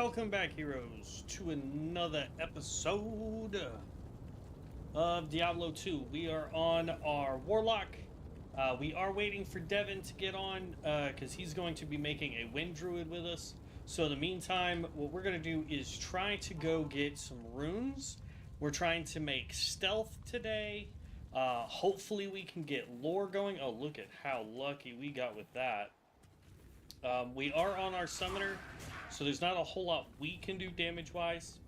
Welcome back, heroes, to another episode of Diablo 2. We are on our Warlock. We are waiting for Devin to get on, because he's going to be making a Wind Druid with us. So in the meantime, what we're going to do is try to go get some runes. We're trying to make stealth today. Hopefully we can get lore going. Oh, look at how lucky we got with that. We are on our Summoner, so there's not a whole lot we can do damage-wise.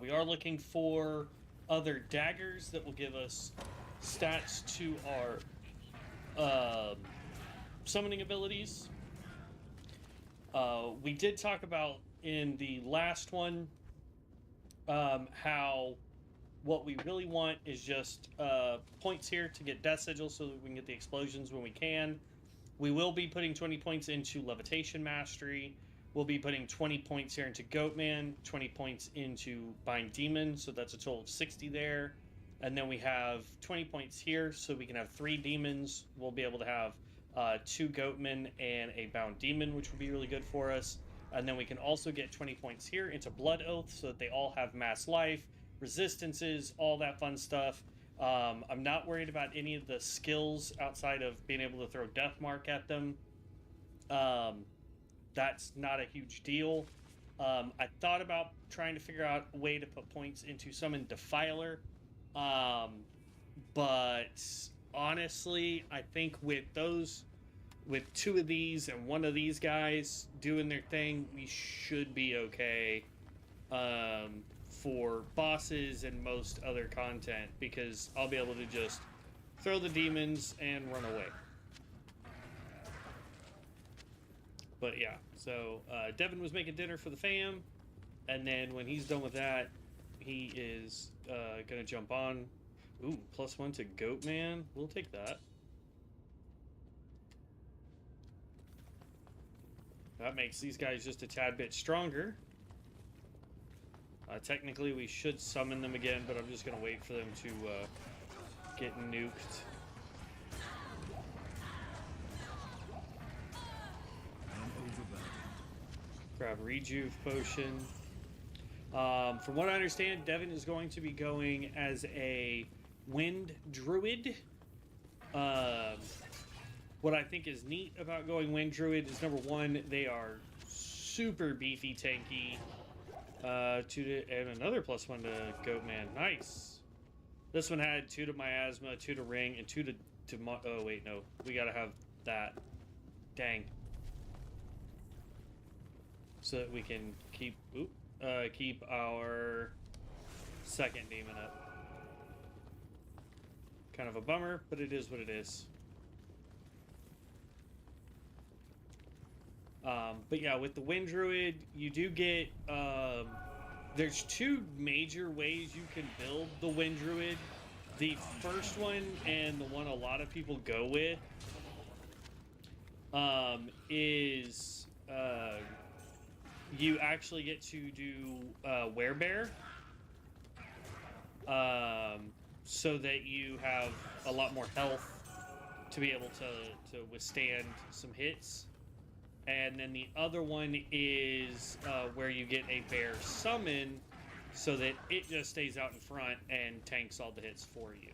We are looking for other daggers that will give us stats to our summoning abilities. We did talk about in the last one how what we really want is just points here to get Death Sigil so that we can get the explosions when we can. We will be putting 20 points into Levitation Mastery. We'll be putting 20 points here into Goatman, 20 points into Bind Demon, so that's a total of 60 there. And then we have 20 points here, so we can have 3 demons. We'll be able to have 2 Goatmen and a Bound Demon, which would be really good for us. And then we can also get 20 points here into Blood Oath, so that they all have mass life, resistances, all that fun stuff. I'm not worried about any of the skills outside of being able to throw Death Mark at them. That's not a huge deal. I thought about trying to figure out a way to put points into Summon Defiler. But honestly, I think with 2 of these and 1 of these guys doing their thing, we should be okay. For bosses and most other content, because I'll be able to just throw the demons and run away. But yeah, so Devin was making dinner for the fam, and then when he's done with that, he is gonna jump on. Ooh, +1 to Goatman. We'll take that. That makes these guys just a tad bit stronger. Technically, we should summon them again, but I'm just going to wait for them to get nuked. Grab Rejuve Potion. From what I understand, Devin is going to be going as a Wind Druid. What I think is neat about going Wind Druid is, number 1, they are super beefy, tanky. 2 to, and another +1 to Goatman. Nice. This one had 2 to Miasma, 2 to Ring, and 2 to oh wait, no, we gotta have that. Dang. So that we can keep our second demon up. Kind of a bummer, but it is what it is. But yeah, with the Wind Druid, you do get, there's 2 major ways you can build the Wind Druid. The first one, and the one a lot of people go with, is, you actually get to do, Werebear. So that you have a lot more health to be able to withstand some hits. And then the other one is where you get a bear summon so that it just stays out in front and tanks all the hits for you.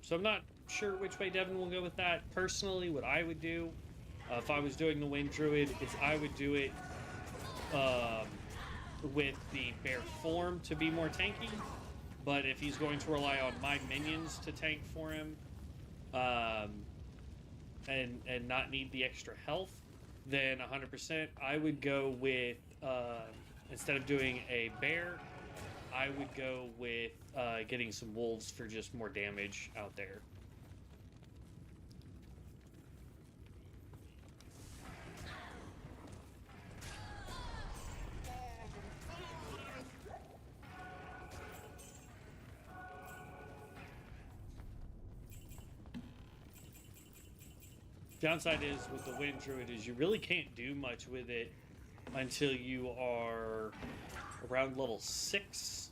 So I'm not sure which way Devin will go with that. Personally, what I would do, if I was doing the Wind Druid, is I would do it with the bear form to be more tanky. But if he's going to rely on my minions to tank for him, and not need the extra health, then 100% I would go with, instead of doing a bear, I would go with getting some wolves for just more damage out there. Downside is with the Wind Druid is you really can't do much with it until you are around level 6,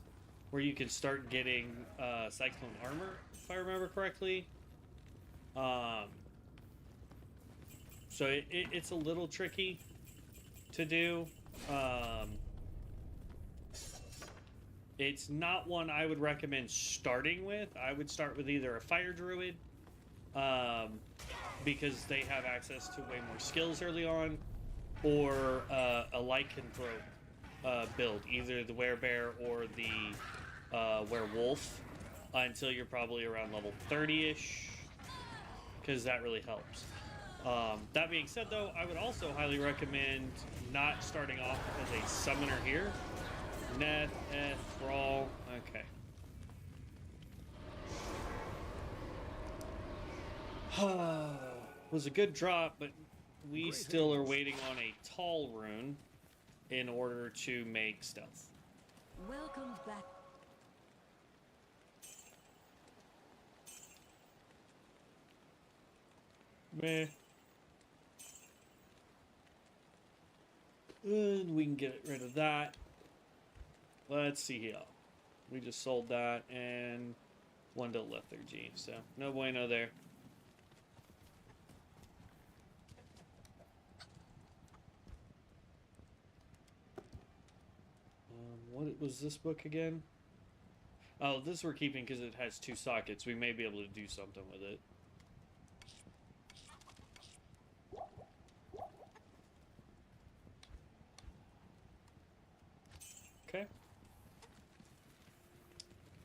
where you can start getting Cyclone Armor, if I remember correctly. So it's a little tricky. to do. It's not one I would recommend starting with. I would start with either a fire druid, because they have access to way more skills early on, or a lycanthrope build, either the werebear or the werewolf, until you're probably around level 30-ish, because that really helps. That being said, though, I would also highly recommend not starting off as a summoner here. Neth, Thrall, okay. Was a good drop, but we still are waiting on a tall rune in order to make stealth. Welcome back. Meh. And we can get rid of that. Let's see here. We just sold that and one to lethargy, so no bueno there. What was this book again? Oh, this we're keeping because it has 2 sockets. We may be able to do something with it. Okay.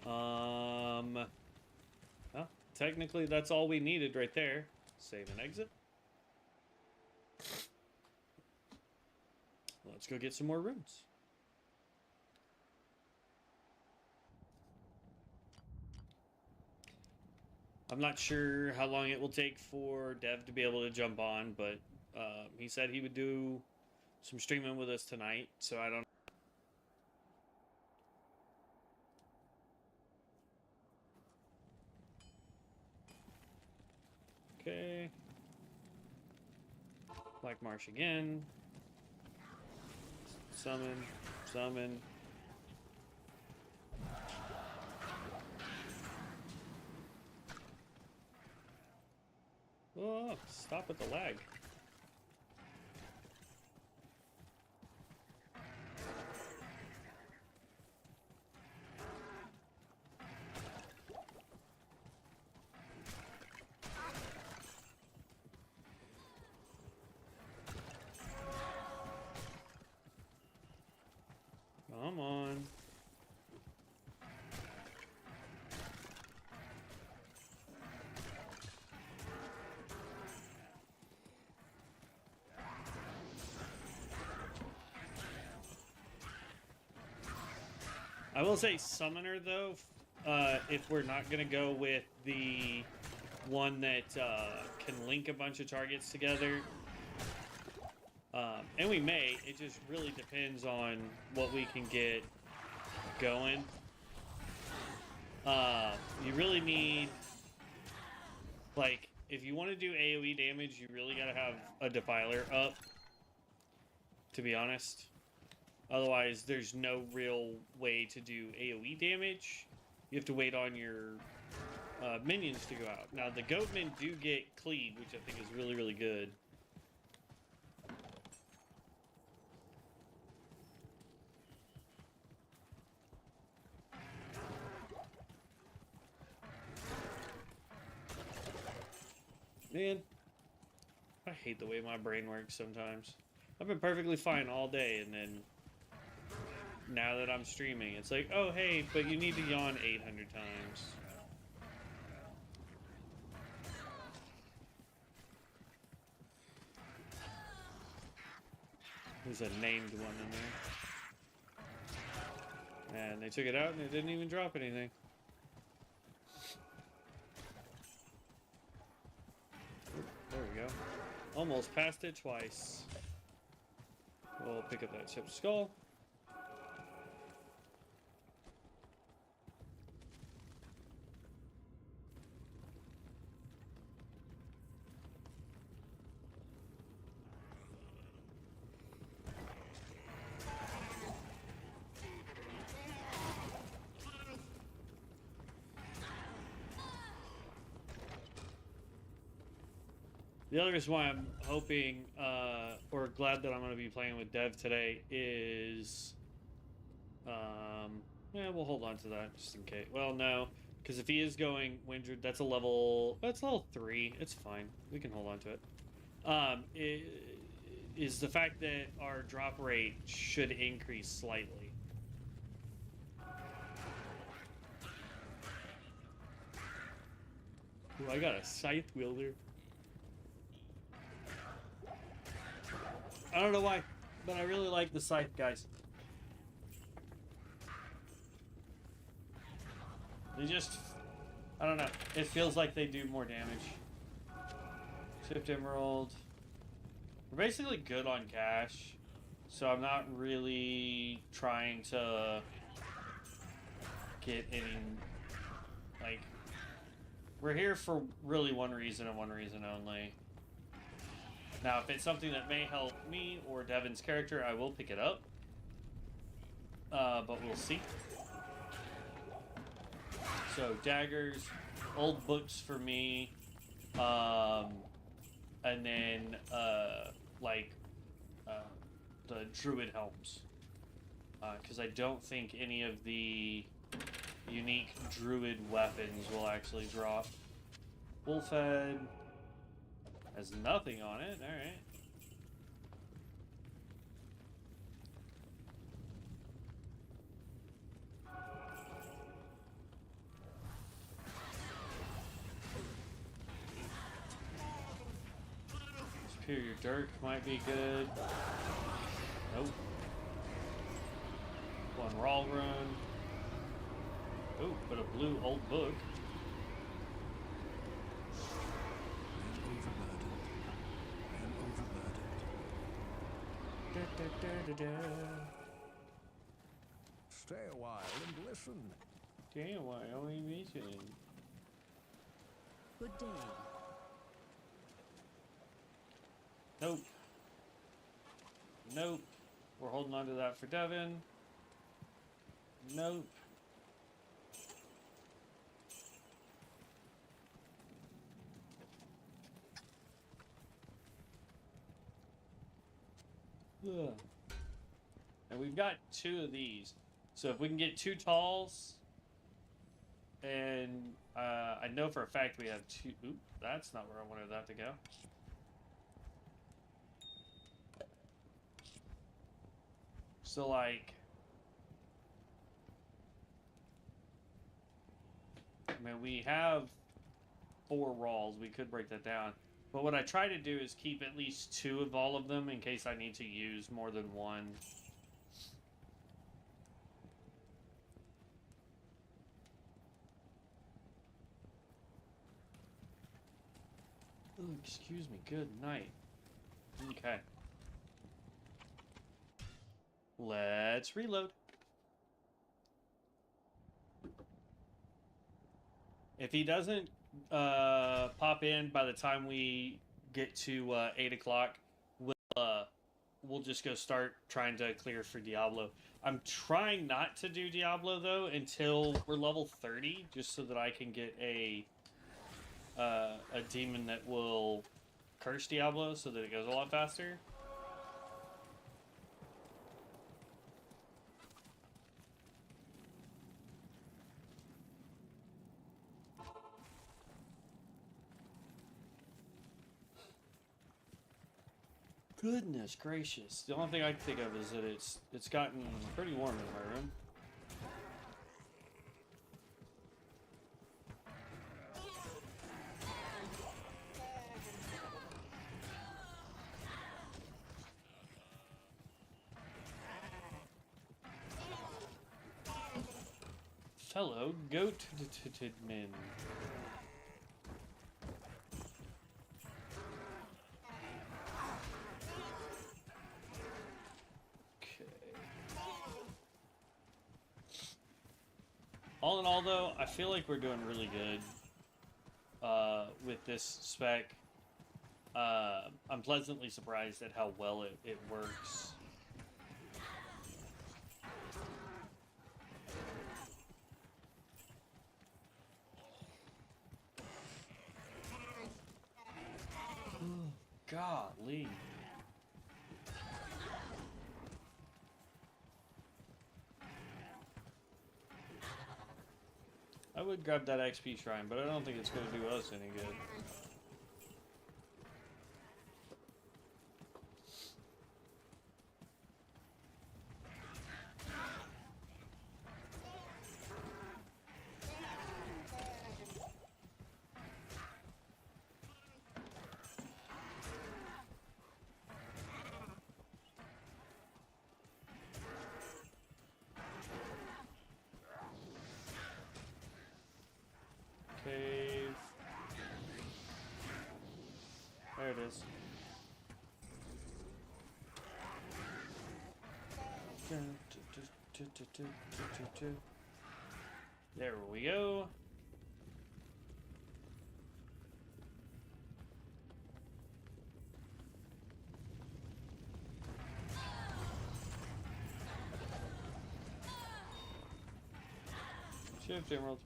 Well, technically that's all we needed right there. Save and exit. Let's go get some more runes. I'm not sure how long it will take for Dev to be able to jump on, but he said he would do some streaming with us tonight, so I don't. Okay. Black Marsh again. Summon. Summon. Oh, stop with the lag. Come on. I will say Summoner, though, if we're not going to go with the one that can link a bunch of targets together, and we may, it just really depends on what we can get going. You really need, like, if you want to do AoE damage, you really got to have a Defiler up, to be honest. Otherwise, there's no real way to do AoE damage. You have to wait on your minions to go out. Now, the Goatmen do get Cleave, which I think is really, really good. Man, I hate the way my brain works sometimes. I've been perfectly fine all day, and then now that I'm streaming, it's like, oh, hey, but you need to yawn 800 times. There's a named one in there. And they took it out, and it didn't even drop anything. There we go. Almost passed it twice. We'll pick up that chipped skull. The other reason why I'm hoping or glad that I'm going to be playing with Dev today is... yeah, we'll hold on to that just in case. Well, no, because if he is going Windred, that's level 3. It's fine. We can hold on to it. Is the fact that our drop rate should increase slightly. Ooh, I got a scythe wielder. I don't know why, but I really like the scythe, guys. They just, I don't know. It feels like they do more damage. Shift Emerald. We're basically good on cash, so I'm not really trying to get any, like, we're here for really one reason and one reason only. Now, if it's something that may help me or Devin's character, I will pick it up. But we'll see. So, daggers, old books for me, and then, the druid helms. Because I don't think any of the unique druid weapons will actually drop. Wolfhead has nothing on it, alright. Superior Dirk might be good. Nope. One Raw Run. Oh, but a blue old book. I am overburdened. Da, da, da, da, da. Stay a while and listen. Damn, why only meeting? Good day. Nope. Nope. We're holding on to that for Devin. Nope. Ugh. And we've got 2 of these. So if we can get 2 talls, and I know for a fact we have 2. Oop, that's not where I wanted that to go. So, like, I mean, we have 4 Rawls. We could break that down. But what I try to do is keep at least 2 of all of them in case I need to use more than one. Oh, excuse me. Good night. Okay. Let's reload. If he doesn't pop in by the time we get to 8 o'clock, we'll just go start trying to clear for Diablo. I'm trying not to do Diablo, though, until we're level 30, just so that I can get a demon that will curse Diablo so that it goes a lot faster. Goodness gracious. The only thing I can think of is that it's gotten pretty warm in my room. Fellow goat-men. All in all, though, I feel like we're doing really good with this spec. I'm pleasantly surprised at how well it works. Golly. I would grab that XP shrine, but I don't think it's going to do us any good. Cave. There it is. There we go. Shift Emerald.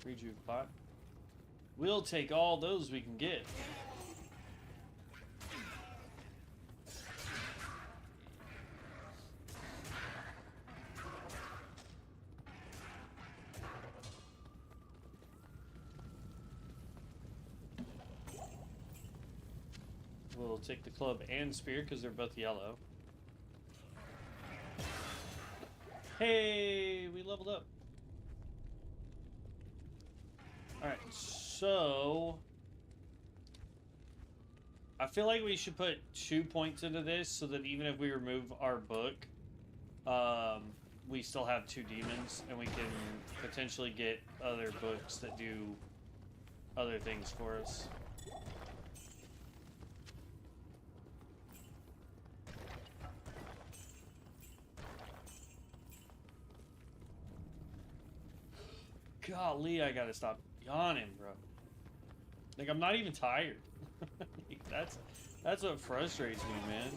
Rejuve pot. We'll take all those we can get. We'll take the club and spear because they're both yellow. Hey, we leveled up. Alright, so I feel like we should put 2 points into this so that even if we remove our book, we still have 2 demons and we can potentially get other books that do other things for us. Golly, I gotta stop yawning, bro. Like, I'm not even tired. Like, that's what frustrates me, man.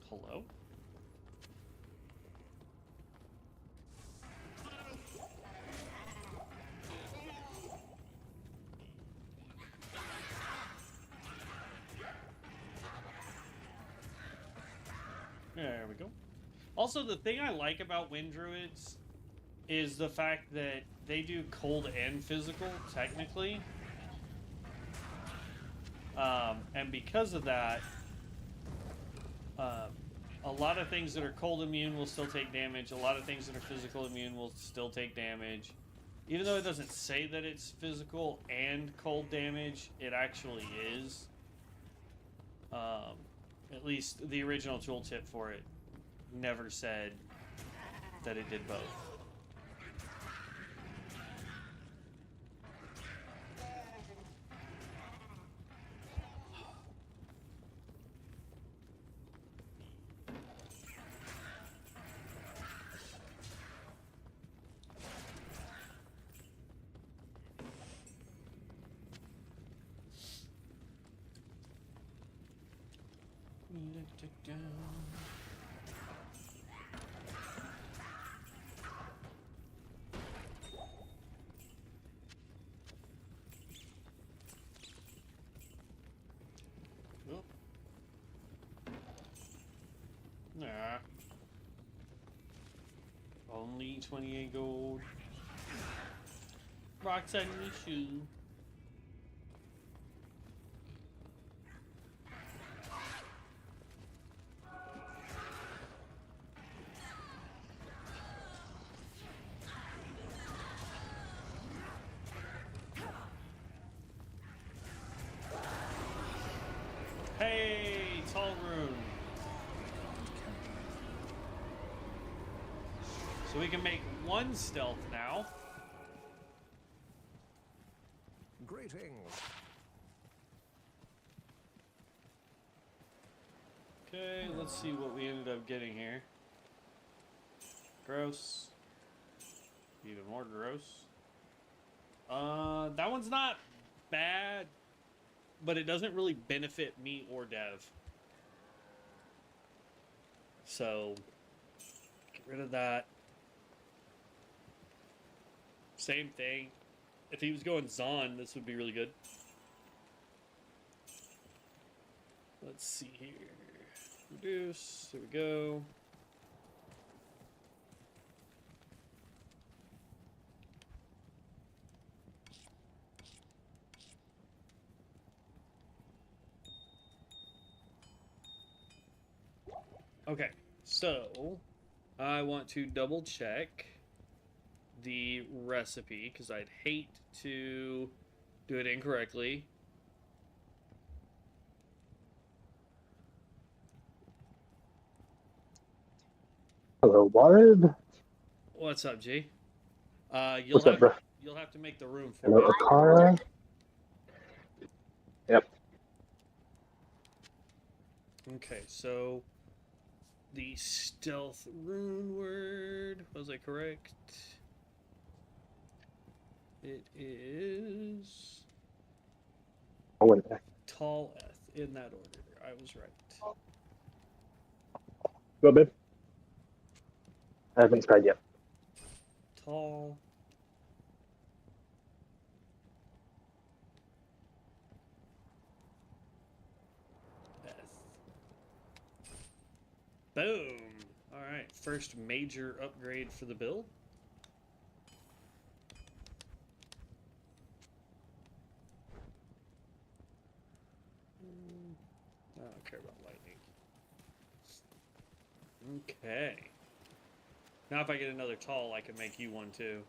Hello? There we go. Also, the thing I like about Wind Druids is the fact that they do cold and physical, technically. And because of that, a lot of things that are cold immune will still take damage. A lot of things that are physical immune will still take damage. Even though it doesn't say that it's physical and cold damage, it actually is. At least the original tooltip for it never said that it did both. Let it down. Nah. Only 28 gold. Rocks on your shoe. Hey, tall rune. So we can make 1 stealth now. Greetings. Okay, let's see what we ended up getting here. Gross. Even more gross. That one's not bad, but it doesn't really benefit me or Dev. So, get rid of that. Same thing. If he was going Zon, this would be really good. Let's see here. Reduce. There we go. Okay, so I want to double check the recipe because I'd hate to do it incorrectly. Hello, Barb. What's up, G? What's up, bro? You'll have to make the room for Hello, me. Akara. Yep. Okay, so the stealth rune word, was I correct? It is I went back. Tall Eth, in that order. I was right. Go, babe. I haven't tried yet. Tall. Eth. Boom! Alright, first major upgrade for the build. I don't care about lightning. Okay. Now if I get another tall, I can make you one too.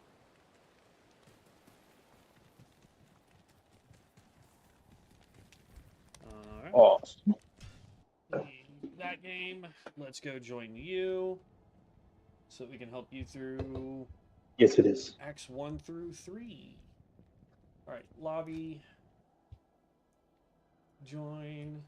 Alright. Awesome. That game. Let's go join you. So that we can help you through Yes, it is. Acts 1 through 3. Alright, lobby. Join.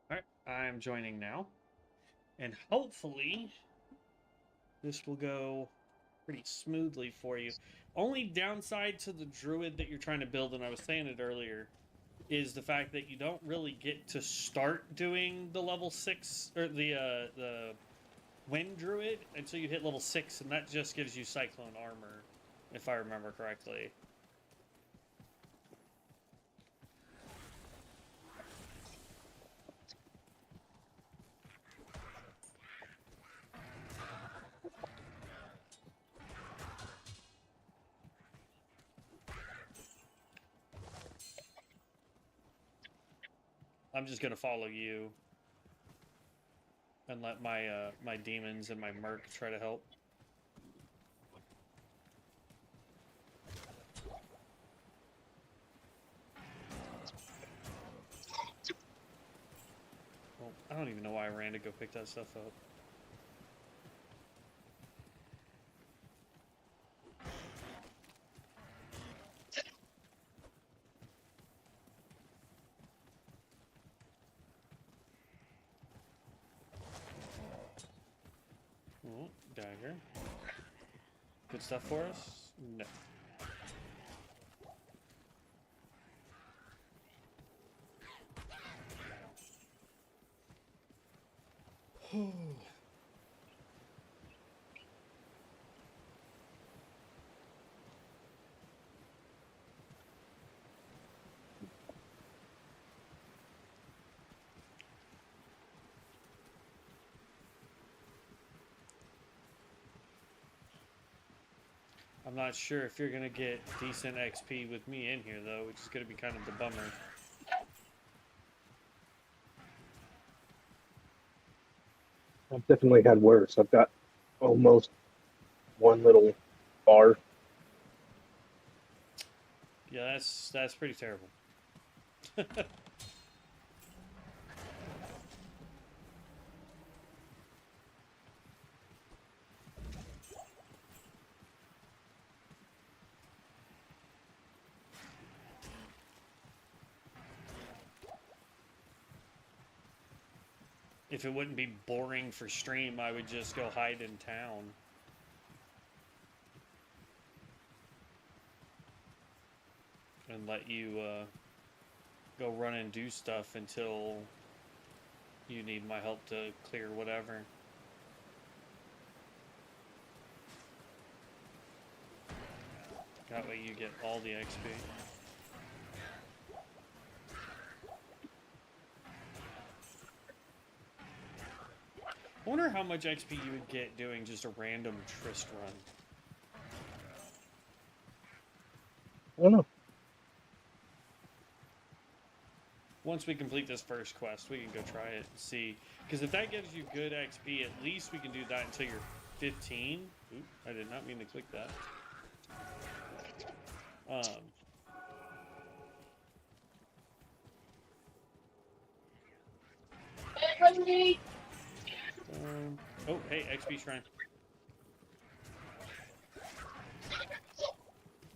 Alright, I'm joining now. And hopefully this will go pretty smoothly for you. Only downside to the druid that you're trying to build, and I was saying it earlier, is the fact that you don't really get to start doing the level 6 or the wind druid until you hit level 6, and that just gives you cyclone armor, if I remember correctly. I'm just gonna follow you and let my my demons and my merc try to help. Well, I don't even know why I ran to go pick that stuff up. Oh, dagger. Good stuff for us? No. I'm not sure if you're gonna get decent XP with me in here though, which is gonna be kind of the bummer. I've definitely had worse. I've got almost one little bar. Yeah, that's pretty terrible. If it wouldn't be boring for stream, I would just go hide in town. and let you go run and do stuff until you need my help to clear whatever. That way you get all the XP. I wonder how much XP you would get doing just a random Trist run. I don't know. Once we complete this first quest, we can go try it and see. Because if that gives you good XP, at least we can do that until you're 15. Oop, I did not mean to click that. Oh, hey, XP shrine.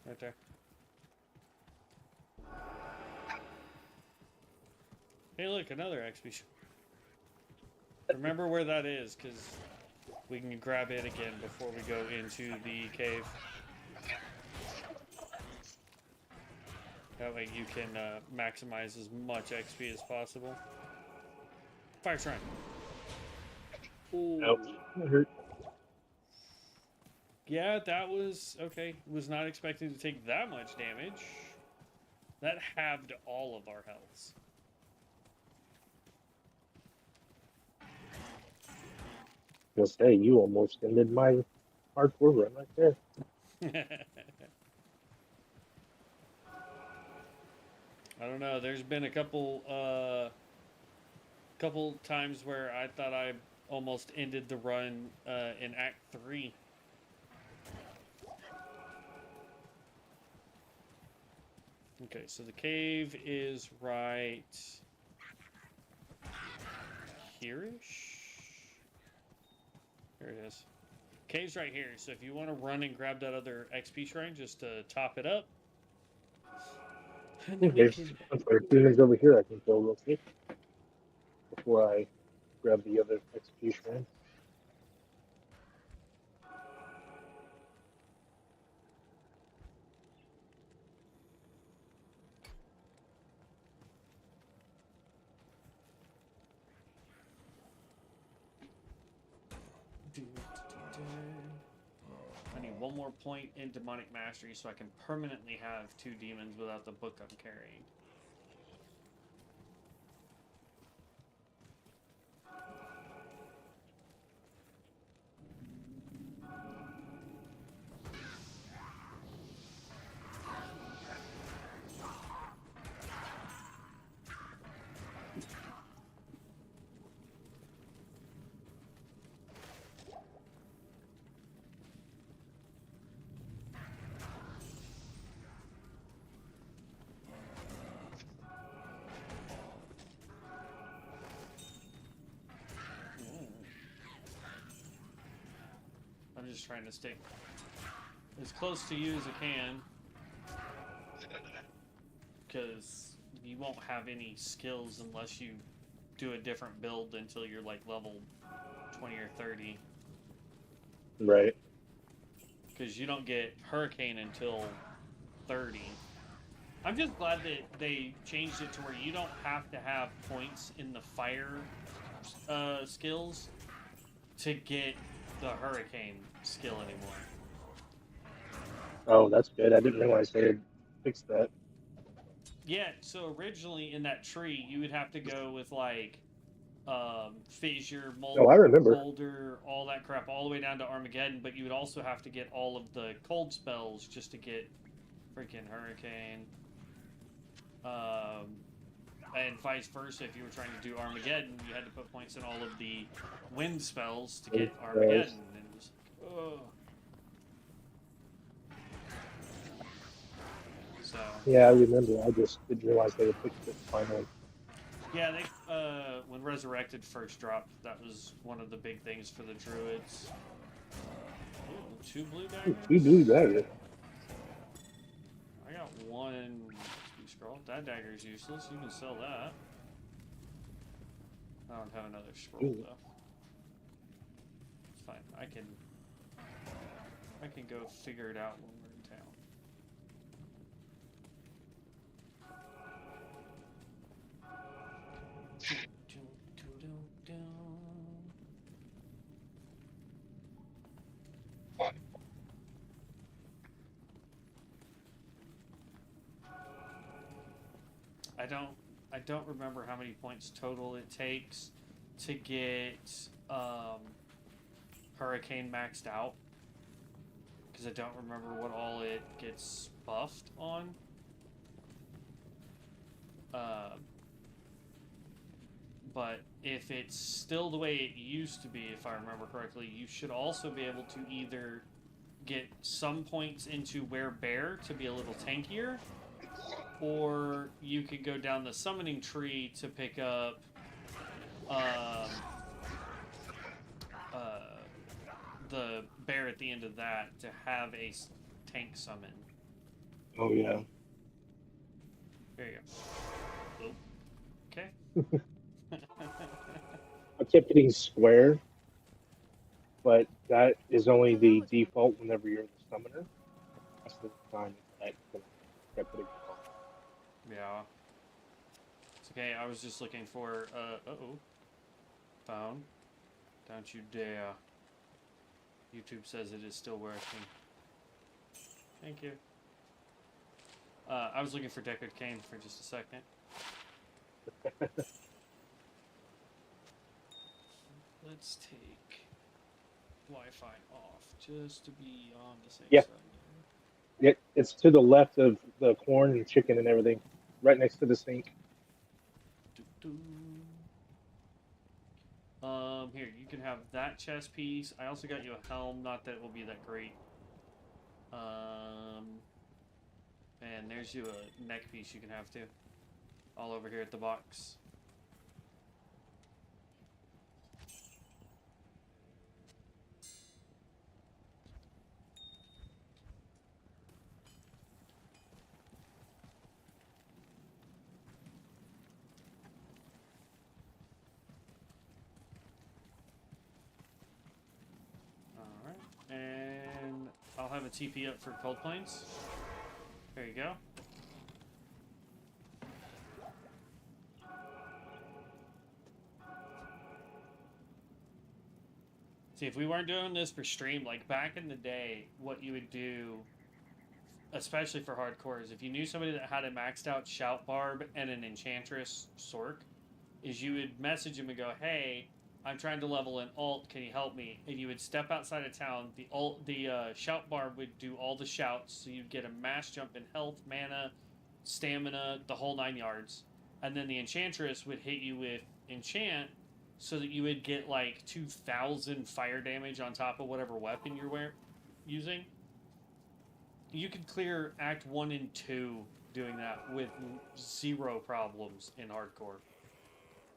Right there. Hey, look, another XP shrine. Remember where that is, because we can grab it again before we go into the cave. That way you can maximize as much XP as possible. Fire shrine. Ooh. Nope. It hurt. Yeah, that was okay. Was not expecting to take that much damage. That halved all of our healths. Just hey, you almost ended my hardcore run right there. I don't know. There's been a couple times where I thought I almost ended the run in Act 3. Okay, so the cave is right here-ish? Here it is. Cave's right here, so if you want to run and grab that other XP shrine just to top it up. And then we can... I'm sorry, as soon as over here I can go real quick before I grab the other execution. I need one more point in demonic mastery so I can permanently have 2 demons without the book I'm carrying. I'm just trying to stay as close to you as I can, because you won't have any skills unless you do a different build until you're like level 20 or 30. Right. Because you don't get Hurricane until 30. I'm just glad that they changed it to where you don't have to have points in the fire skills to get the Hurricane skill anymore. Oh, that's good. I didn't realize they had fixed that. Yeah, so originally in that tree, you would have to go with like Fissure, Oh, I remember. Boulder, all that crap, all the way down to Armageddon, but you would also have to get all of the cold spells just to get freaking Hurricane. And vice versa, if you were trying to do Armageddon, you had to put points in all of the wind spells to get Armageddon. And it was like, oh. So. Yeah, I remember. I just didn't realize they had fixed it finally. Yeah, they when Resurrected first dropped, that was one of the big things for the druids. Ooh, 2 blue daggers. 2 blue daggers. I got 1 scroll. That dagger is useless. You can sell that. I don't have another scroll though. It's fine. I can go figure it out when we're in town. I don't remember how many points total it takes to get Hurricane maxed out, because I don't remember what all it gets buffed on. But if it's still the way it used to be, if I remember correctly, you should also be able to either get some points into Wear Bear to be a little tankier, or you could go down the summoning tree to pick up the bear at the end of that to have a tank summon. Oh yeah. There you go. Oh. Okay. I kept getting square, but that is only the default whenever you're the summoner. That's the time that I kept putting it on. Yeah. It's okay, I was just looking for, uh-oh. Phone. Don't you dare. YouTube says it is still working. Thank you. I was looking for Deckard Cain for just a second. Let's take Wi-Fi off, just to be on the same Yeah. side. It's to the left of the corn and chicken and everything, right next to the sink. Doo-doo. Here, you can have that chest piece. I also got you a helm, not that it will be that great. And there's you a neck piece you can have too. All over here at the box. Alright, and I'll have a TP up for Cold Plains. There you go. See, if we weren't doing this for stream, like back in the day, what you would do, especially for hardcore, is if you knew somebody that had a maxed out Shout Barb and an Enchantress Sork, is you would message him and go, hey, I'm trying to level an alt, can you help me? And you would step outside of town, the Shout Barb would do all the shouts, so you'd get a mass jump in health, mana, stamina, the whole 9 yards. And then the Enchantress would hit you with Enchant, so that you would get like 2,000 fire damage on top of whatever weapon you're using. You could clear Act 1 and 2 doing that with 0 problems in hardcore.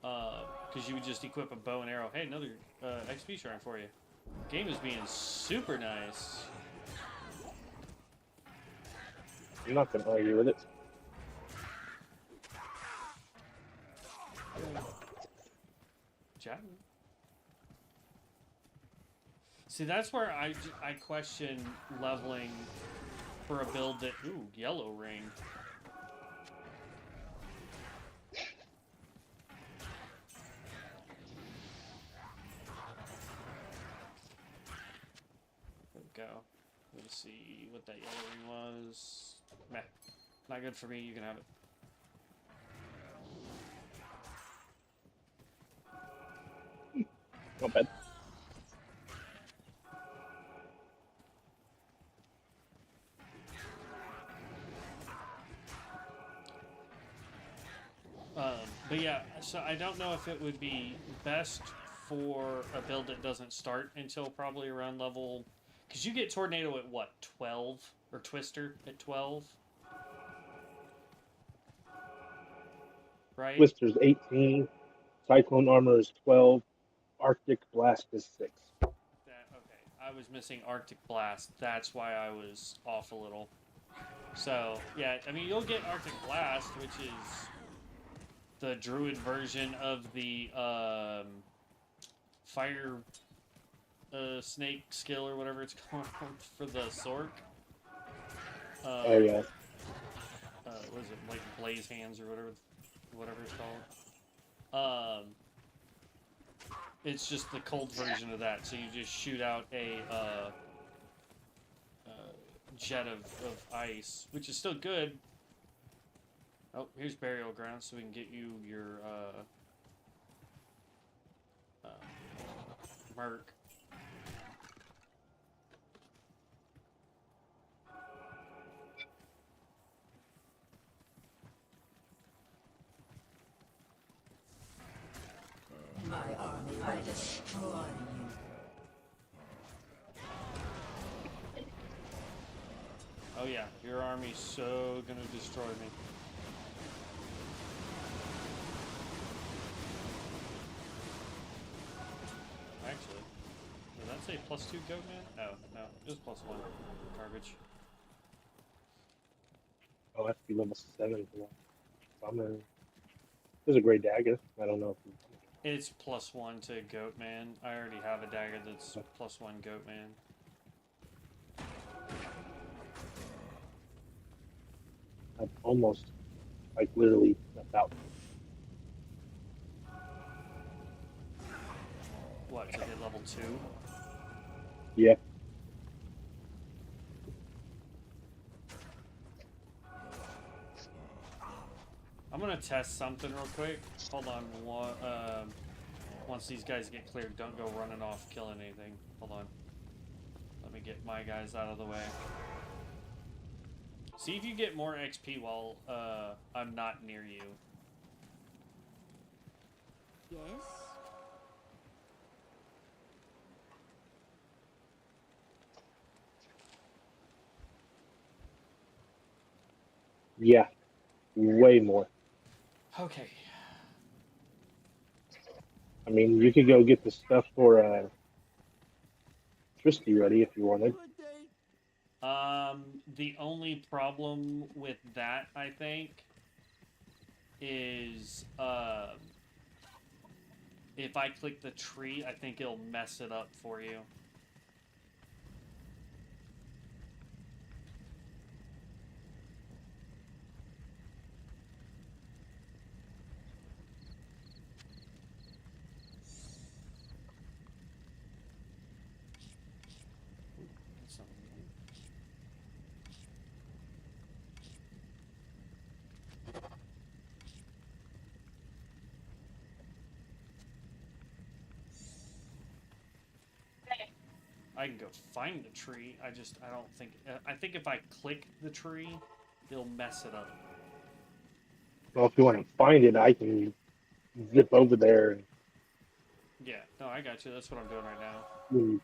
Because you would just equip a bow and arrow. Hey, another XP shrine for you. Game is being super nice. I'm not gonna argue with it. Chatting. See, that's where I question leveling for a build that... Ooh, yellow ring. There we go. Let's see what that yellow ring was. Meh. Not good for me, you can have it. Not bad. But yeah, so I don't know if it would be best for a build that doesn't start until probably around level... Because you get Tornado at what, 12? Or Twister at 12? Right? Twister's 18, Cyclone Armor is 12, Arctic Blast is 6. Okay, I was missing Arctic Blast. That's why I was off a little. So, yeah, I mean, you'll get Arctic Blast, which is the druid version of the fire snake skill or whatever it's called for the Sork. Oh yeah. What is it, like Blaze Hands or whatever it's called? It's just the cold version of that, so you just shoot out a jet of ice, which is still good. Oh, here's burial ground, so we can get you your uh, merc. My army will destroy you. Oh yeah, your army's so gonna destroy me. Actually, did that say +2 goat man? No, no, it was +1. Garbage. Oh, I have to be level 7 for that. Summoner. This is a great dagger. I don't know if you... It's +1 to goat man. I already have a dagger that's +1 goat man. I'm almost, like, literally about... What, to hit level 2? Yeah. I'm gonna test something real quick. Hold on, once these guys get cleared, don't go running off killing anything. Hold on. Let me get my guys out of the way. See if you get more XP while I'm not near you. Yes? Yeah. Way more. Okay. I mean, you could go get the stuff for Tristy ready if you wanted. The only problem with that, I think, is if I click the tree, I think it'll mess it up for you. That's not right. I can go find the tree. I don't think. I think if I click the tree, it'll mess it up. Well, if you want to find it, I can zip over there Yeah, no, I got you. That's what I'm doing right now. and,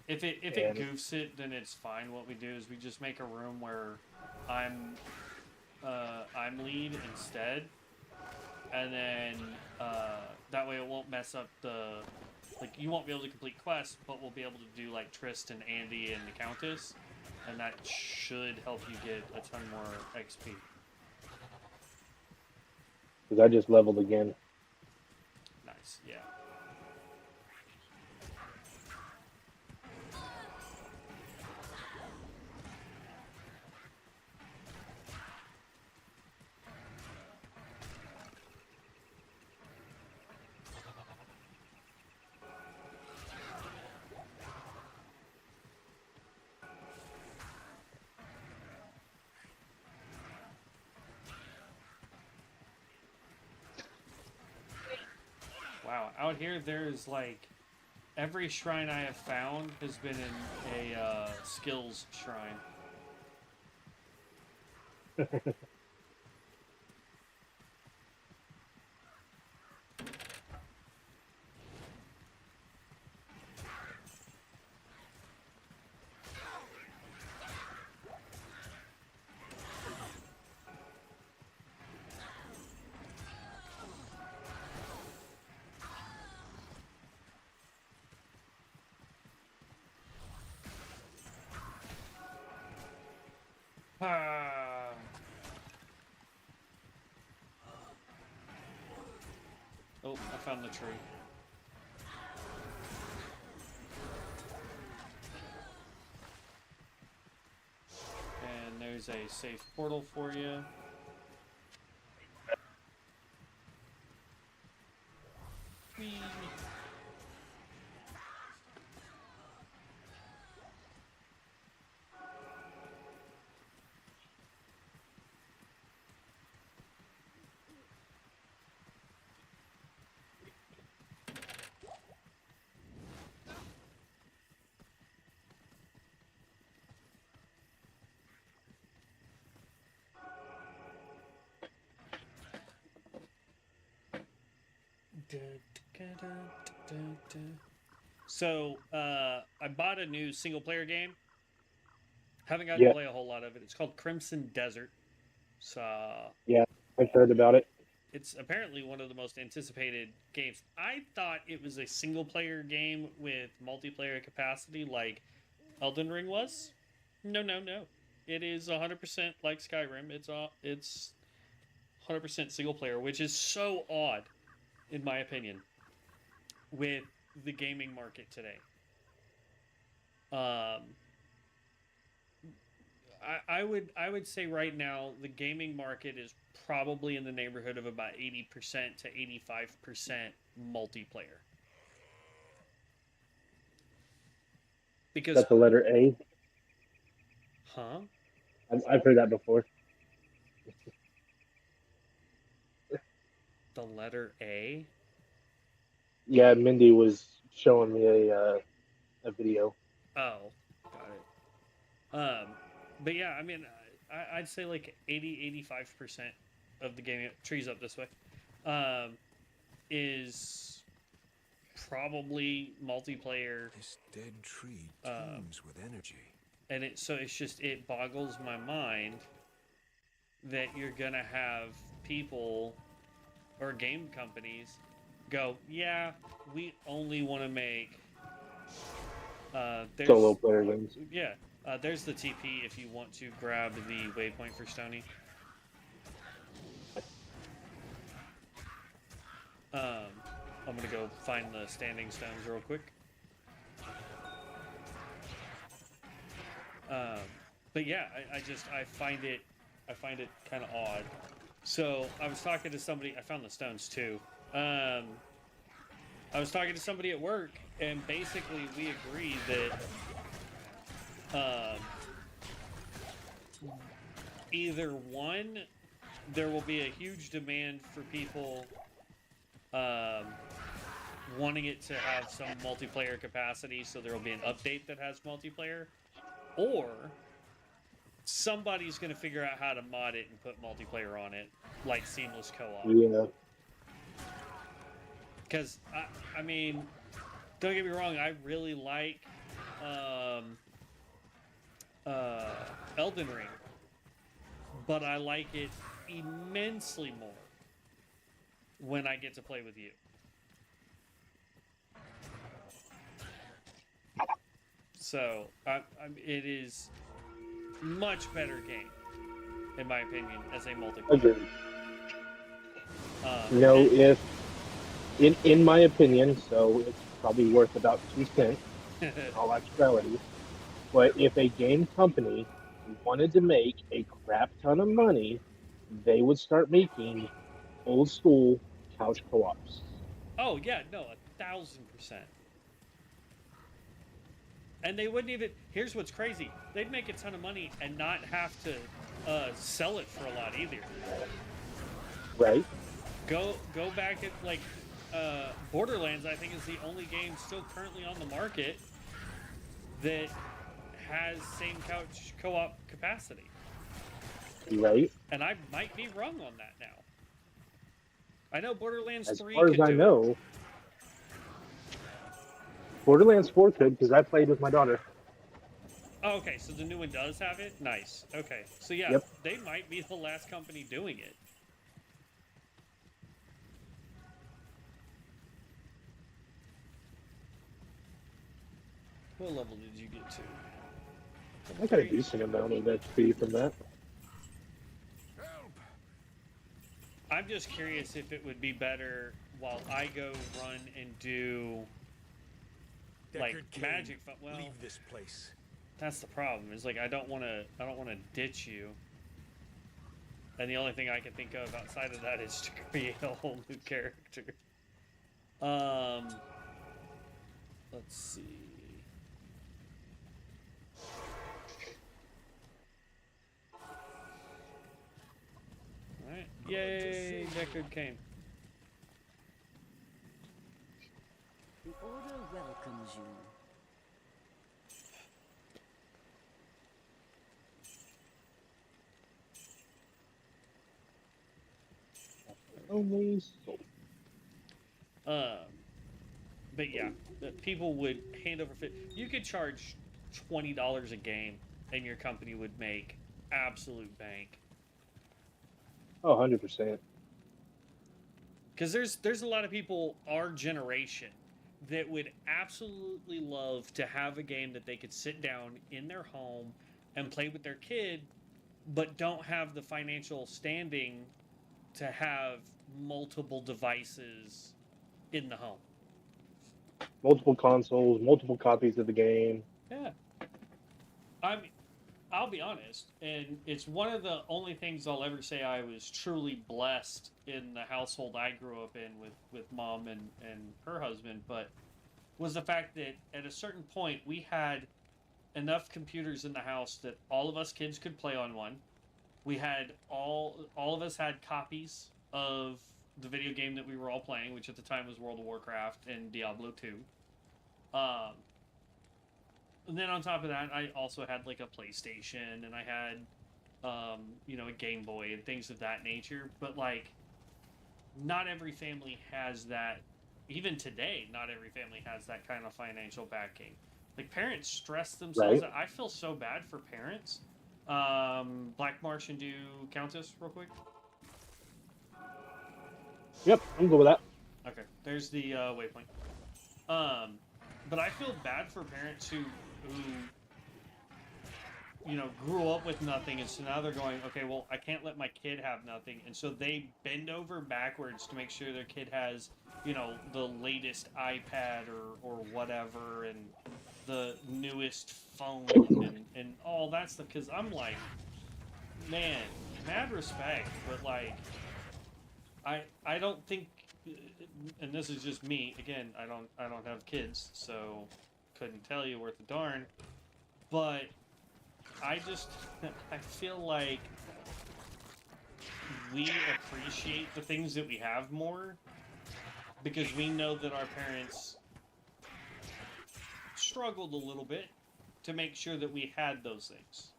If it goofs it, then it's fine. What we do is we just make a room where I'm lead instead, and then that way it won't mess up the, like, you won't be able to complete quests, but we'll be able to do like Trist and Andy and the Countess, and that should help you get a ton more XP. because I just leveled again. Nice, yeah. Wow, out here there's like every shrine I have found has been in a skills shrine. Ah. Oh, I found the tree. And there's a safe portal for you. Whee. So, I bought a new single player game. Haven't gotten to Yeah, play a whole lot of it. It's called Crimson Desert. So, yeah, I've heard about it. it's apparently one of the most anticipated games. I thought it was a single player game with multiplayer capacity like Elden Ring was. No, no, no. It is 100% like Skyrim. It's 100% single player, which is so odd in my opinion with the gaming market today. Um I would say right now the gaming market is probably in the neighborhood of about 80% to 85% multiplayer. Because That's the letter A. huh? I've heard that before. The letter A? Yeah, Mindy was showing me a video. Oh, got it. But yeah, I mean I'd say like 80-85% of the gaming trees up this way. Um is probably multiplayer. This dead tree Um, teems with energy. and it boggles my mind that you're gonna have people or game companies go, yeah, we only want to make Solo there's player games. yeah there's the TP if you want to grab the waypoint for Stony. um, I'm gonna go find the standing stones real quick. um, but yeah, I find it kind of odd. So I was talking to somebody. I found the stones too. Um, I was talking to somebody at work, and basically we agreed that either one, there will be a huge demand for people um, wanting it to have some multiplayer capacity, so there will be an update that has multiplayer, or somebody's going to figure out how to mod it and put multiplayer on it, like seamless co-op. Yeah, Because I mean, don't get me wrong, I really like um, Elden Ring, but I like it immensely more when I get to play with you. So it is much better game, in my opinion, as a multiplayer. agreed. Um, You know, and- if in my opinion, so it's probably worth about 2 cents in all actuality. But if a game company wanted to make a crap ton of money, they would start making old school couch co-ops. oh yeah, no, 1,000%. And they wouldn't even. Here's what's crazy: they'd make a ton of money and not have to sell it for a lot either. Right? Go back at like Borderlands. I think is the only game still currently on the market that has same couch co-op capacity. Right? And I might be wrong on that now. I know Borderlands As 3 far as could I do it. know, Borderlands 4 could because I played with my daughter. Oh, okay, so the new one does have it? Nice. Okay. So yeah, Yep. they might be the last company doing it. What level did you get to? I got a decent amount of XP from that. Help! I'm just curious if it would be better while I go run and do like Deckard Cain, magic. Well, leave this place. that's the problem. Is like I don't want to ditch you. And the only thing I can think of outside of that is to create a whole new character. Let's see. All right, yay! Deckard came. The Order welcomes you. Only soul. Um, but yeah, people would hand over. You could charge $20 a game, and your company would make absolute bank. Oh, 100%. Because there's a lot of people our generation that would absolutely love to have a game that they could sit down in their home and play with their kid, but don't have the financial standing to have multiple devices in the home. Multiple consoles, multiple copies of the game. Yeah. I mean, I'll be honest, and it's one of the only things I'll ever say I was truly blessed in the household I grew up in with mom and her husband, but was the fact that at a certain point we had enough computers in the house that all of us kids could play on one. We had all of us had copies of the video game that we were all playing, which at the time was World of Warcraft and Diablo 2. Um, and then on top of that, I also had like a PlayStation and I had, a Game Boy and things of that nature. But like, not every family has that. Even today, not every family has that kind of financial backing. Like parents stress themselves. Right. I feel so bad for parents. Black Martian, do Countess real quick. Yep, I'm good with that. Okay, there's the waypoint. But I feel bad for parents who grew up with nothing, and so now they're going, okay, well, I can't let my kid have nothing, and so they bend over backwards to make sure their kid has, the latest iPad or whatever, and the newest phone, and all that stuff. Because I'm like, man, mad respect, but like, I don't think, and this is just me again. I don't have kids, so couldn't tell you worth a darn. But I feel like we appreciate the things that we have more because we know that our parents struggled a little bit to make sure that we had those things.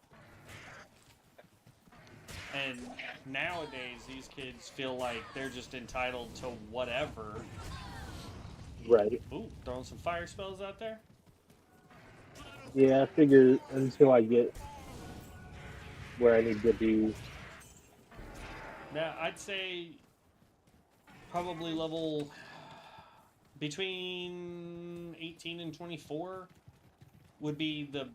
And nowadays, these kids feel like they're just entitled to whatever. Right. Ooh, throwing some fire spells out there. Yeah, I figure until I get where I need to be. Now, I'd say probably level between 18 and 24 would be the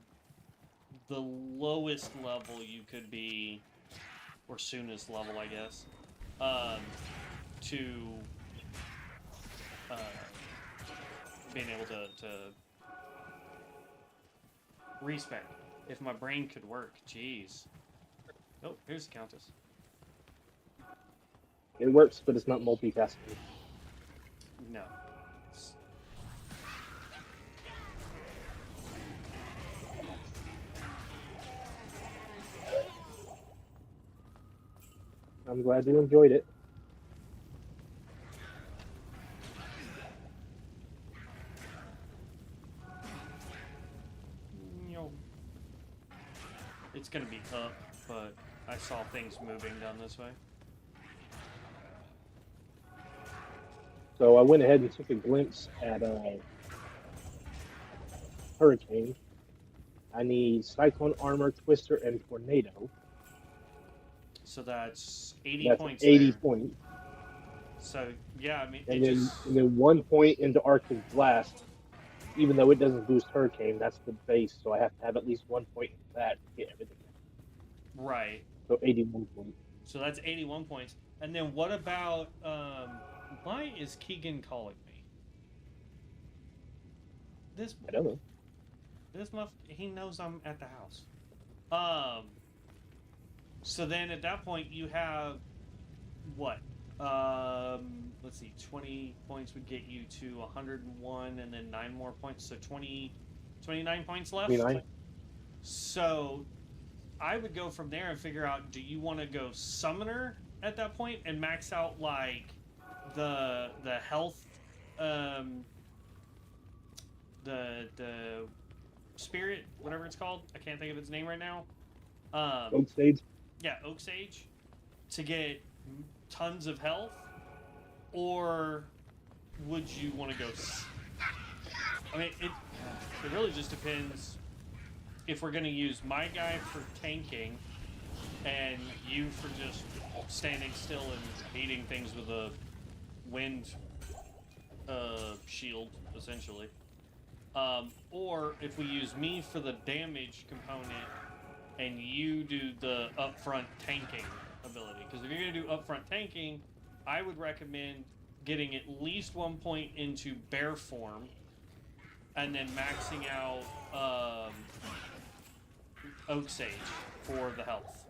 lowest level you could be, or soonest level, I guess, to being able to respec. If my brain could work, jeez. Oh, here's the Countess. It works, but it's not multitasking. No. I'm glad you enjoyed it. It's gonna be up, but I saw things moving down this way. So I went ahead and took a glimpse at Hurricane. I need Cyclone Armor, Twister, and Tornado. So that's 80 That's points 80 there. points. So, yeah, I mean, And then 1 point into Arctic Blast. Even though it doesn't boost Hurricane, that's the base, so I have to have at least 1 point in that to get everything. Right. So 81 points. So that's 81 points. And then what about, why is Keegan calling me? I don't know. He knows I'm at the house. So then at that point you have, what? Let's see, 20 points would get you to 101, and then 9 more points, so 29 points left. 29. So I would go from there and figure out, do you want to go Summoner at that point and max out like the health, the spirit, whatever it's called. I can't think of its name right now. Oak Sage. Yeah, Oak Sage, to get tons of health, or would you want to go? I mean, it really just depends. If we're going to use my guy for tanking, and you for just standing still and beating things with a wind shield, essentially. Or if we use me for the damage component, and you do the upfront tanking ability. Because if you're going to do upfront tanking, I would recommend getting at least 1 point into bear form, and then maxing out Oak Sage for the health.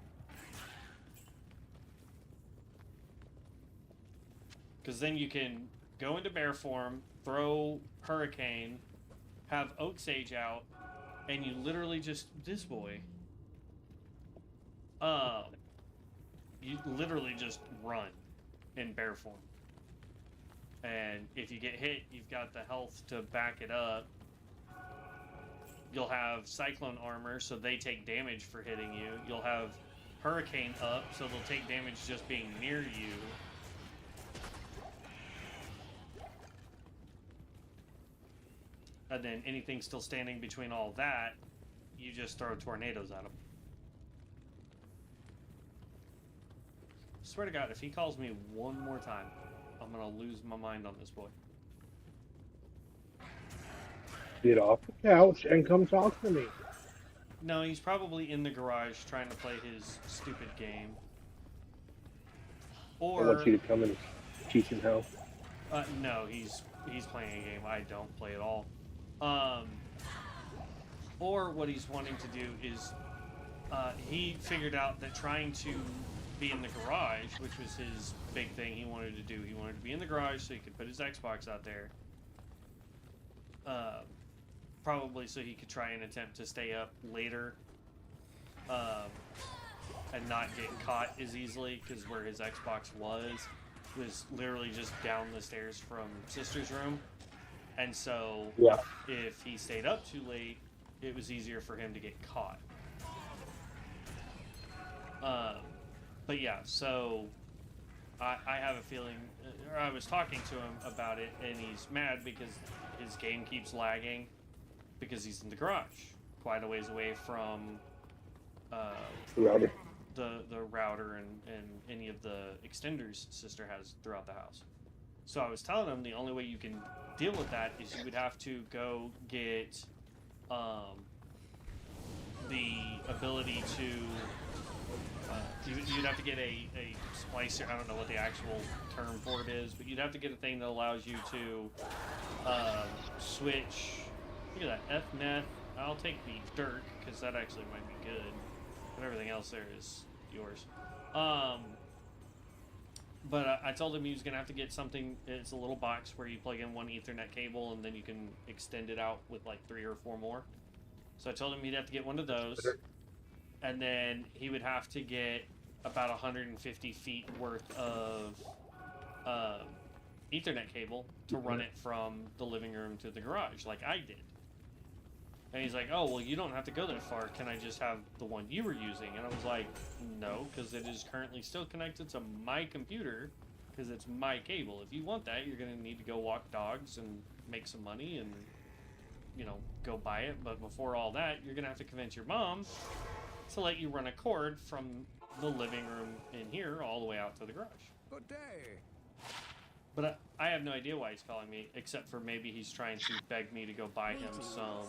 Because then you can go into bear form, throw Hurricane, have Oak Sage out, and you literally just... This boy. You literally just run in bear form. And if you get hit, you've got the health to back it up. You'll have Cyclone armor, so they take damage for hitting you. You'll have Hurricane up, so they'll take damage just being near you. And then anything still standing between all that, you just throw tornadoes at them. Swear to God, if he calls me one more time, I'm gonna lose my mind on this boy. Get off the couch and come talk to me. No, he's probably in the garage trying to play his stupid game. Or I want you to come and teach him how. no, he's playing a game I don't play at all. Or what he's wanting to do is he figured out that trying to be in the garage, which was his big thing he wanted to do. He wanted to be in the garage so he could put his Xbox out there. Probably so he could try and attempt to stay up later and not get caught as easily, because where his Xbox was literally just down the stairs from Sister's room. And so if he stayed up too late, it was easier for him to get caught. But yeah, so I have a feeling, or I was talking to him about it, and he's mad because his game keeps lagging because he's in the garage, quite a ways away from The router. the router and any of the extenders Sister has throughout the house. So I was telling him the only way you can deal with that is you would have to go get the ability to you'd have to get a splicer. I don't know what the actual term for it is, but you'd have to get a thing that allows you to switch. Look at that, F-Neth. I'll take the Dirk, because that actually might be good. But everything else there is yours. But I told him he was going to have to get something. It's a little box where you plug in one Ethernet cable, and then you can extend it out with like 3 or 4 more. So I told him he'd have to get one of those. And then he would have to get about 150 feet worth of Ethernet cable to run it from the living room to the garage, like I did. And he's like, oh, well, you don't have to go that far. Can I just have the one you were using? And I was like, no, because it is currently still connected to my computer, because it's my cable. If you want that, you're going to need to go walk dogs and make some money and, you know, go buy it. But before all that, you're going to have to convince your mom to let you run a cord from the living room in here all the way out to the garage. Good day. But I have no idea why he's calling me, except for maybe he's trying to beg me to go buy him some...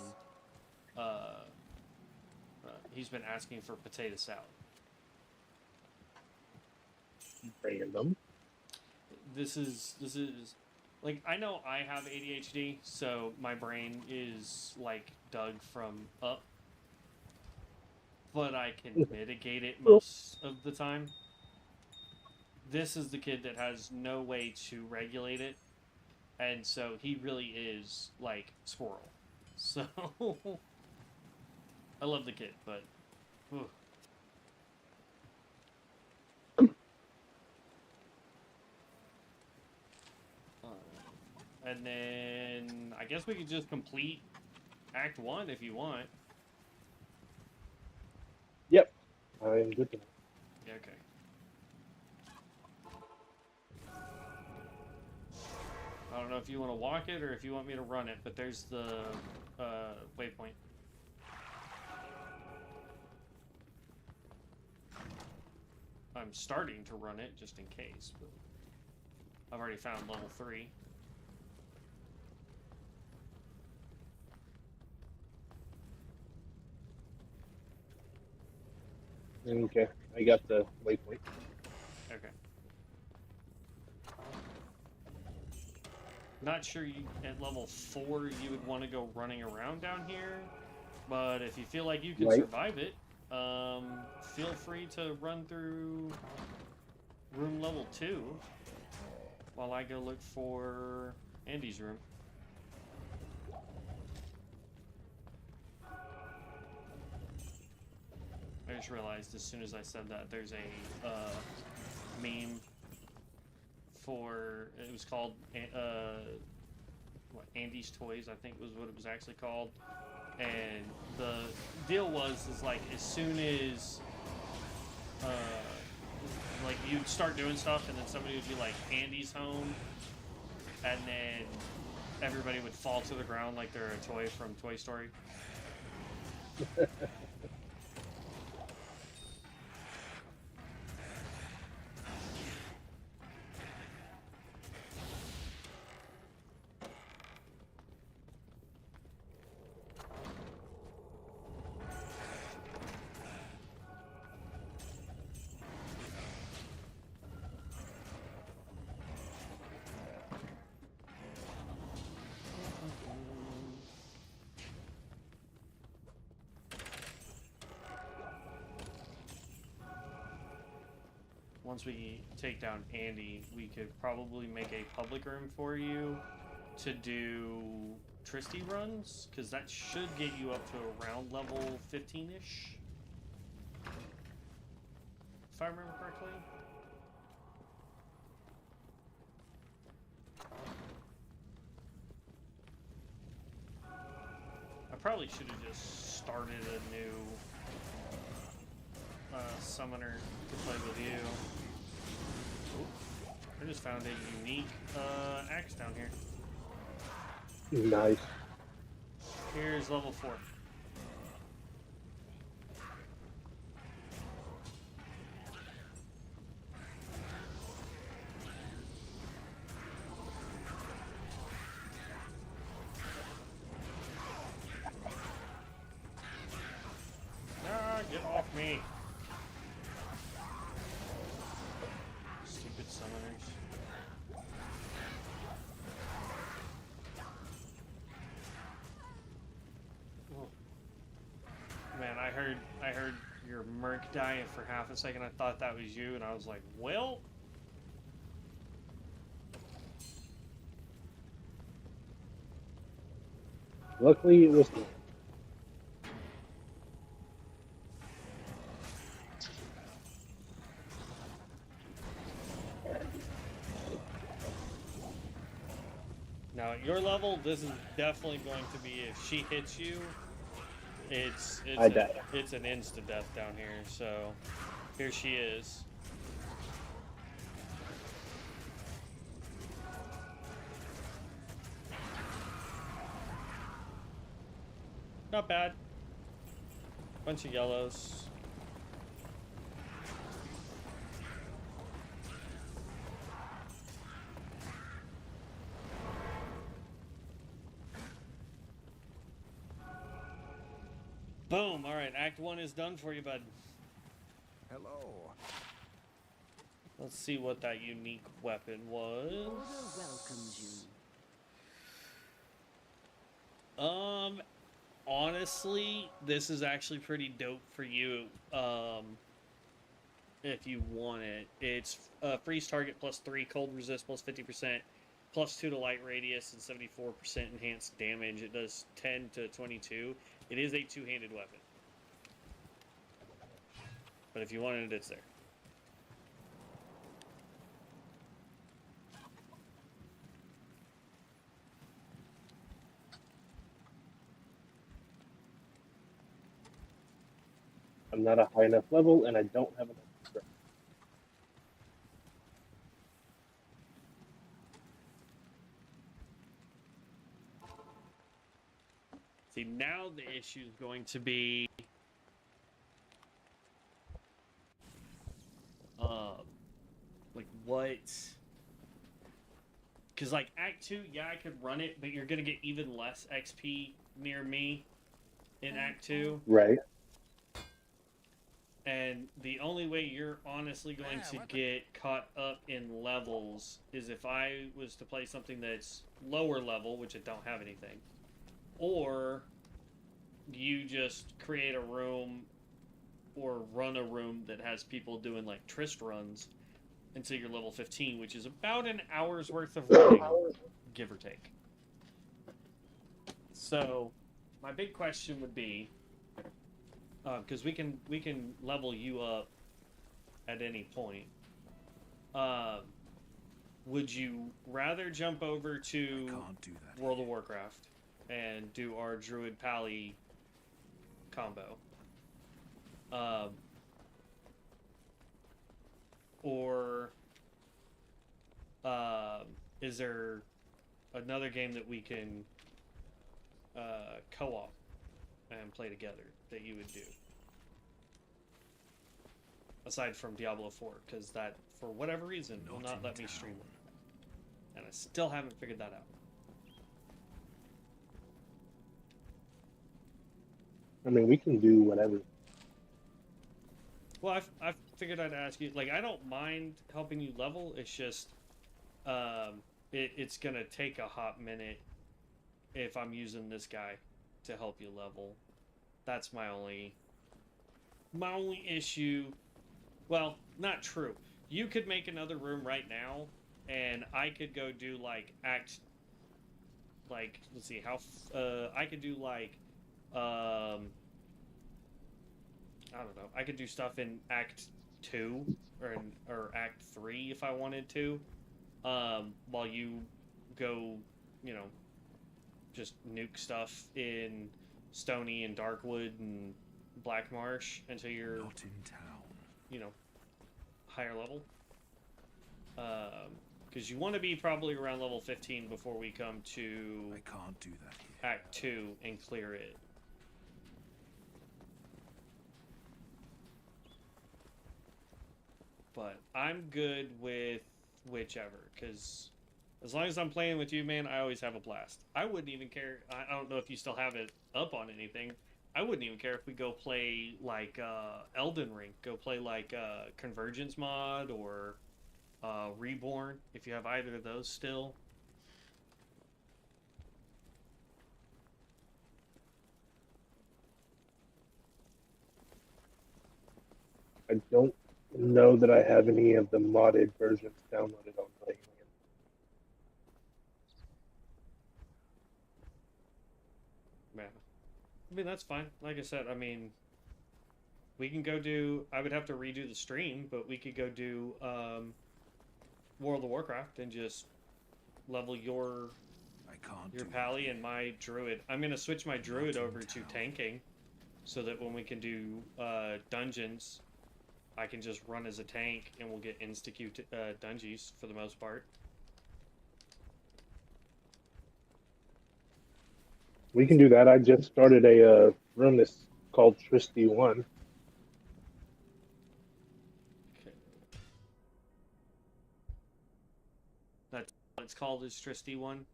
he's been asking for potato salad. Random. This is like, I know I have ADHD, so my brain is like Doug from Up, but I can mitigate it most of the time. This is the kid that has no way to regulate it, and so he really is like Squirrel. So I love the kid, but whew. And then I guess we could just complete Act 1 if you want. Yep. I am good to know. Yeah, okay. I don't know if you want to walk it or if you want me to run it, but there's the waypoint. I'm starting to run it just in case, but I've already found level 3. Okay, I got the waypoint. Okay. Not sure at level 4 you would want to go running around down here, but if you feel like you can Right. survive it, feel free to run through room level 2 while I go look for Andy's room. I just realized as soon as I said that there's a meme for, it was called what, Andy's Toys, I think was what it was actually called. And the deal was like as soon as like you'd start doing stuff and then somebody would be like, Andy's home, and then everybody would fall to the ground like they're a toy from Toy Story. Once we take down Andy, we could probably make a public room for you to do Tristy runs, because that should get you up to around level 15-ish. If I remember correctly. I probably should have just started a new summoner to play with you. Ooh, I just found a unique axe down here. Nice. Here's level 4. Ah, get off me. Stupid summoners. Oh. Man, I heard your merc die for half a second. I thought that was you, and I was like, well. Luckily, it was. Now at your level, this is definitely going to be, if she hits you, it's an insta death down here. So here she is. Not bad. Bunch of yellows. Boom. All right, Act 1 is done for you, bud. Hello. Let's see what that unique weapon was. The Order welcomes you. Honestly, this is actually pretty dope for you. If you want it, it's freeze target +3, cold resist +50%, +2 to light radius, and 74% enhanced damage. It does 10 to 22. It is a two-handed weapon, but if you wanted it, it's there. I'm not a high enough level, and I don't have enough strength. See, now the issue is going to be like what? Because like Act 2, yeah, I could run it, but you're gonna get even less XP near me in Act 2. Right. And the only way you're honestly going to get caught up in levels is if I was to play something that's lower level, which I don't have anything, or you just create a room or run a room that has people doing like Trist runs until you're level 15, which is about an hour's worth of running, give or take. So my big question would be, because we can level you up at any point. Would you rather jump over to World of Warcraft and do our Druid Pally combo? Or is there another game that we can co-op and play together that you would do? Aside from Diablo 4, because that, for whatever reason, will not let me stream it. And I still haven't figured that out. I mean, we can do whatever. Well, I figured I'd ask you. Like, I don't mind helping you level. It's just, it's gonna take a hot minute if I'm using this guy to help you level. That's my only issue. Well, not true. You could make another room right now, and I could go do like let's see how I could do like I don't know. I could do stuff in Act 2 or Act 3 if I wanted to, while you go, just nuke stuff in Stony and Darkwood and Black Marsh until you're Not in town. Higher level. Because you want to be probably around level 15 before we come to I can't do that here. Act 2 and clear it. But I'm good with whichever, because as long as I'm playing with you, man, I always have a blast. I wouldn't even care. I don't know if you still have it up on anything. I wouldn't even care if we go play like Elden Ring, go play like Convergence mod or Reborn, if you have either of those still. I don't know that I have any of the modded versions downloaded on my hand. Yeah. I mean, that's fine. Like I said, I mean, we can go do... I would have to redo the stream, but we could go do World of Warcraft and just level your pally and my druid. I'm going to switch my druid over to tanking so that when we can do dungeons, I can just run as a tank and we'll get insta-Q dungeons for the most part. We can do that. I just started a room that's called Tristy 1. Okay. That's what it's called, is Tristy 1?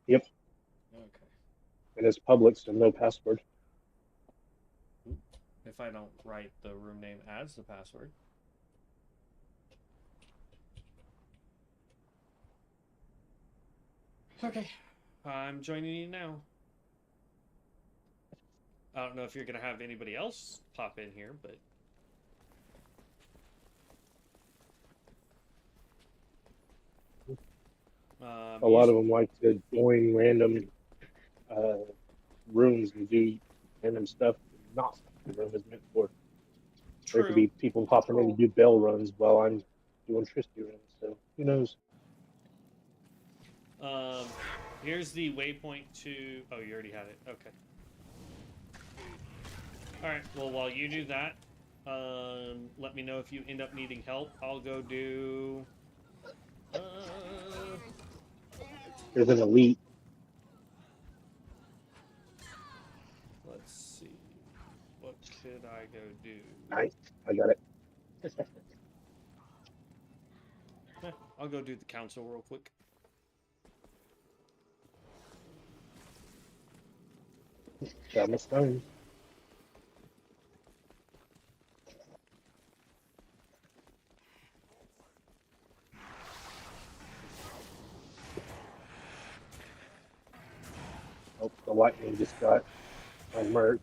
Yep. Okay. And it's public, so no password. If I don't write the room name as the password. Okay. I'm joining you now. I don't know if you're going to have anybody else pop in here, but... a lot of them like to join random rooms and do random stuff. Not what the room is meant for. True. There could be people popping in to do bell runs while I'm doing Tristy runs, so who knows? Here's the waypoint to... Oh, you already had it. Okay. Alright, well, while you do that, let me know if you end up needing help. I'll go do... There's an elite. should I go do? Nice. I got it. I'll go do the council real quick. Got my stone. Oh, the lightning just got my merc.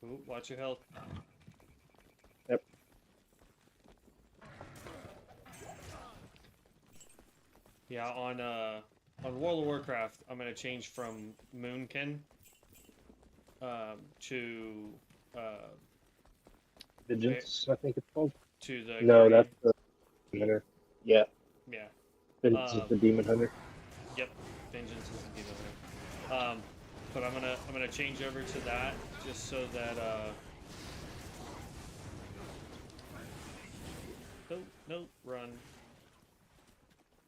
Ooh, watch your health. Yep. Yeah, on World of Warcraft, I'm gonna change from Moonkin to Vengeance, I think it's called. to the No, Gary. that's the demon hunter. Yeah, Yeah. Vengeance is the demon hunter. Yep. Vengeance is the demon hunter. But I'm gonna change over to that just so that nope, run.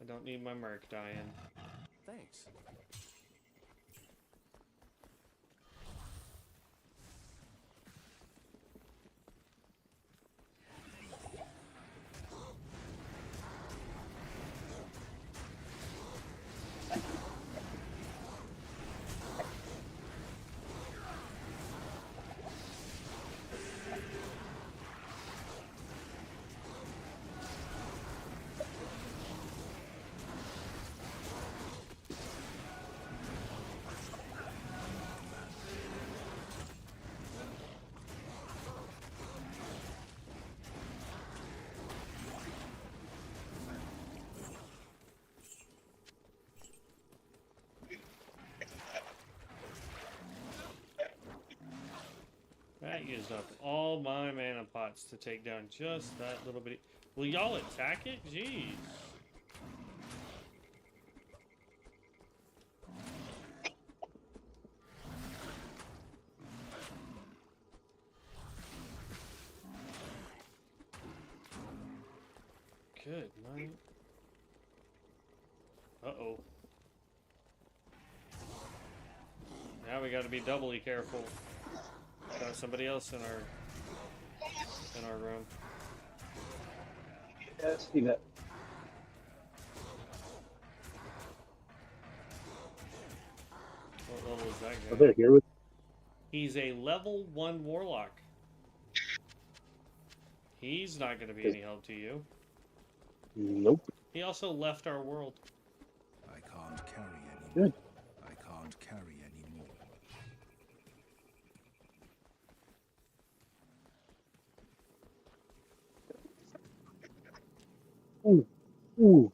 I don't need my merc dying. Thanks. That used up all my mana pots to take down just that little bitty. Will y'all attack it? Jeez. Good night. Uh-oh. Now we gotta be doubly careful. Got somebody else in our room. Yeah, I see that. What level is that guy? Oh, they're here with. He's a level 1 warlock. He's not going to be any help to you. Nope. He also left our world. I can't carry anymore. Good. I can't carry anymore. Ooh. Ooh.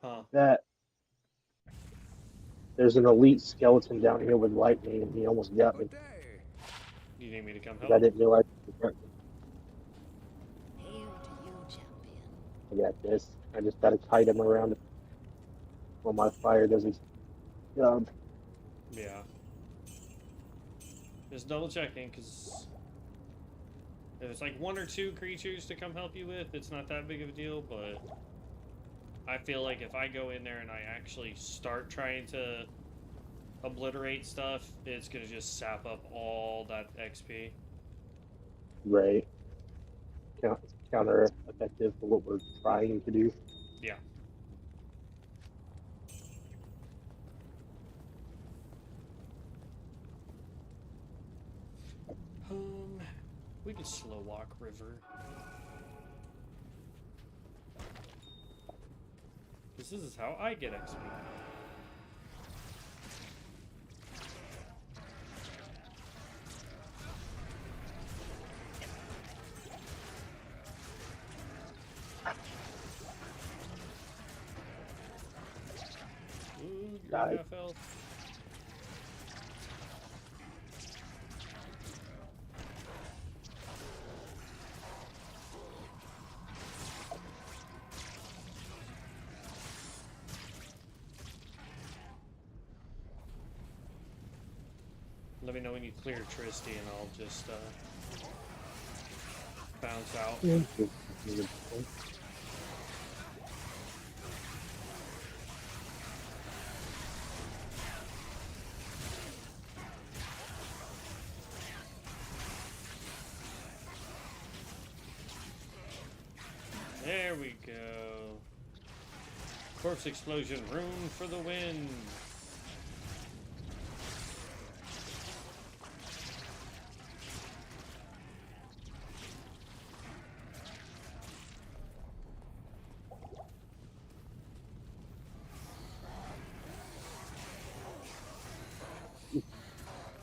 Huh. That. There's an elite skeleton down here with lightning, and he almost got me. Good day. You need me to come 'Cause help? I didn't realize he got me. Hail to you, champion. I got this. I just gotta kite him around while my fire does its job. Yeah. Just double checking, because if it's like 1 or 2 creatures to come help you with, it's not that big of a deal, but I feel like if I go in there and I actually start trying to obliterate stuff, it's going to just sap up all that XP. Right. Counter effective for what we're trying to do. Yeah. We could slow walk river. This is how I get XP. Ooh, you're half health. Let me know when you clear Tristy and I'll just bounce out. There we go. Corpse explosion, room for the win.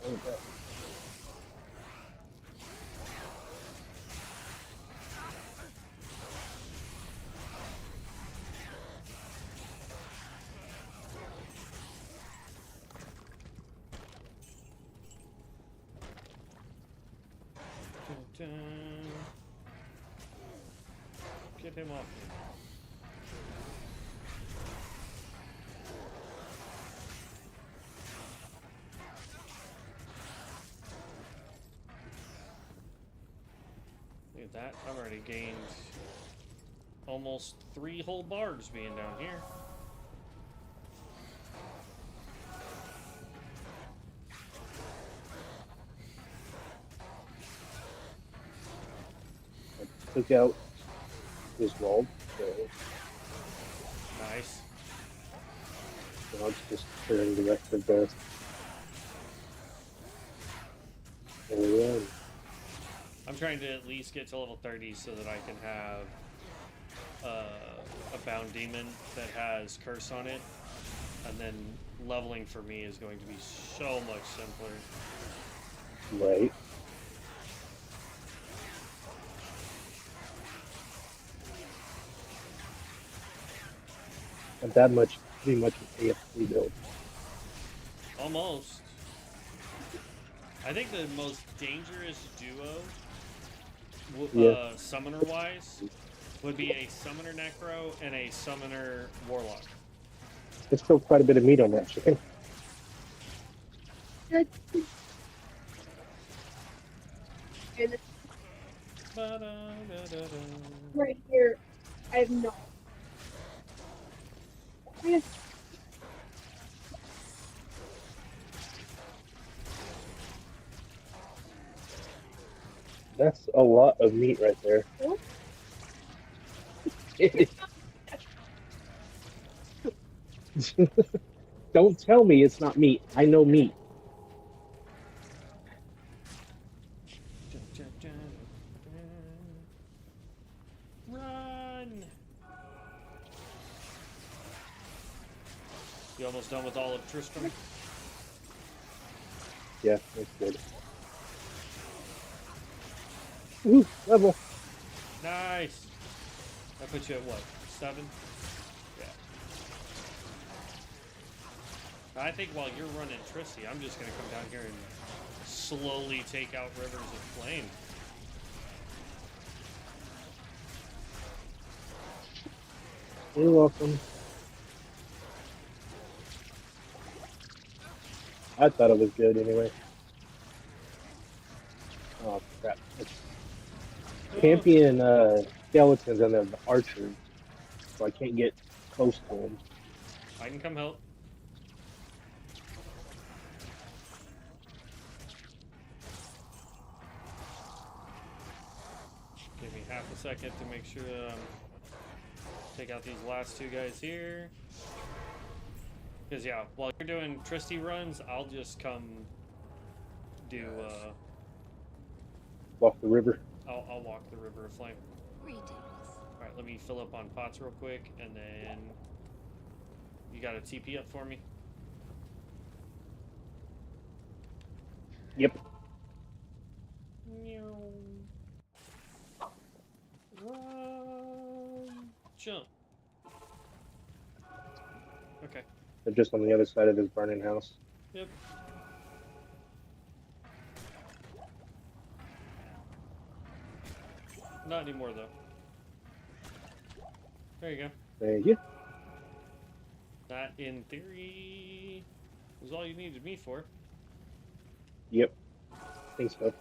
Okay. Dun, dun. Get him off me. Look at that. I've already gained almost 3 whole bars being down here. Took out his wall, so Nice. I'll just turn the rest of the area. I'm trying to at least get to level 30 so that I can have a bound demon that has curse on it, and then leveling for me is going to be so much simpler. Right. And that much, pretty much an AFC build. Almost. I think the most dangerous duo, summoner-wise, would be a Summoner Necro and a Summoner Warlock. There's still quite a bit of meat on that chicken. Ba-da-da-da-da. Right here. I have no. That's a lot of meat right there. Don't tell me it's not meat. I know meat. Run! You almost done with all of Tristram? Yeah, that's good. Ooh, level. Nice! That puts you at what? 7? Yeah. I think while you're running Tristy, I'm just gonna come down here and slowly take out Rivers of Flame. You're welcome. I thought it was good anyway. Oh crap. It's champion skeletons and then the archers. So I can't get close to them. I can come help. Give me half a second to make sure take out these last 2 guys here. Because yeah, while you're doing Tristy runs, I'll just come do Walk the river. I'll walk the River of Flame. Greetings. Alright, let me fill up on pots real quick, and then you got a TP up for me? Yep. Run, jump. Okay. They're just on the other side of this burning house. Yep. Not anymore though. There you go. Thank you. That, in theory, was all you needed me for. Yep. I think so.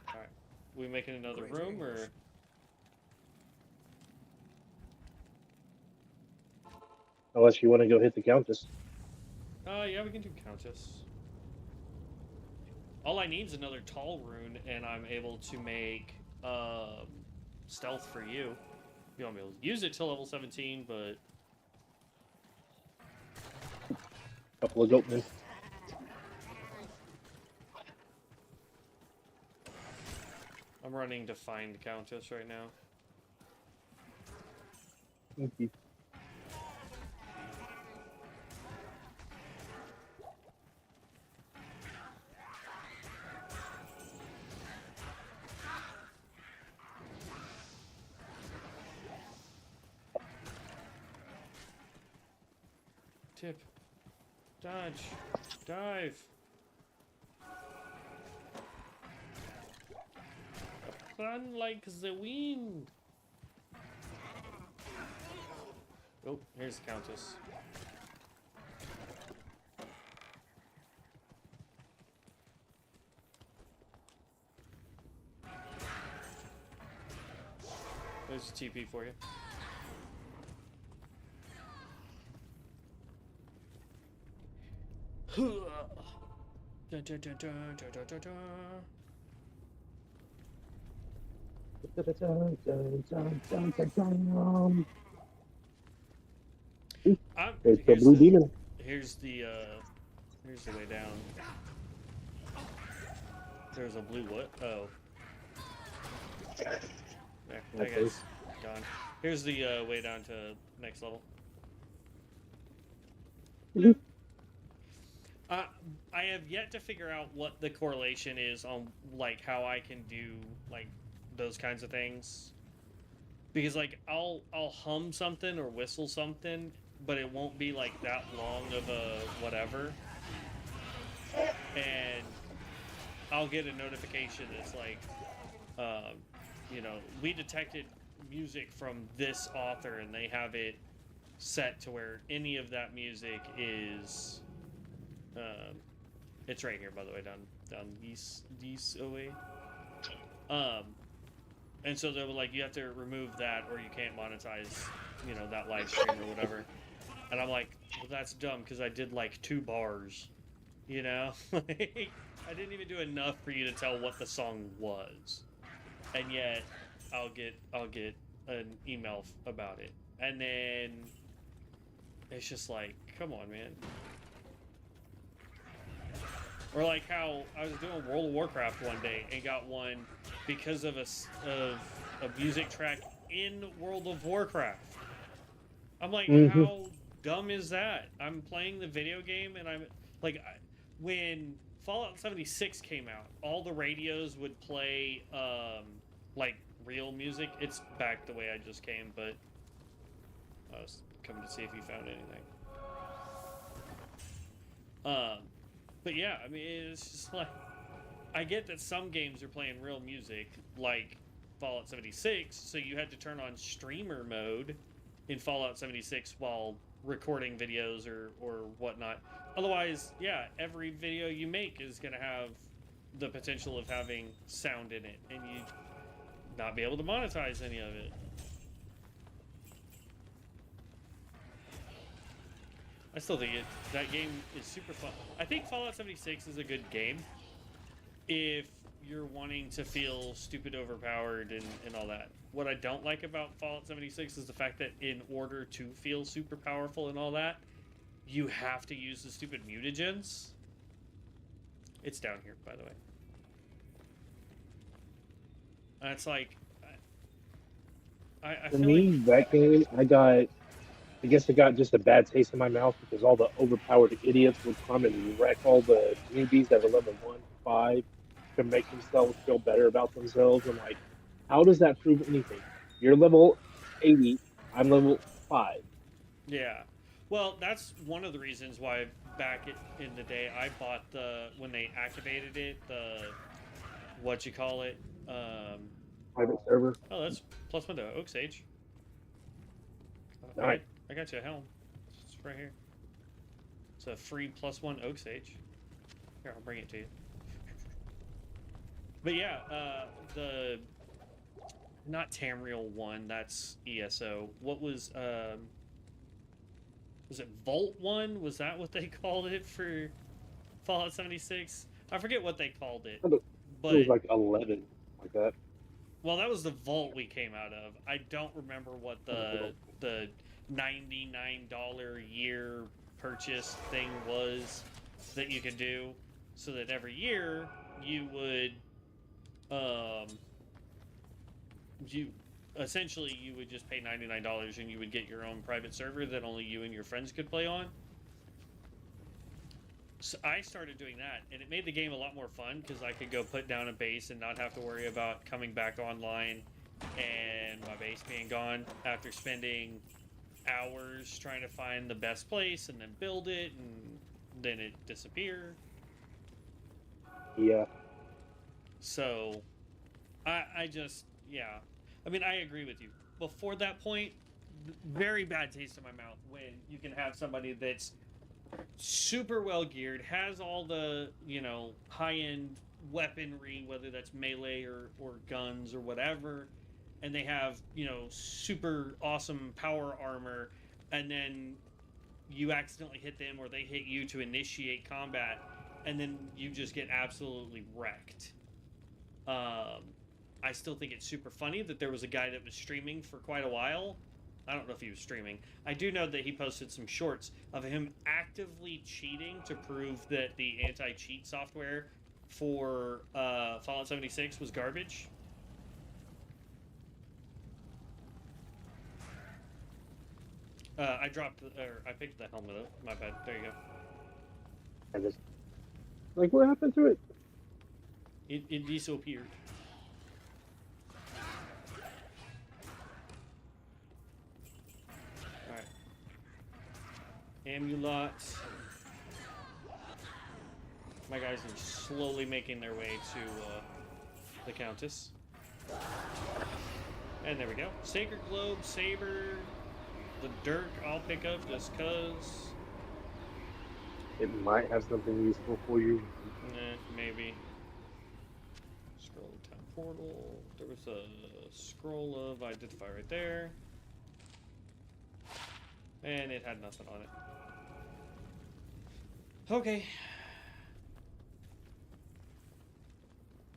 Alright. We making another room, or? Unless you want to go hit the Countess. Yeah, we can do Countess. All I need is another tall rune, and I'm able to make, stealth for you. You won't be able to use it till level 17, but Couple of goatmen. I'm running to find Countess right now. Thank you. Tip. Dodge. Dive. Run like the wind. Oh, here's the Countess. There's a TP for you. Dun, dun, dun, dun, dun, dun, dun, dun. There's the blue demon. Here's the way down. There's a blue what? Oh. There, that guy's gone. Here's the way down to next level. I have yet to figure out what the correlation is on like how I can do like those kinds of things. Because like I'll hum something or whistle something, but it won't be like that long of a whatever. And I'll get a notification that's like, you know, we detected music from this author, and they have it set to where any of that music is. It's right here, by the way, down these away. And so they were like, you have to remove that, or you can't monetize, you know, that live stream or whatever. And I'm like, well, that's dumb because I did like 2 bars, you know. Like, I didn't even do enough for you to tell what the song was, and yet I'll get an email about it, and then it's just like, come on, man. Or like how I was doing World of Warcraft one day and got one because of a music track in World of Warcraft. I'm like, how dumb is that? I'm playing the video game and I'm like, when Fallout 76 came out, all the radios would play like real music. It's back the way I just came, but I was coming to see if you found anything. But yeah, I mean, it's just like, I get that some games are playing real music, like Fallout 76, so you had to turn on streamer mode in Fallout 76 while recording videos or whatnot. Otherwise, yeah, every video you make is going to have the potential of having sound in it, and you not be able to monetize any of it. I still think that game is super fun. I think Fallout 76 is a good game if you're wanting to feel stupid overpowered and all that. What I don't like about Fallout 76 is the fact that in order to feel super powerful and all that, you have to use the stupid mutagens. It's down here, by the way. And it's like, I For feel me, like that game, I guess I got just a bad taste in my mouth because all the overpowered idiots would come and wreck all the newbies that are level 1, 5 to make themselves feel better about themselves. I'm like, how does that prove anything? You're level 80, I'm level 5. yeah. Well, that's one of the reasons why back in the day I bought when they activated it, what you call it? Private server. Oh, that's +1 to Oak Sage. Nice. I got you a helm. It's right here. It's a free +1 Oak Sage. Here, I'll bring it to you. But yeah, the not Tamriel 1, that's ESO. What was it Volt 1? Was that what they called it for Fallout 76? I forget what they called it. It But was like 11, like that. Well, that was the vault we came out of. I don't remember what the $99 year purchase thing was that you could do, so that every year you would you essentially you would just pay $99 and you would get your own private server that only you and your friends could play on. So I started doing that, and it made the game a lot more fun because I could go put down a base and not have to worry about coming back online and my base being gone after spending hours trying to find the best place and then build it and then it disappear. Yeah. So I just, yeah. I mean, I agree with you. Before that point, very bad taste in my mouth when you can have somebody that's super well geared, has all the, high end weaponry, whether that's melee or guns or whatever, and they have, super awesome power armor, and then you accidentally hit them or they hit you to initiate combat, and then you just get absolutely wrecked. I still think it's super funny that there was a guy that was streaming for quite a while. I don't know if he was streaming. I do know that he posted some shorts of him actively cheating to prove that the anti-cheat software for Fallout 76 was garbage. I picked the helmet up. My bad. There you go. I just like, what happened to it? It disappeared. Alright. Amulot. My guys are slowly making their way to the Countess. And there we go. Sacred Globe, Saber, the Dirk I'll pick up just cuz. It might have something useful for you. Maybe. Scroll of Town Portal. There was a scroll of Identify right there. And it had nothing on it. Okay.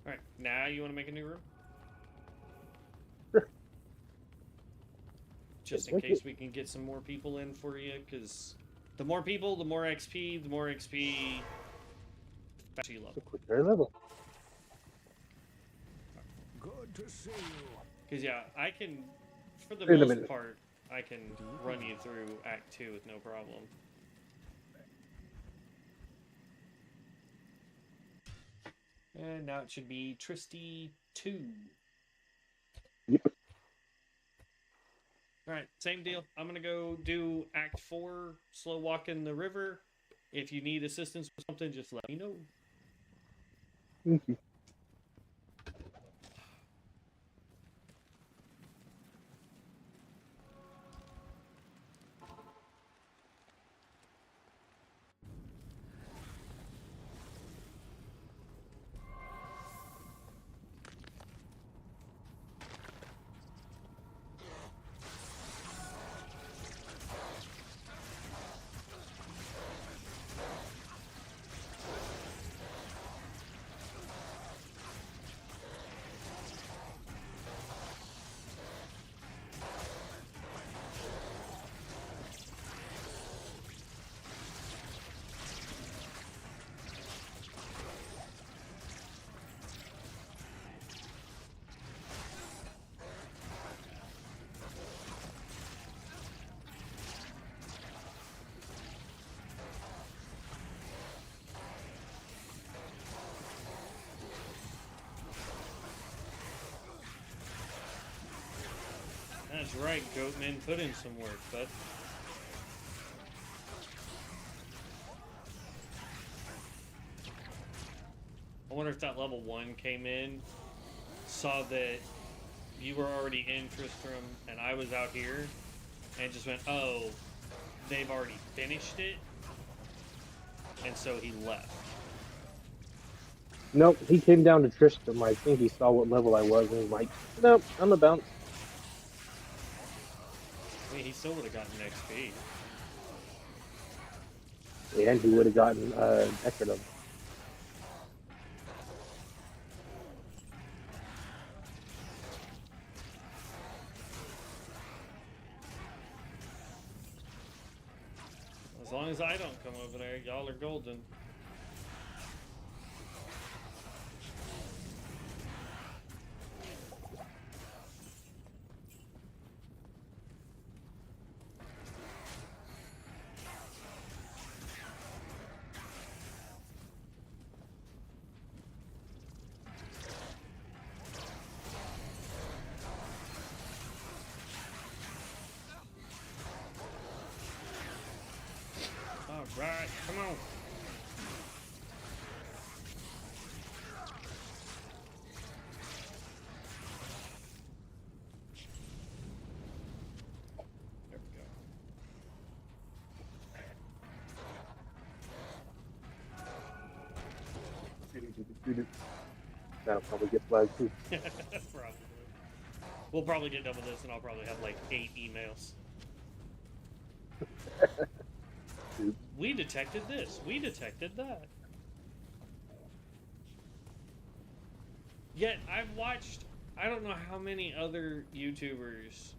Alright, now you want to make a new room? Sure. Just in case we can get some more people in for you, because the more people, the more XP, the faster you level. It's a quicker level. Good to see you. Because, yeah, I can, for the Wait a most minute. part, I can run you through Act 2 with no problem. And now it should be Tristy 2. Yep. Alright, same deal. I'm going to go do Act 4, slow walk in the river. If you need assistance with something, just let me know. Thank you. That's right, Goatman. Put in some work, bud. I wonder if that level 1 came in, saw that you were already in Tristram and I was out here, and just went, oh, they've already finished it, and so he left. Nope, he came down to Tristram. I think he saw what level I was and was like, nope, I'm a bounce. I mean, he still would have gotten XP. And he would have gotten Eckerdom. y'all are golden. Alright, come on. There we go. That'll probably get flagged too. Probably. We'll probably get done with this and I'll probably have like 8 emails. We detected this. We detected that. Yet I've watched, I don't know how many other YouTubers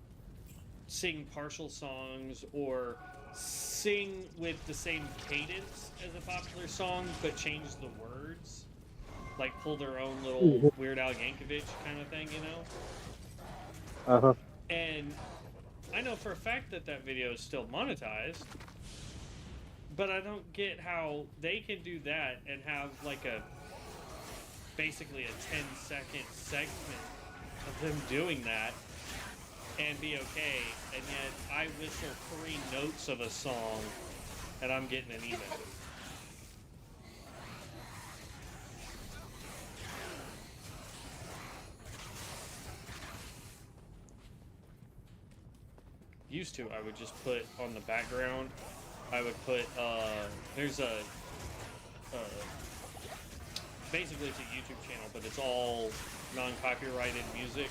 sing partial songs or sing with the same cadence as a popular song but change the words. Like pull their own little Weird Al Yankovic kind of thing, you know? Uh-huh. And I know for a fact that that video is still monetized. But I don't get how they can do that and have like basically a 10-second segment of them doing that and be okay, and yet I whistle 3 notes of a song and I'm getting an email. Used to, I would just put on the background, I would put, there's basically it's a YouTube channel, but it's all non-copyrighted music.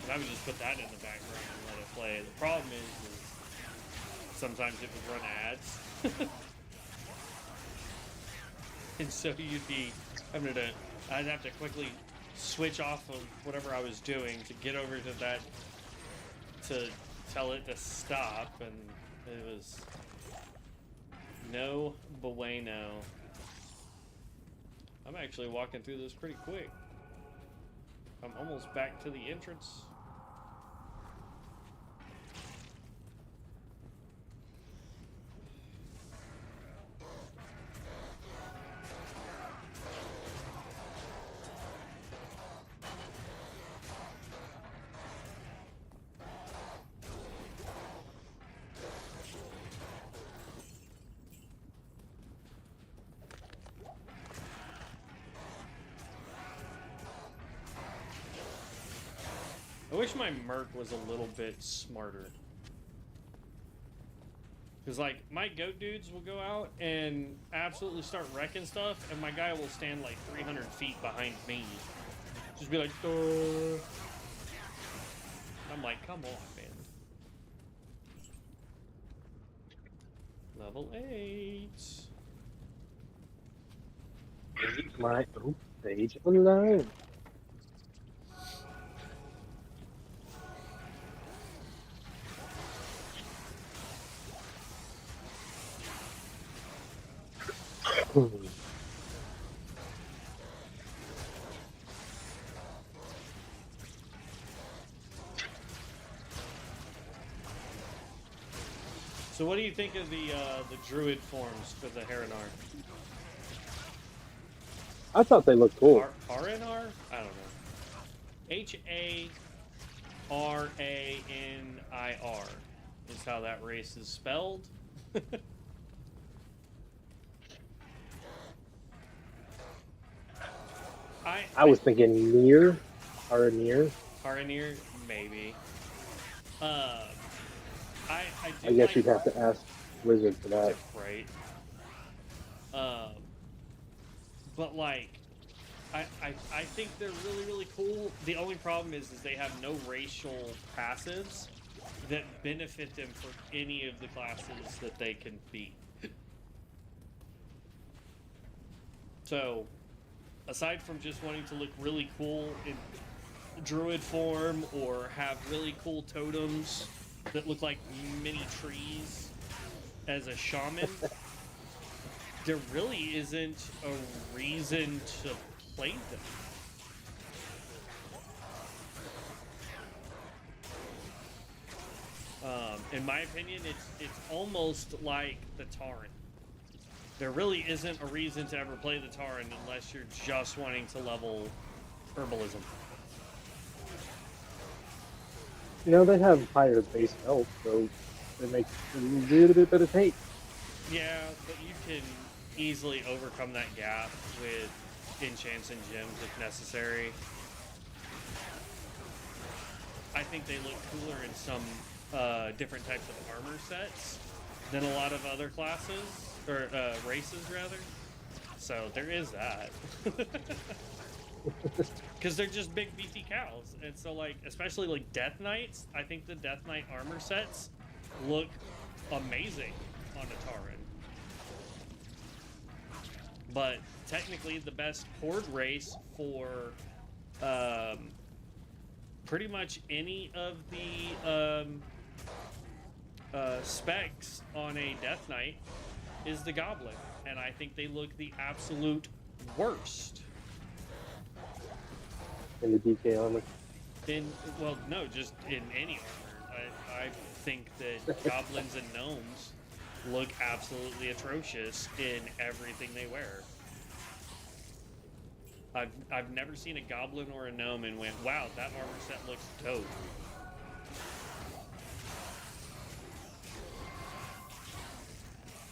And I would just put that in the background and let it play. The problem is sometimes it would run ads. And so you'd be, I'd have to quickly switch off of whatever I was doing to get over to that, to tell it to stop, and it was no bueno. I'm actually walking through this pretty quick. I'm almost back to the entrance. I wish my Merc was a little bit smarter. Because, like, my goat dudes will go out and absolutely start wrecking stuff, and my guy will stand, like, 300 feet behind me. Just be like, duh. I'm like, come on, man. Level 8. My own page online. So what do you think of the druid forms for the Haranar? I thought they looked cool. Haranar? I don't know. H-A-R-A-N-I-R is how that race is spelled. I was thinking near, Haranir. Haranir, maybe. I guess you'd have to ask Wizard for that. Right. But like, I think they're really, really cool. The only problem is they have no racial passives that benefit them for any of the classes that they can beat. So, aside from just wanting to look really cool in druid form or have really cool totems that look like mini trees as a shaman, there really isn't a reason to play them. In my opinion, it's almost like the Tauren. There really isn't a reason to ever play the Tauren unless you're just wanting to level herbalism. You know, they have higher base health, so it makes it a little bit better take. Yeah, but you can easily overcome that gap with enchants and gems if necessary. I think they look cooler in some different types of armor sets than a lot of other classes, or races rather. So there is that. Because they're just big beefy cows. And so like, especially like Death Knights, I think the Death Knight armor sets look amazing on a Tauren. But technically the best horde race for pretty much any of the specs on a Death Knight is the Goblin. And I think they look the absolute worst. In the DK armor. Well, no, just in any armor. I think that goblins and gnomes look absolutely atrocious in everything they wear. I've never seen a goblin or a gnome and went, wow, that armor set looks dope.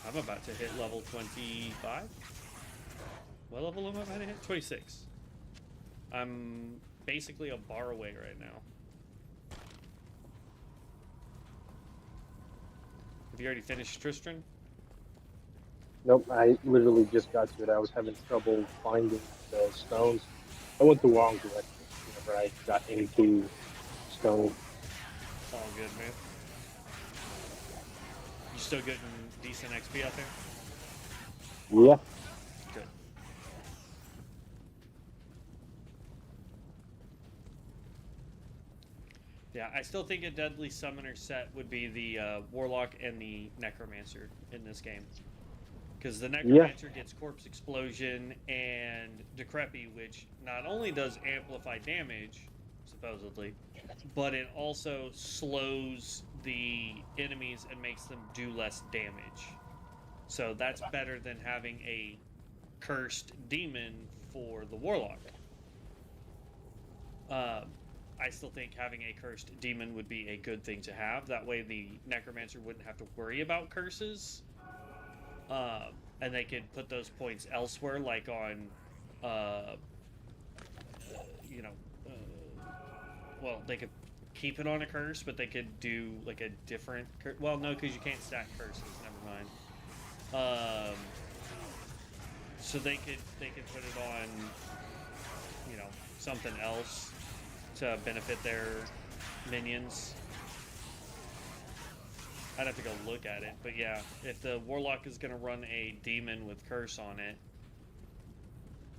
I'm about to hit level 25. What level am I about to hit? 26. I'm basically a bar away right now. Have you already finished Tristram? Nope, I literally just got to it. I was having trouble finding the stones. I went the wrong direction whenever I got into stone. All good, man. You still getting decent XP out there? Yeah. Good. Yeah, I still think a deadly summoner set would be the Warlock and the Necromancer in this game. Because the Necromancer gets Corpse Explosion and Decrepit, which not only does amplify damage, supposedly, but it also slows the enemies and makes them do less damage. So that's better than having a cursed demon for the Warlock. I still think having a cursed demon would be a good thing to have. That way the Necromancer wouldn't have to worry about curses. And they could put those points elsewhere, like on, well, they could keep it on a curse, but they could do like a different curse. Well, no, because you can't stack curses. Never mind. So they could put it on, something else to benefit their minions. I'd have to go look at it, but yeah, if the Warlock is going to run a demon with curse on it,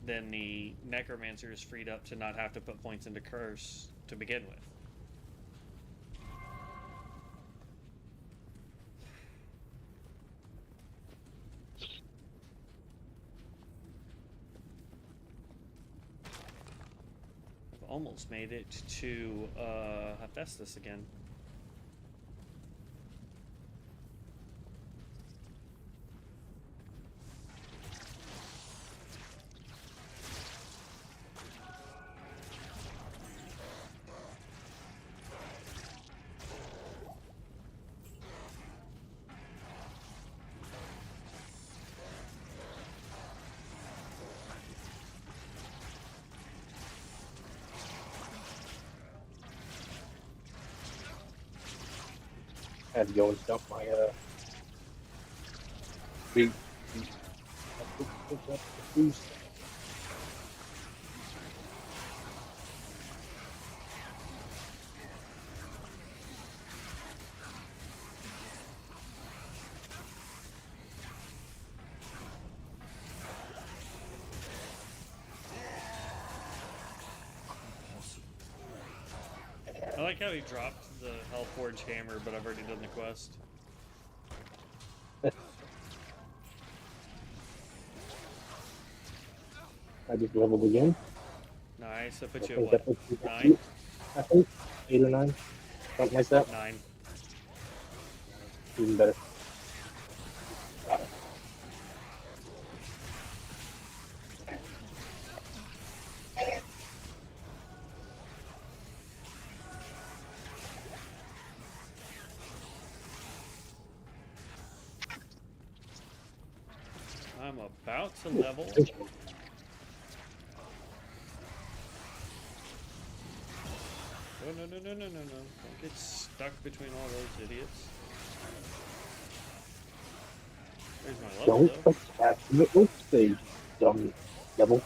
then the Necromancer is freed up to not have to put points into curse to begin with. I've almost made it to Hephaestus again. I had to go and dump my big boost. I like how he dropped the Hellforge hammer, but I've already done the quest. I just leveled again. Nice. I I put you at think what? that puts me at 9? I think 8 or 9, something like that. 9. Even better. I'm about to level. Oh, no, no, no, no, no, no. Don't get stuck between all those idiots. There's my level, Don't though. attack me with the dumb devil.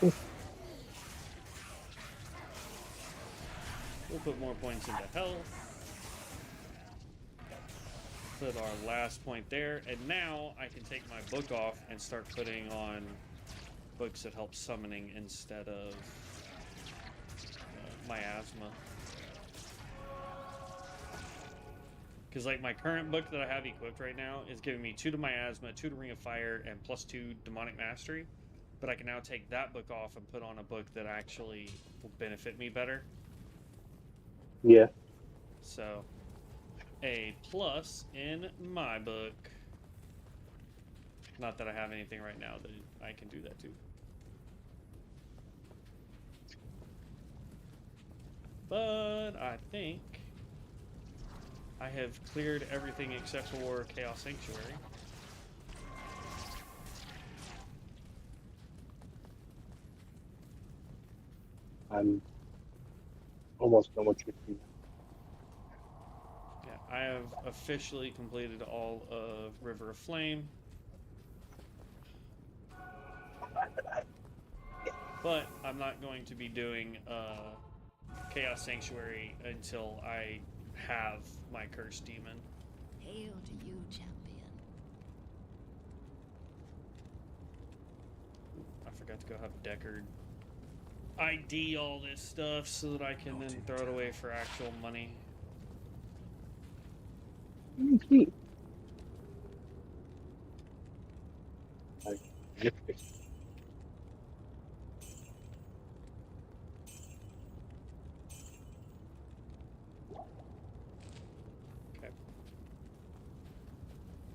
We'll put more points into health. Put our last point there. And now I can take my book off and start putting on books that help summoning instead of miasma. Because, like, my current book that I have equipped right now is giving me 2 to miasma, 2 to Ring of Fire, and +2 demonic mastery. But I can now take that book off and put on a book that actually will benefit me better. Yeah. So, a plus in my book. Not that I have anything right now that I can do that to. But I think I have cleared everything except for Chaos Sanctuary. I'm almost done with your team. Yeah, I have officially completed all of River of Flame. But I'm not going to be doing Chaos Sanctuary until I have my Cursed Demon. Hail to you, champion. I forgot to go have Deckard ID all this stuff so that I can then throw it away for actual money. Sweet. Okay.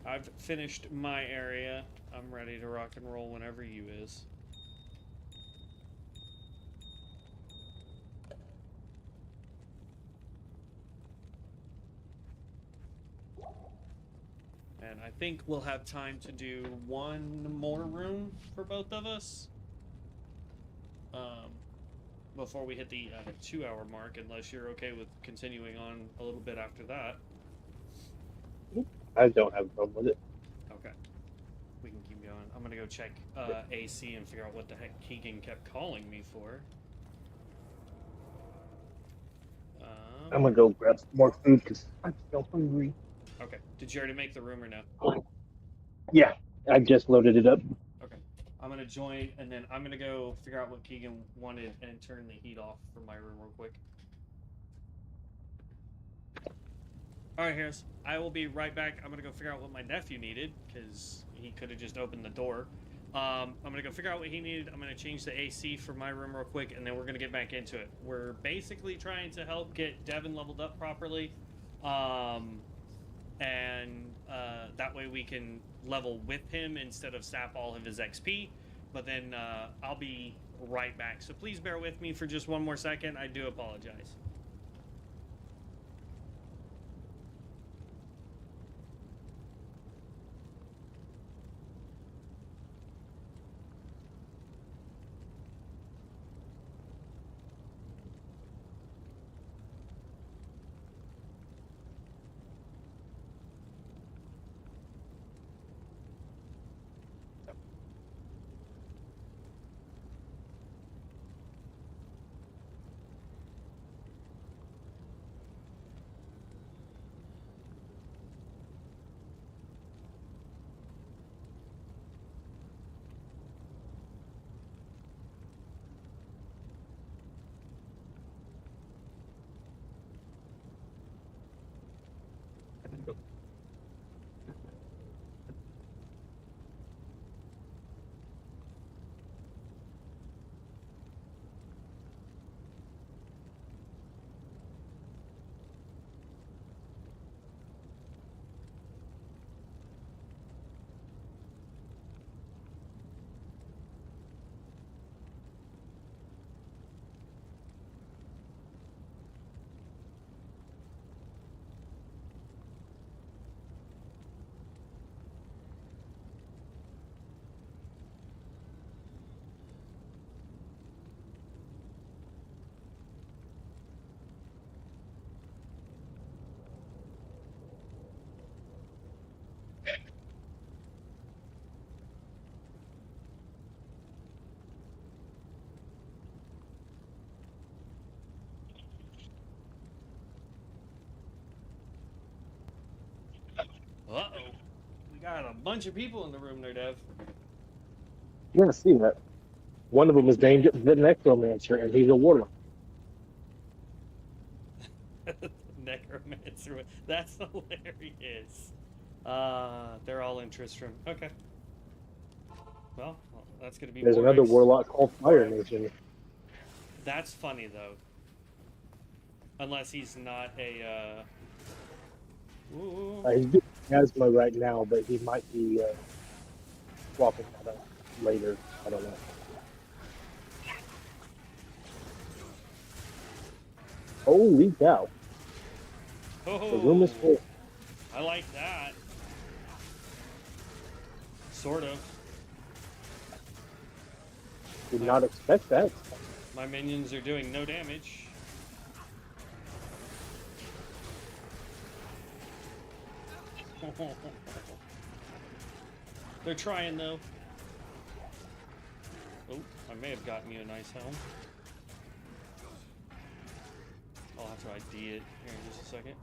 I've finished my area. I'm ready to rock and roll whenever you is. And I think we'll have time to do one more room for both of us. Before we hit the 2-hour mark, unless you're okay with continuing on a little bit after that. I don't have a problem with it. Okay. We can keep going. I'm going to go check AC and figure out what the heck Keegan kept calling me for. I'm gonna go grab some more food because I'm still hungry. Okay. Did you already make the room or no? Yeah, I just loaded it up. Okay. I'm going to join, and then I'm going to go figure out what Keegan wanted and turn the heat off for my room real quick. Alright, Harris. I will be right back. I'm going to go figure out what my nephew needed, because he could have just opened the door. I'm going to go figure out what he needed. I'm going to change the AC for my room real quick, and then we're going to get back into it. We're basically trying to help get Devin leveled up properly. That way we can level with him instead of sap all of his XP. But then I'll be right back. So please bear with me for just one more second. I do apologize. Uh-oh. We got a bunch of people in the room there, Dev. You're gonna see that. One of them is named the Necromancer, and he's a warlock. Necromancer. That's hilarious. They're all in Tristram. Okay. Well, that's going to be There's more another warlock called Fire Nation. That's funny, though. Unless he's not a... Ooh. He's doing asthma right now, but he might be swapping that up later. I don't know. Holy cow. Oh, The room is full. I like that. Sort of. Did not expect that. My minions are doing no damage. They're trying, though. Oh, I may have gotten you a nice helm. I'll have to ID it here in just a second.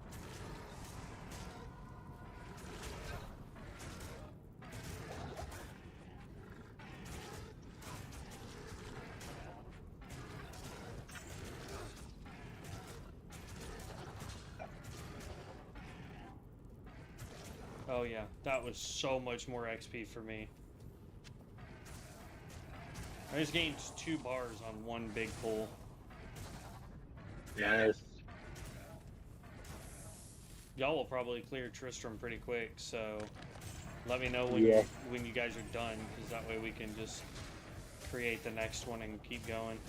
Oh yeah, that was so much more XP for me. I just gained 2 bars on one big pull. Yes. Y'all will probably clear Tristram pretty quick, so let me know when you guys are done, because that way we can just create the next one and keep going.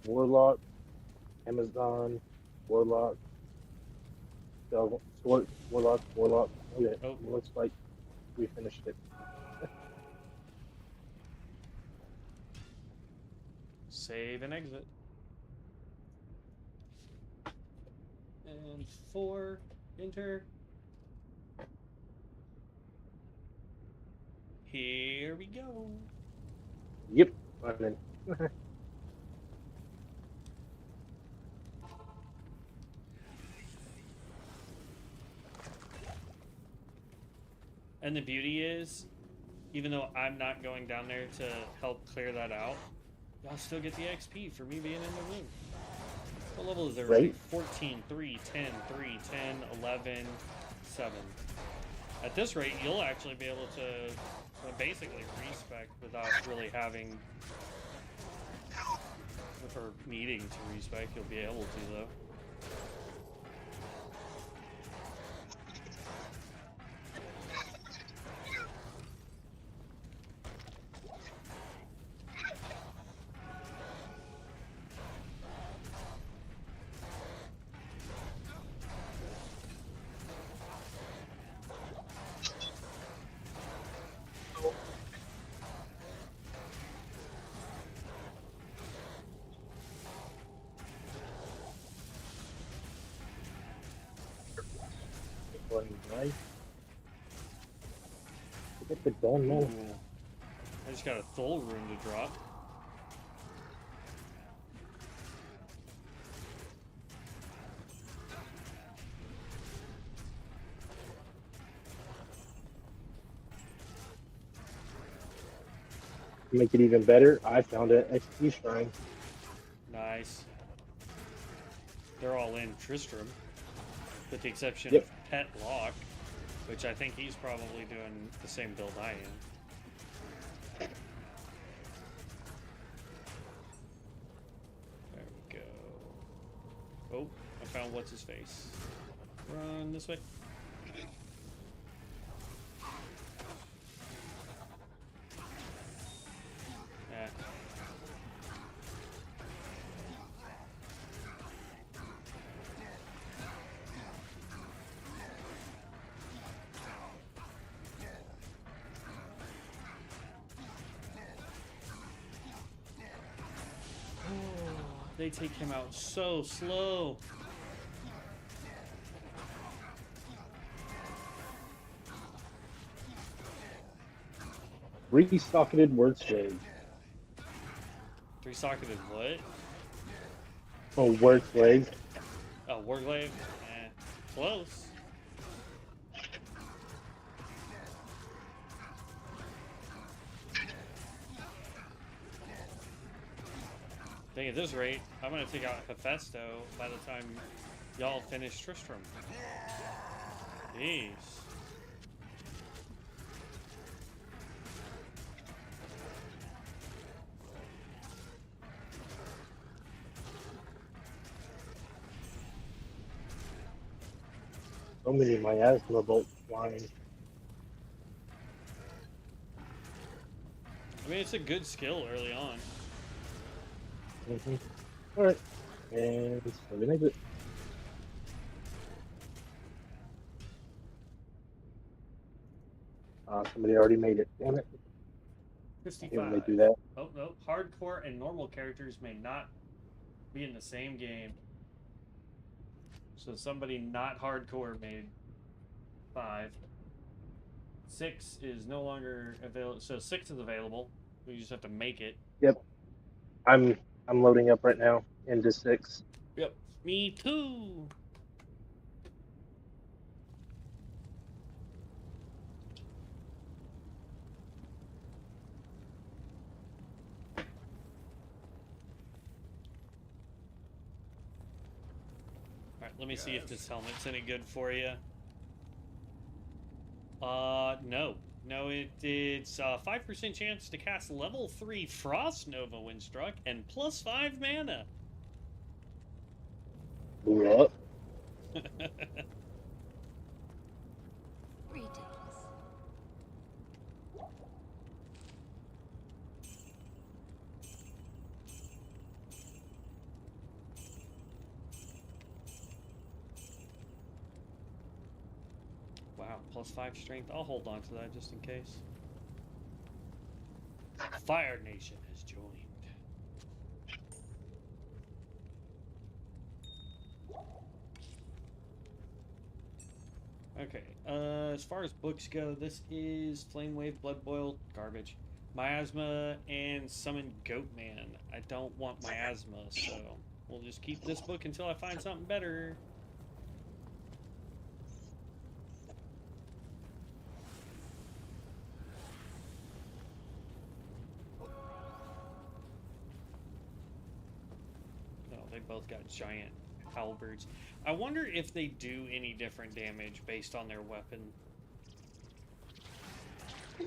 Warlock, Amazon, Warlock, Sword, Warlock. Okay, Oh. looks like we finished it. Save and exit. And 4, enter. Here we go. Yep, I'm in. And the beauty is, even though I'm not going down there to help clear that out, y'all still get the XP for me being in the room. What level is everybody? Right. 14, 3, 10, 3, 10, 11, 7. At this rate, you'll actually be able to basically respec without really having, or needing to respec. You'll be able to, though. Nice. Get the gun now. Ooh. I just got a Thul rune to drop. To make it even better, I found an XP shrine. Nice. They're all in Tristram, with the exception Yep. of Pet Lock, which I think he's probably doing the same build I am. There we go. Oh, I found what's his face. Run this way. Yeah. They take him out so slow. Re-socketed word stage. Three-socketed what? Oh, word slave. Oh, Warglaive? Close. I think at this rate, I'm gonna take out Hephaestus by the time y'all finish Tristram. Jeez. So many miasma bolts flying. I mean, it's a good skill early on. Alright. And we're gonna exit. Somebody already made it. Damn it. I hate when they 55. do that. Oh, no. Hardcore and normal characters may not be in the same game. So somebody not hardcore made 5. 6 is no longer available. So 6 is available. We just have to make it. Yep. I'm loading up right now into 6. Yep. Me too. Alright, let me see if this helmet's any good for you. No. No, it's a 5% chance to cast level 3 Frost Nova when struck and plus 5 mana. What? Greetings. Wow, plus 5 strength. I'll hold on to that just in case. Fire Nation has joined. Okay, as far as books go, this is Flame Wave, Blood Boil, garbage. Miasma and Summon Goatman. I don't want Miasma, so we'll just keep this book until I find something better. Oh, they both got giant halberds. I wonder if they do any different damage based on their weapon.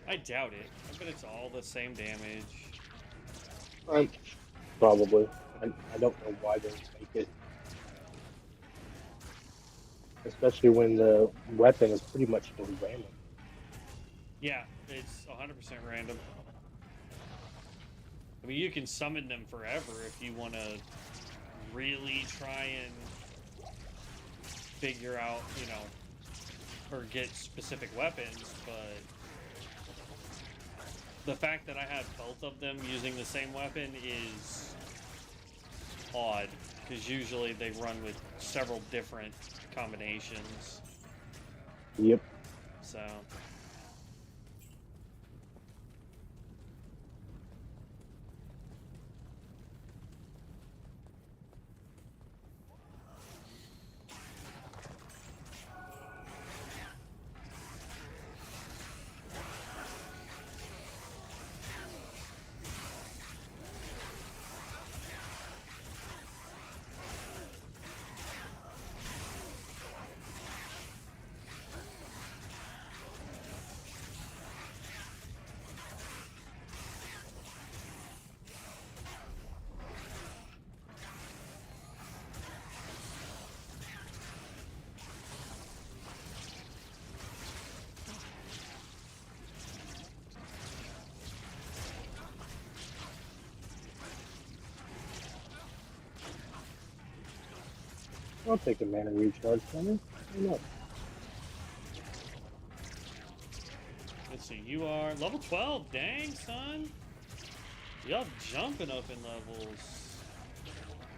I doubt it. I bet it's all the same damage. Probably. I don't know why they make it. Especially when the weapon is pretty much just random. Yeah, it's 100% random. I mean, you can summon them forever if you want to really try and figure out, you know, or get specific weapons, but the fact that I have both of them using the same weapon is odd, because usually they run with several different combinations. Yep. So I'll take a mana recharge from it. Why not? let's see, you are level 12. Dang, son. Y'all jumping up in levels.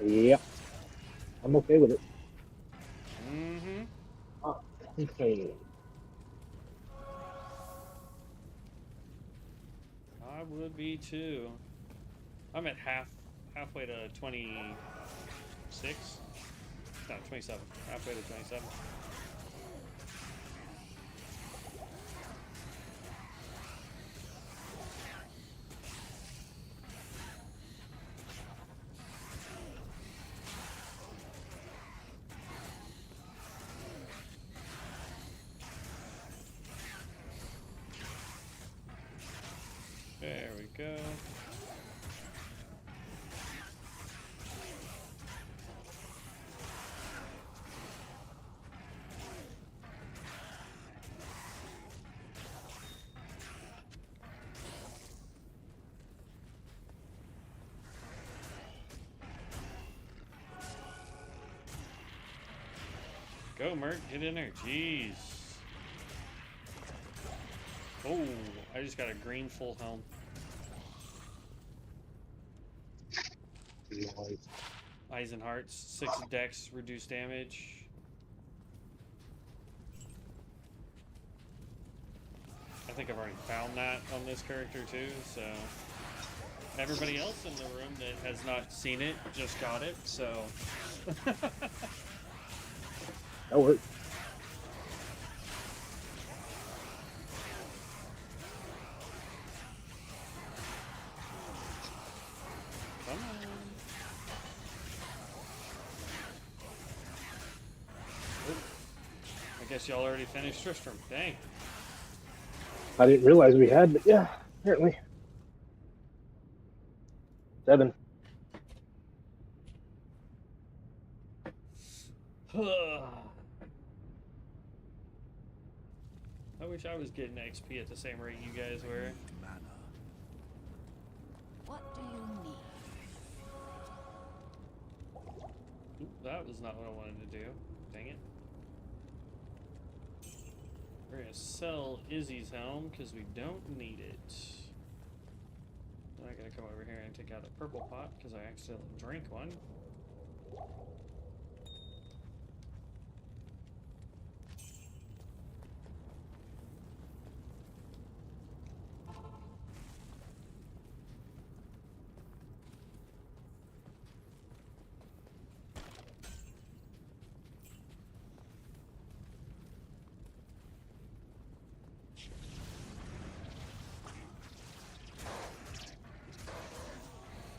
Yep. I'm okay with it. Mm-hmm. Okay. I would be too. I'm at half halfway to 26. No, 27. Halfway to 27. There we go. Go, Merc, get in there. Jeez. Oh, I just got a green full helm. Nice. Eyes and hearts, 6 dex, reduced damage. I think I've already found that on this character too, so everybody else in the room that has not seen it just got it, so That works. come on. Oop. I guess y'all already finished Tristram. Dang. I didn't realize we had, but yeah, apparently. 7. I wish I was getting XP at the same rate you guys were. Mana. What do you need? Oop, that was not what I wanted to do. Dang it. We're gonna sell Izzy's helm because we don't need it. Then I gotta come over here and take out a purple pot because I accidentally drank one.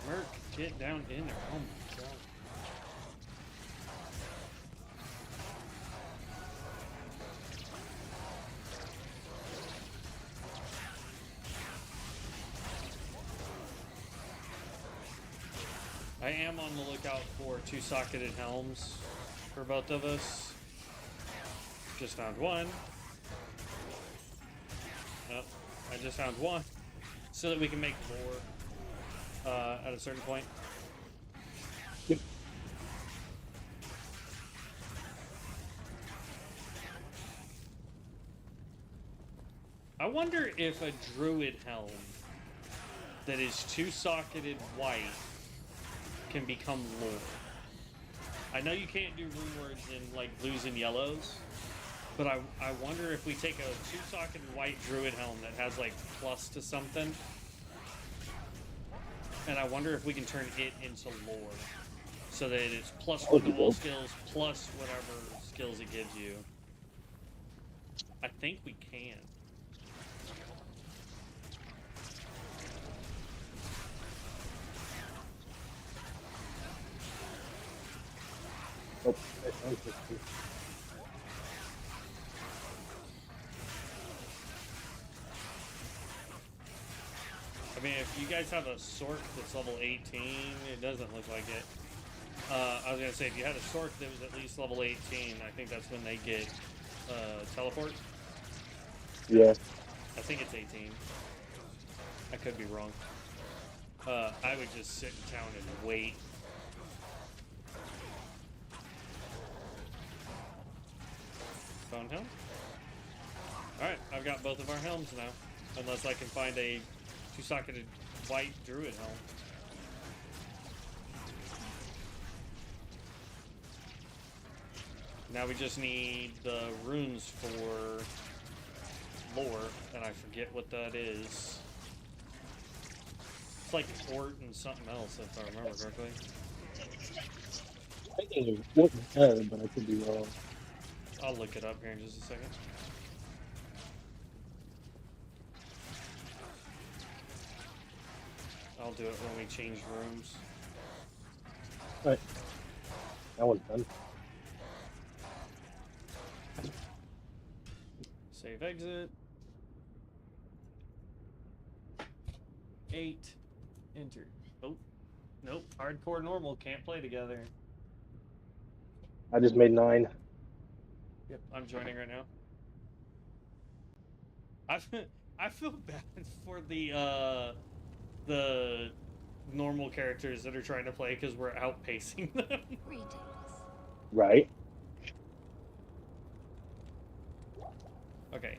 Merc, get down in there. Oh my god. I am on the lookout for 2-socketed helms for both of us. Just found one. Oh, I just found one. So that we can make more at a certain point. Yep. I wonder if a druid helm that is 2-socketed white can become lore. I know you can't do rune words in like blues and yellows, but I wonder if we take a 2-socketed white druid helm that has like plus to something, and I wonder if we can turn it into lore, so that it's plus 1 to all skills, plus whatever skills it gives you. I think we can. Oh, that sounds good. I mean, if you guys have a Sork that's level 18, it doesn't look like it. I was gonna say, if you had a Sork that was at least level 18, I think that's when they get teleport. Yeah. I think it's 18. I could be wrong. I would just sit in town and wait. Phone helm? Alright, I've got both of our helms now. Unless I can find a 2-socketed white druid helm. Now we just need the runes for lore, and I forget what that is. It's like Ort and something else, if I remember correctly. I think it was Fortnite, but I could be wrong. I'll look it up here in just a second. I'll do it when we change rooms. Alright. That one's done. Save exit. 8. Enter. Oh. Nope. Hardcore normal can't play together. I just made 9. Yep. I'm joining right now. I feel bad for the normal characters that are trying to play because we're outpacing them. Greetings. Right. Okay.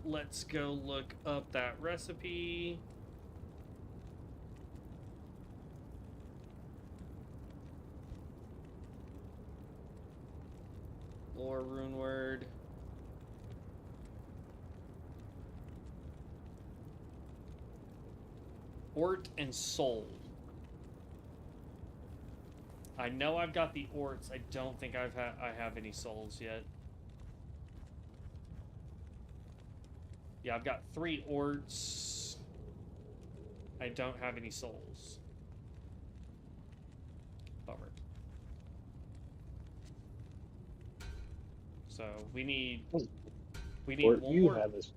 Let's go look up that recipe. Lore rune word. Ort and soul. I know I've got the orts. I don't think I have any souls yet. Yeah, I've got 3 orts. I don't have any souls. Bummer. So we need Ort one you more. have is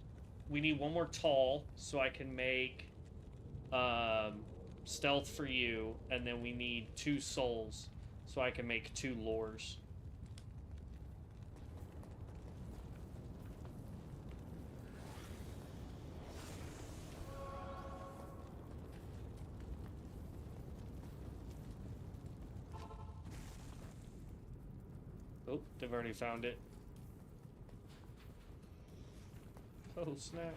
We need one more tall so I can make stealth for you, and then we need 2 souls so I can make 2 lures. Oh, they've already found it. Oh, snap.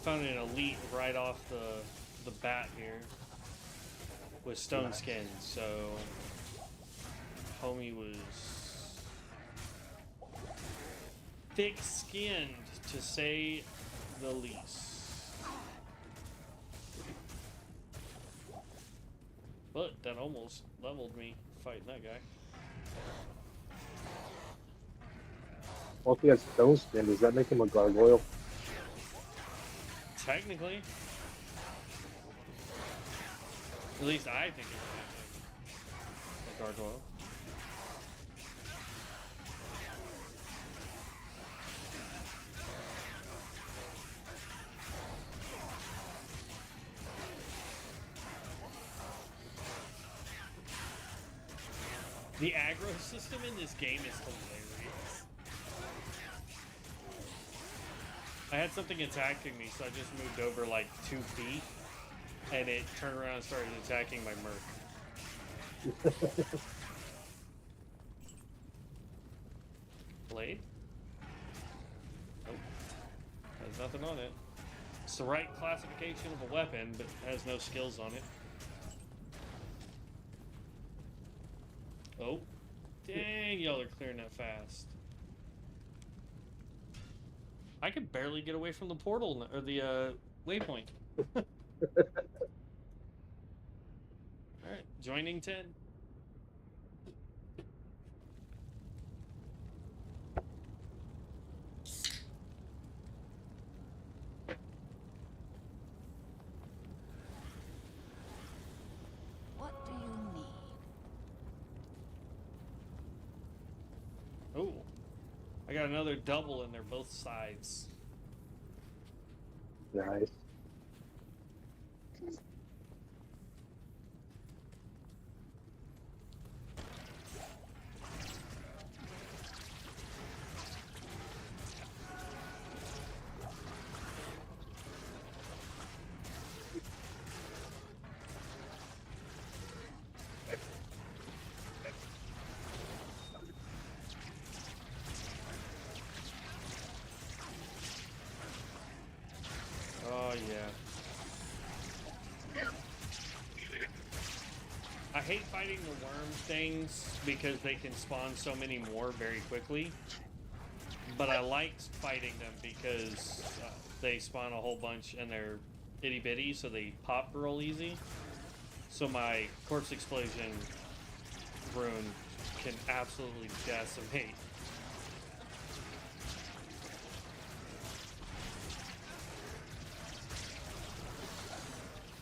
Found an elite right off the bat here with stone skin, so homie was thick-skinned to say the least. But that almost leveled me fighting that guy. well, if he has stone skin, does that make him a gargoyle? Technically. At least I think it's a gargoyle. The aggro system in this game is hilarious. I had something attacking me, so I just moved over like 2 feet, and it turned around and started attacking my merc. Blade? Nope. Has nothing on it. It's the right classification of a weapon, but has no skills on it. Oh. Dang, y'all are clearing that fast. I could barely get away from the portal, or the waypoint. Alright, joining 10. What do you need? Oh, I got another double and they're both sides. Nice. hate fighting the worm things because they can spawn so many more very quickly. But I like fighting them because they spawn a whole bunch and they're itty bitty, so they pop real easy. So my corpse explosion rune can absolutely decimate.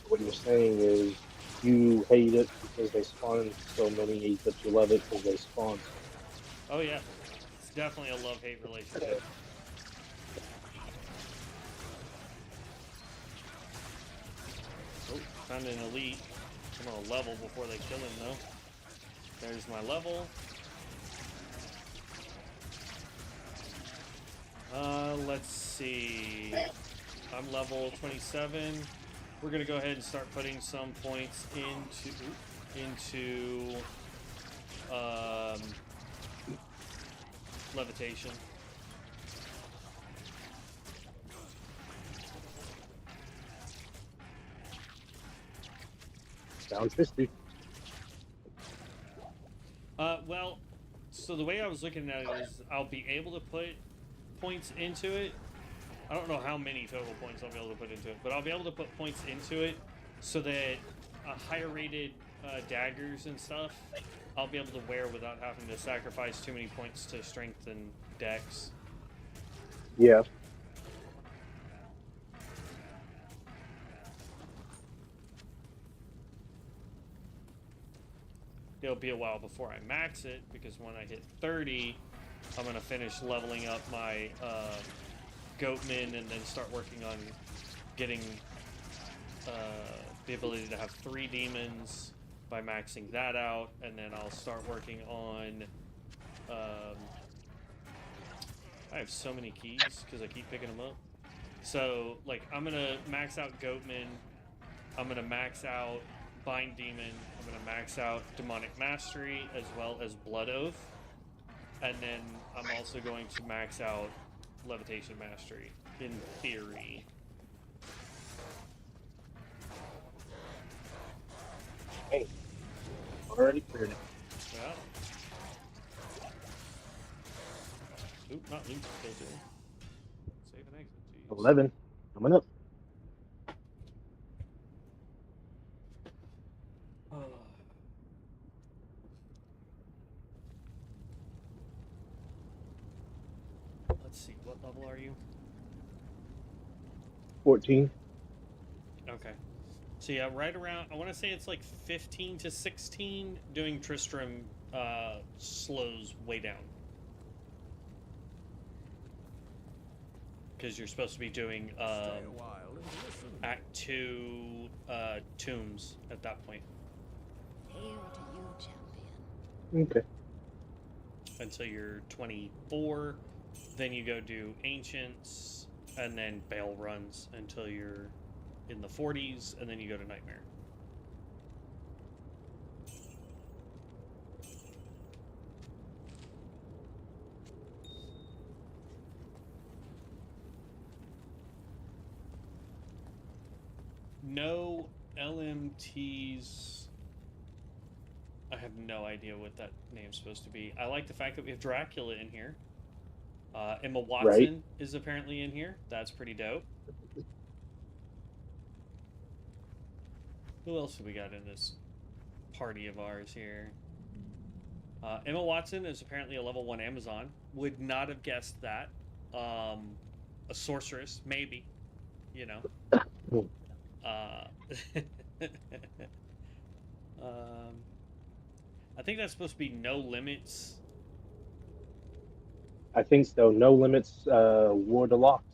What you're saying is you hate it because they spawn so many, but you love it because they spawn. Oh yeah, it's definitely a love-hate relationship. Oh, found an elite. I'm gonna level before they kill him though. There's my level. Let's see. I'm level 27. We're gonna go ahead and start putting some points into levitation. Sounds risky. Well, so the way I was looking at it is I'll be able to put points into it. I don't know how many total points I'll be able to put into it, but I'll be able to put points into it so that higher rated daggers and stuff I'll be able to wear without having to sacrifice too many points to strength and dex. Yeah. It'll be a while before I max it because when I hit 30, I'm going to finish leveling up my Goatman and then start working on getting the ability to have 3 demons by maxing that out, and then I'll start working on I have so many keys because I keep picking them up. So like I'm gonna max out Goatman, I'm gonna max out Bind Demon, I'm gonna max out Demonic Mastery as well as Blood Oath, and then I'm also going to max out Levitation Mastery, in theory. Hey, already cleared it. Yeah. Oop, not loot filter. Save and exit, jeez. 11. Coming up. Let's see, what level are you? 14. Okay. So yeah, right around, I want to say it's like 15 to 16. Doing Tristram slows way down. Because you're supposed to be doing Act 2 tombs at that point. Hail to you, champion. Okay. Until you're 24. Then you go do Ancients, and then Bale runs until you're in the 40s, and then you go to Nightmare. No LMTs. I have no idea what that name's supposed to be. I like the fact that we have Dracula in here. Emma Watson is apparently in here. That's pretty dope. Who else have we got in this party of ours here? Emma Watson is apparently a level 1 Amazon. Would not have guessed that. A sorceress, maybe. You know. I think that's supposed to be No Limits. I think so. No Limits, Ward Aloft.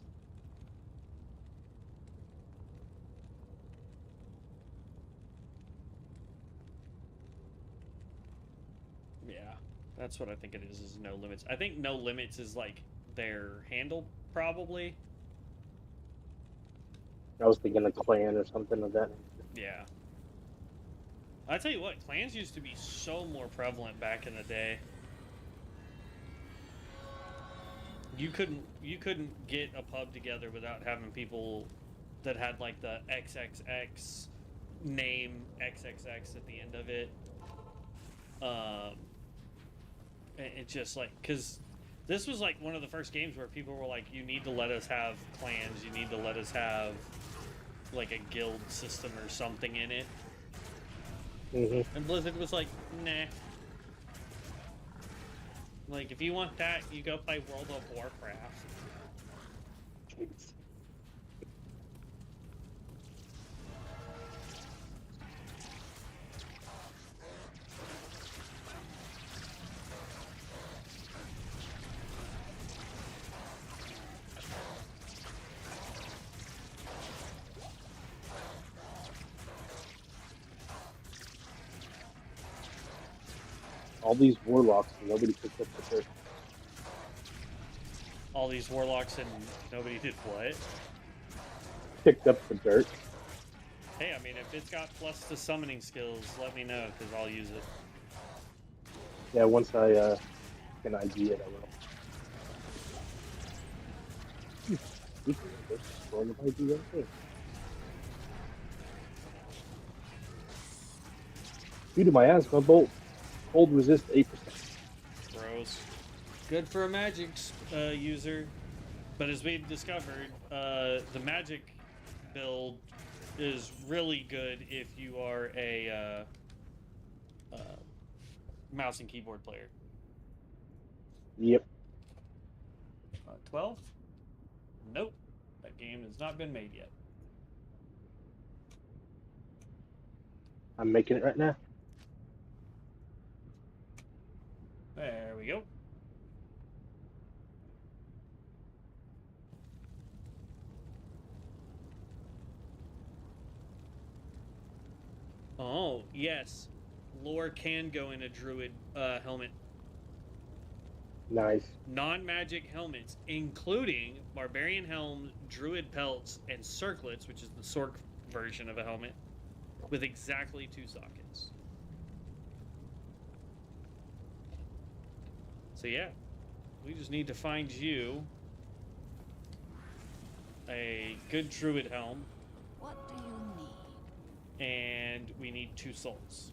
Yeah, that's what I think it is No Limits. I think No Limits is like their handle, probably. I was thinking a clan or something of that. Yeah. I tell you what, clans used to be so more prevalent back in the day. You couldn't get a pub together without having people that had like the XXX name XXX at the end of it. And it just like, because this was like one of the first games where people were like, you need to let us have clans, you need to let us have like a guild system or something in it. And Blizzard was like, nah. Like, if you want that, you go play World of Warcraft. All these warlocks and nobody picked up the dirt. All these warlocks and nobody did what? Picked up the dirt. Hey, I mean, if it's got plus to summoning skills, let me know, because I'll use it. Yeah, once I can ID it, I will. Due to my asthma, bolt hold resist 8%. Gross. Good for a magic user, but as we've discovered, the magic build is really good if you are a mouse and keyboard player. Yep. 12? Nope. That game has not been made yet. I'm making it right now. There we go. Oh, yes. Lore can go in a druid helmet. Nice. Non-magic helmets, including barbarian helms, druid pelts, and circlets, which is the Sorc version of a helmet, with exactly 2 sockets. So yeah, we just need to find you a good druid helm. What do you need? And we need 2 souls.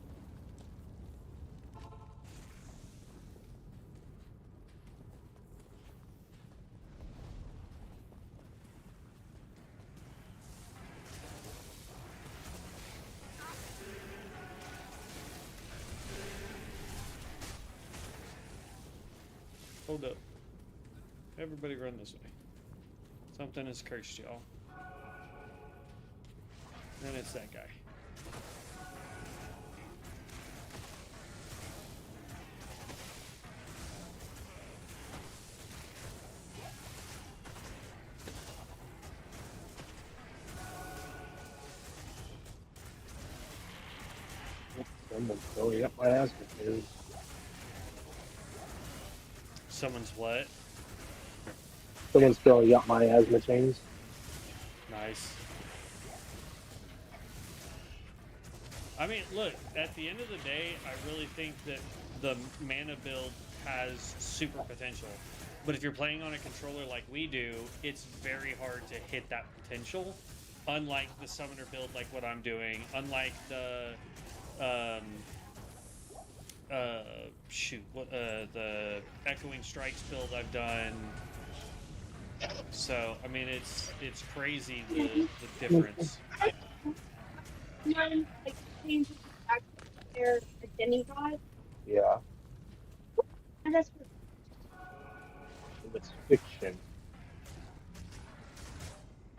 Hold up. Everybody run this way. Something has cursed y'all. And it's that guy. Someone's going up my asthma, dude. Someone's what? Someone's throwing up my asthma chains. Nice. I mean, look, at the end of the day, I really think that the mana build has super potential. But if you're playing on a controller like we do, it's very hard to hit that potential. Unlike the summoner build like what I'm doing, unlike the the echoing strikes build I've done. So I mean, it's crazy the difference. Like changes their demigod. Yeah. And that's It's fiction.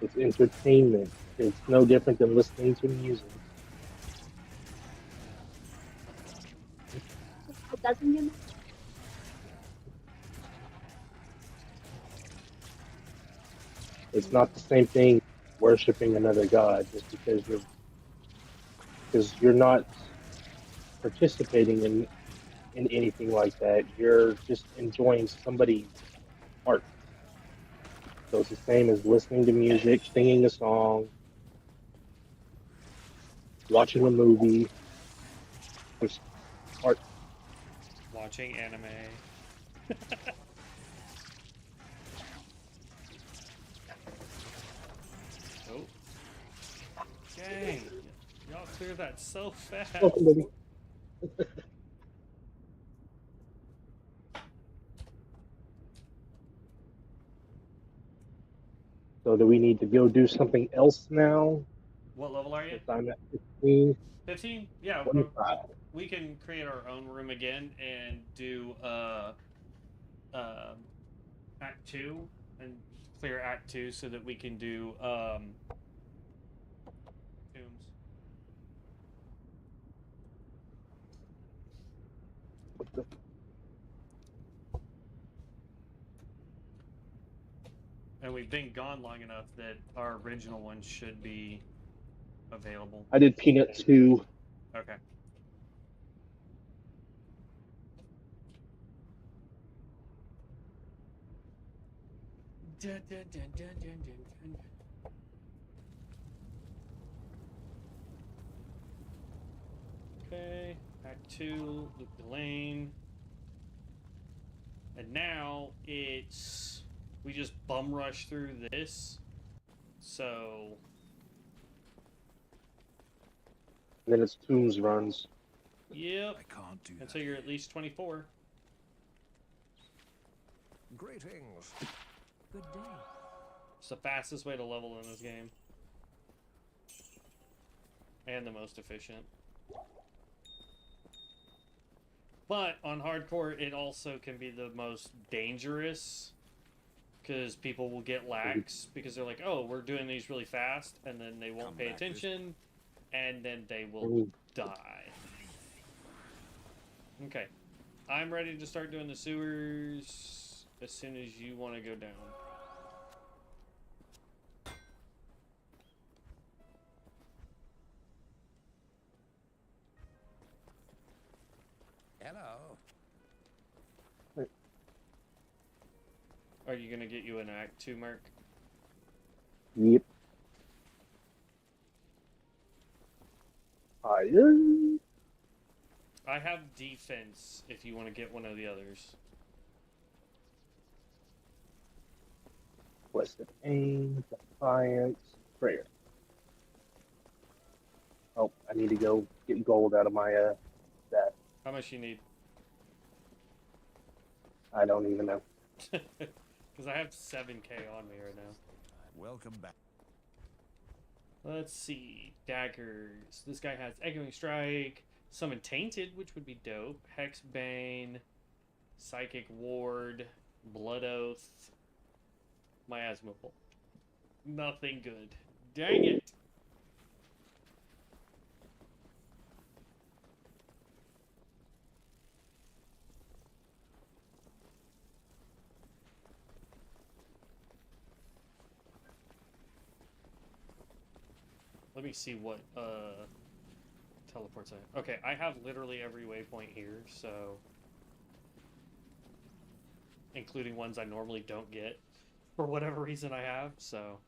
It's entertainment. It's no different than listening to music. what doesn't get It's not the same thing worshiping another god just because you're not participating in anything like that. You're just enjoying somebody's art. So it's the same as listening to music, singing a song, watching a movie. There's art. Watching anime. Oh. Dang. Y'all clear that so fast. Welcome, baby. So do we need to go do something else now? What level are you? Since I'm at 15, 15? Yeah, 25. we can create our own room again and do Act 2 and clear Act 2 so that we can do tombs. And we've been gone long enough that our original one should be available. I did Peanut 2. Okay. Dun, dun, dun, dun, dun, dun, dun. Okay, Act 2, Luke Delane. And now it's... we just bum rush through this. So... And then it's Tombs runs. yep. I can't do that. Until you're at least 24. Greetings. Good day. It's the fastest way to level in this game. And the most efficient. But on hardcore, it also can be the most dangerous. Because people will get lax. Because they're like, oh, we're doing these really fast. And then they won't pay attention. And then they will die. Okay. I'm ready to start doing the sewers as soon as you want to go down. Hello. Are you going to get you an Act 2, Mark? Yep. I have defense if you want to get one of the others. Blessed Aim, Defiance, Prayer. Oh, I need to go get gold out of my that. How much you need? I don't even know. Because I have 7k on me right now. Welcome back. Let's see. Daggers. This guy has Echoing Strike, Summon Tainted, which would be dope. Hexbane, Psychic Ward, Blood Oath, Miasmable. Nothing good. Dang it! Let me see what teleports I... okay, I have literally every waypoint here, so... including ones I normally don't get. For whatever reason I have, so...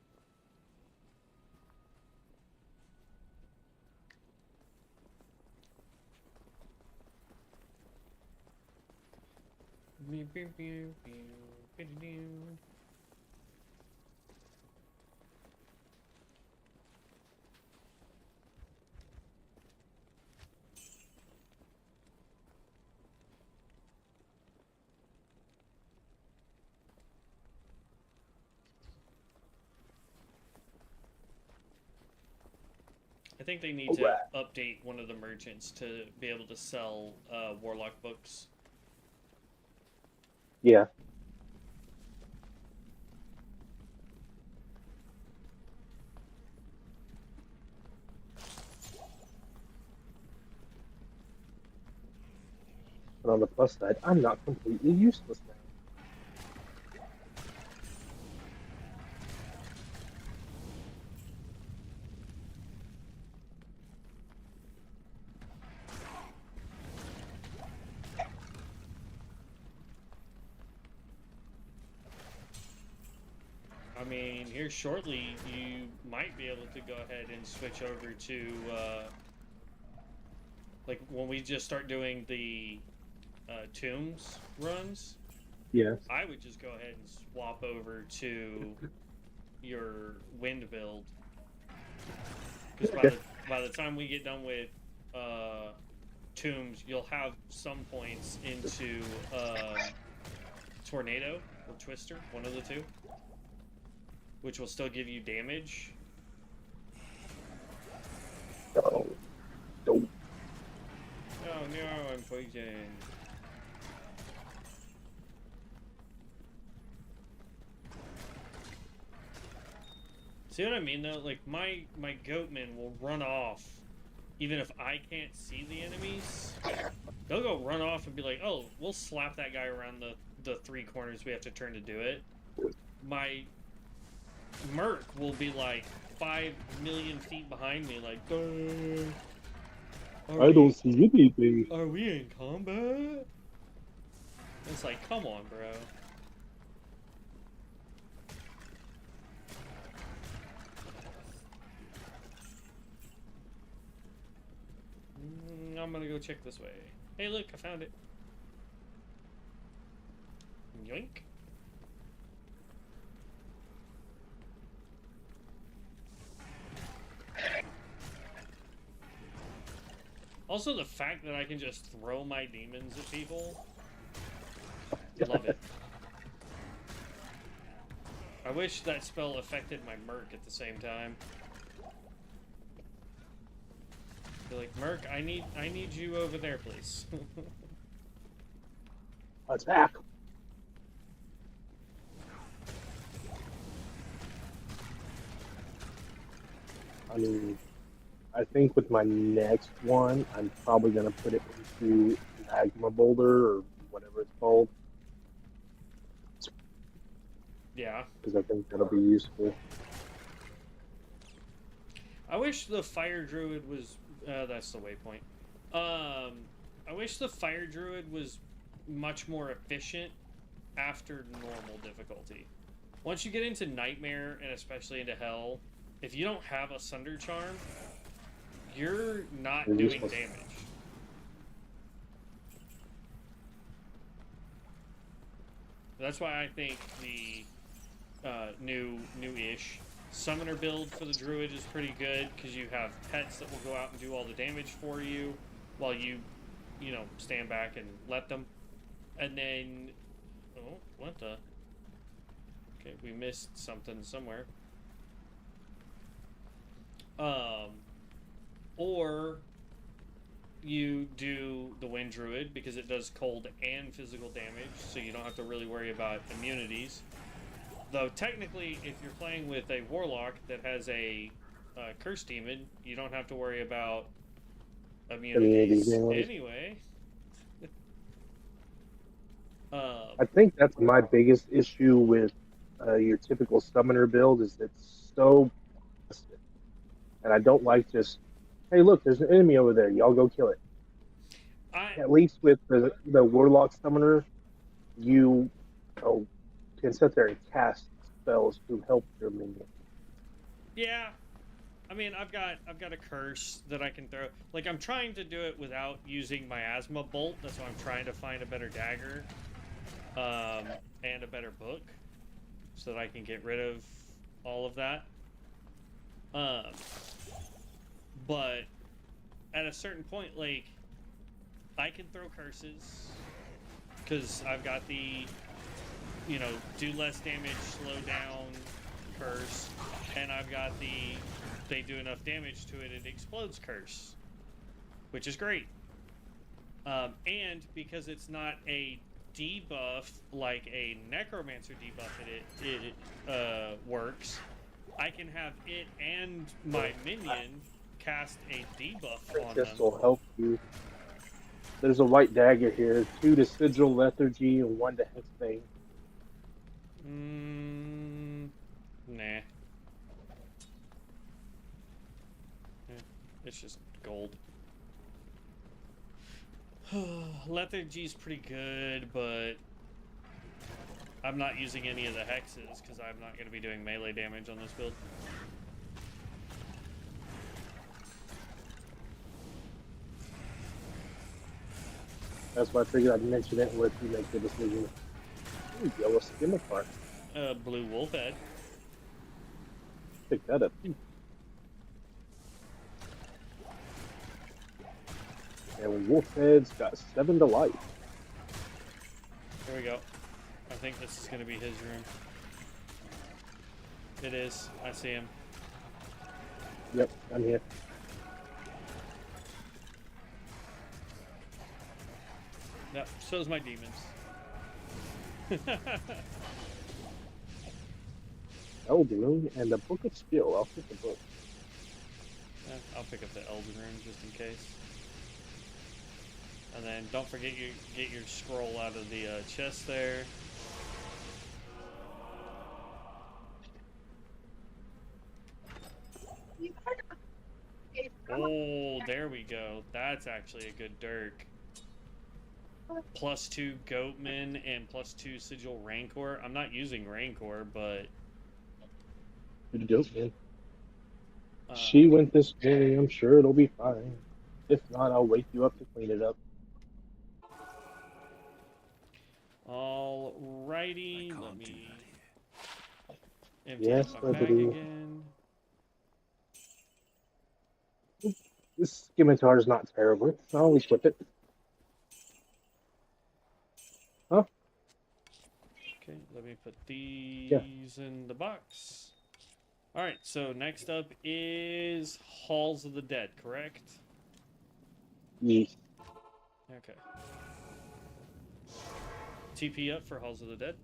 I think they need to update one of the merchants to be able to sell Warlock books. Yeah. But on the plus side, I'm not completely useless now. I mean, here shortly, you might be able to go ahead and switch over to, like, when we just start doing the tombs runs, Yes. I would just go ahead and swap over to your wind build. Because by the time we get done with tombs, you'll have some points into tornado or twister, one of the two. which will still give you damage. Oh, don't. Oh no, I'm poisoned. See what I mean though? Like my goatmen will run off even if I can't see the enemies. They'll go run off and be like, "Oh, we'll slap that guy around the 3 corners we have to turn to do it." My merc will be like 5 million feet behind me, like, I don't see anything. Are we in combat? It's like, come on, bro. I'm gonna go check this way. Hey, look, I found it. Yoink. Also, the fact that I can just throw my demons at people. Love it. I wish that spell affected my merc at the same time. Be like, Merc, I need you over there, please. Attack. I mean, I think with my next one, I'm probably going to put it into Magma Boulder or whatever it's called. Yeah. Because I think that'll be useful. I wish the Fire Druid was... that's the waypoint. I wish the Fire Druid was much more efficient after normal difficulty. Once you get into Nightmare, and especially into Hell, if you don't have a Sunder Charm, you're not doing damage. That's why I think the new-ish Summoner build for the Druid is pretty good, because you have pets that will go out and do all the damage for you, while you know, stand back and let them. And then... Oh, what the... Okay, we missed something somewhere. Or you do the Wind Druid, because it does cold and physical damage, so you don't have to really worry about immunities. Though technically, if you're playing with a Warlock that has a Curse Demon, you don't have to worry about immunities anyway. I think that's my biggest issue with your typical Summoner build, is it's so... And I don't like just, hey, look, there's an enemy over there. Y'all go kill it. At least with the Warlock Summoner, you can sit there and cast spells to help your minion. Yeah, I mean, I've got a curse that I can throw. Like, I'm trying to do it without using my Asthma Bolt. That's why I'm trying to find a better dagger, and a better book, so that I can get rid of all of that. But at a certain point, like, I can throw curses because I've got the, you know, do less damage, slow down curse, and I've got the they do enough damage to it, it explodes curse, which is great. And because it's not a debuff like a Necromancer debuff it works, I can have it and my minion cast a debuff on them. This will help you. There's a white dagger here, 2 to Sigil Lethargy and 1 to Hexbane. Nah. It's just gold. Lethargy's pretty good, but I'm not using any of the hexes because I'm not going to be doing melee damage on this build. That's why I figured I'd mention it and let you make the decision. Ooh, yellow Scimitar. Blue wolf head. Pick that up. And Wolfhead's got 7 to life. Here we go. I think this is going to be his room. It is. I see him. Yep, I'm here. Yep, so's my demons. Elden Ring and the Book of Skill. I'll pick the book. I'll pick up the Elden Ring just in case. And then don't forget get your scroll out of the chest there. Oh, there we go. That's actually a good Dirk. +2 Goatman and +2 Sigil Rancor. I'm not using Rancor, but Good dope, man. She went this morning. I'm sure it'll be fine. If not, I'll wake you up to clean it up. Alrighty, I let can't do me that here. empty Yes, out my bag buddy. again. This scimitar is not terrible. I'll always flip it. Huh? Okay, let me put these in the box. Alright, so next up is Halls of the Dead, correct? Yes. Okay. TP up for Halls of the Dead.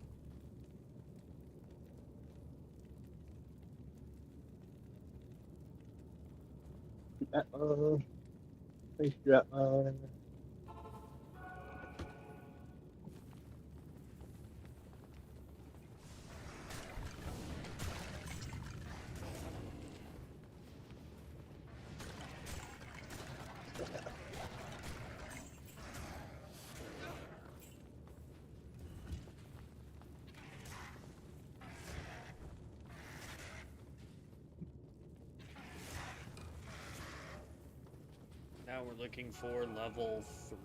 Thank you. Now we're looking for level 3.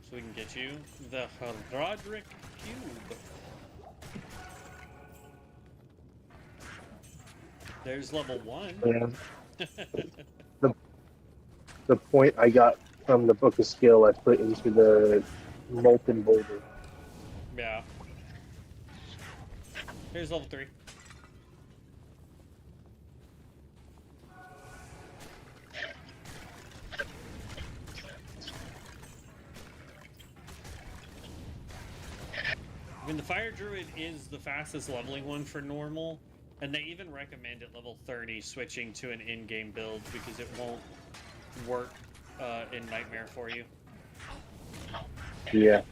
So we can get you the Roderick Cube. There's level 1. Yeah. The point I got from the Book of Skill, I put into the Molten Boulder. Yeah. Here's level 3. I mean, the Fire Druid is the fastest leveling one for normal, and they even recommend at level 30 switching to an in-game build because it won't work in Nightmare for you. Yeah.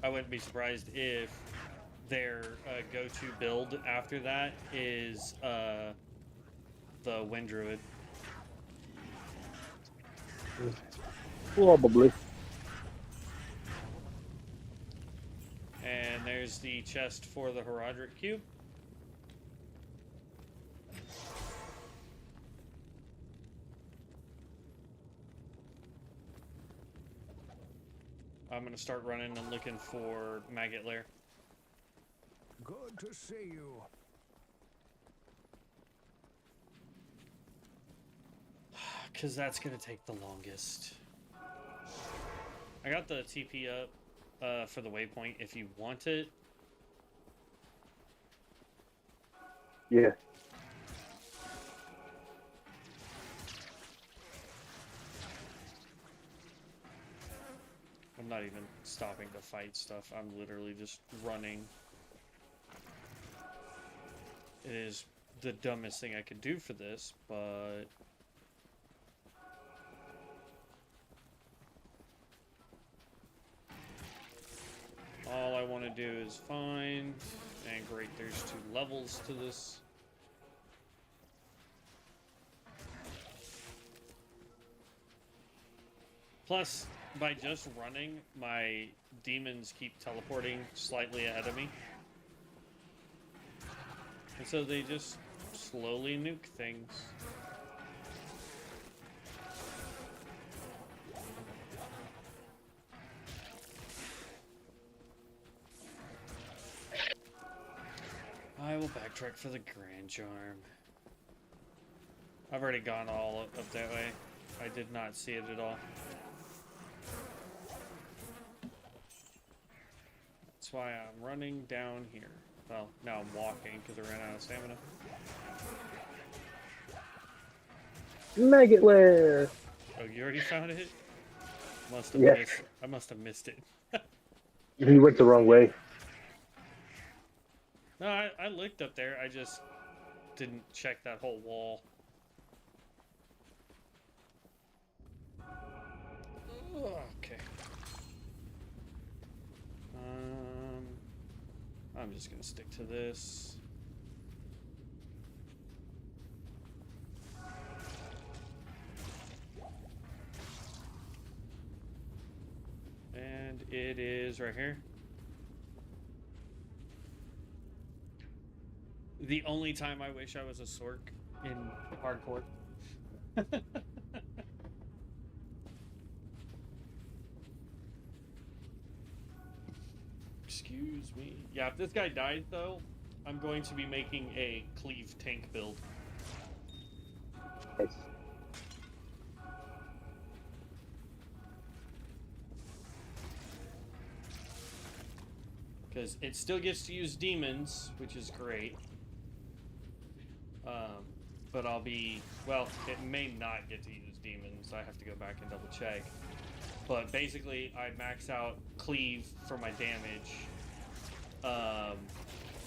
I wouldn't be surprised if their go-to build after that is the Wind Druid. Probably. And there's the chest for the Herodric Cube. I'm going to start running and looking for Maggot Lair. Good to see you. Because that's going to take the longest. I got the TP up for the waypoint if you want it. Yeah. I'm not even stopping to fight stuff. I'm literally just running. It is the dumbest thing I could do for this, but all I want to do is find, and great, there's 2 levels to this. Plus, by just running, my demons keep teleporting slightly ahead of me. And so they just slowly nuke things. I will backtrack for the Grand Charm. I've already gone all up that way. I did not see it at all. That's why I'm running down here. Well, now I'm walking because I ran out of stamina. Maggot lair. Oh, you already found it? Must have Yeah. missed. I must have missed it. He went the wrong way. No, I looked up there. I just didn't check that whole wall. Okay. I'm just gonna stick to this. And it is right here. The only time I wish I was a Sork in hardcore. Excuse me. Yeah, if this guy dies though, I'm going to be making a cleave tank build. Nice. Because it still gets to use demons, which is great. But I'll be... Well, it may not get to use demons. I have to go back and double check. But basically, I max out cleave for my damage.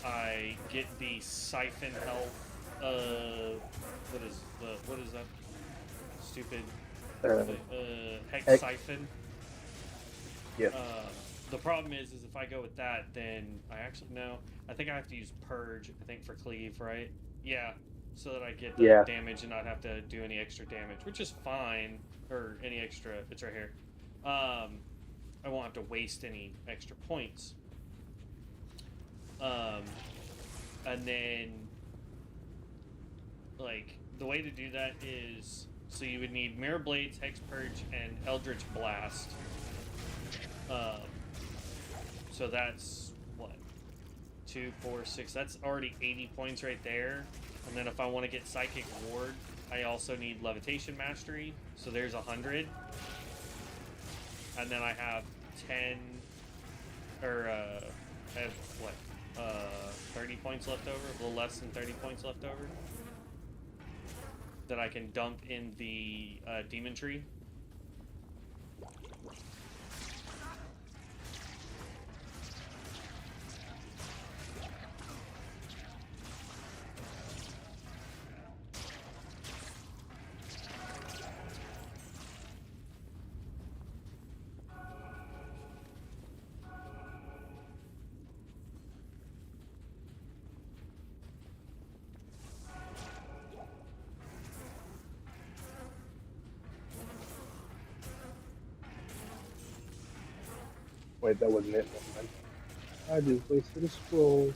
I get the siphon health. What is that? Stupid. Hex Hex. siphon. Yeah. The problem is if I go with that, then I actually no. I think I have to use purge. I think for cleave, right? Yeah. So that I get the damage and not have to do any extra damage, which is fine. Or any extra. It's right here. I won't have to waste any extra points. And then, like, the way to do that is, so you would need Mirror Blades, Hex Purge, and Eldritch Blast. So that's, what, 2, 4, 6, that's already 80 points right there. And then if I want to get Psychic Ward, I also need Levitation Mastery, so there's 100. And then I have 10, or, I have, what, 30 points left over, a little less than 30 points left over, that I can dump in the Demon Tree. Wait, that wasn't it. Never mind. I just wasted a scroll.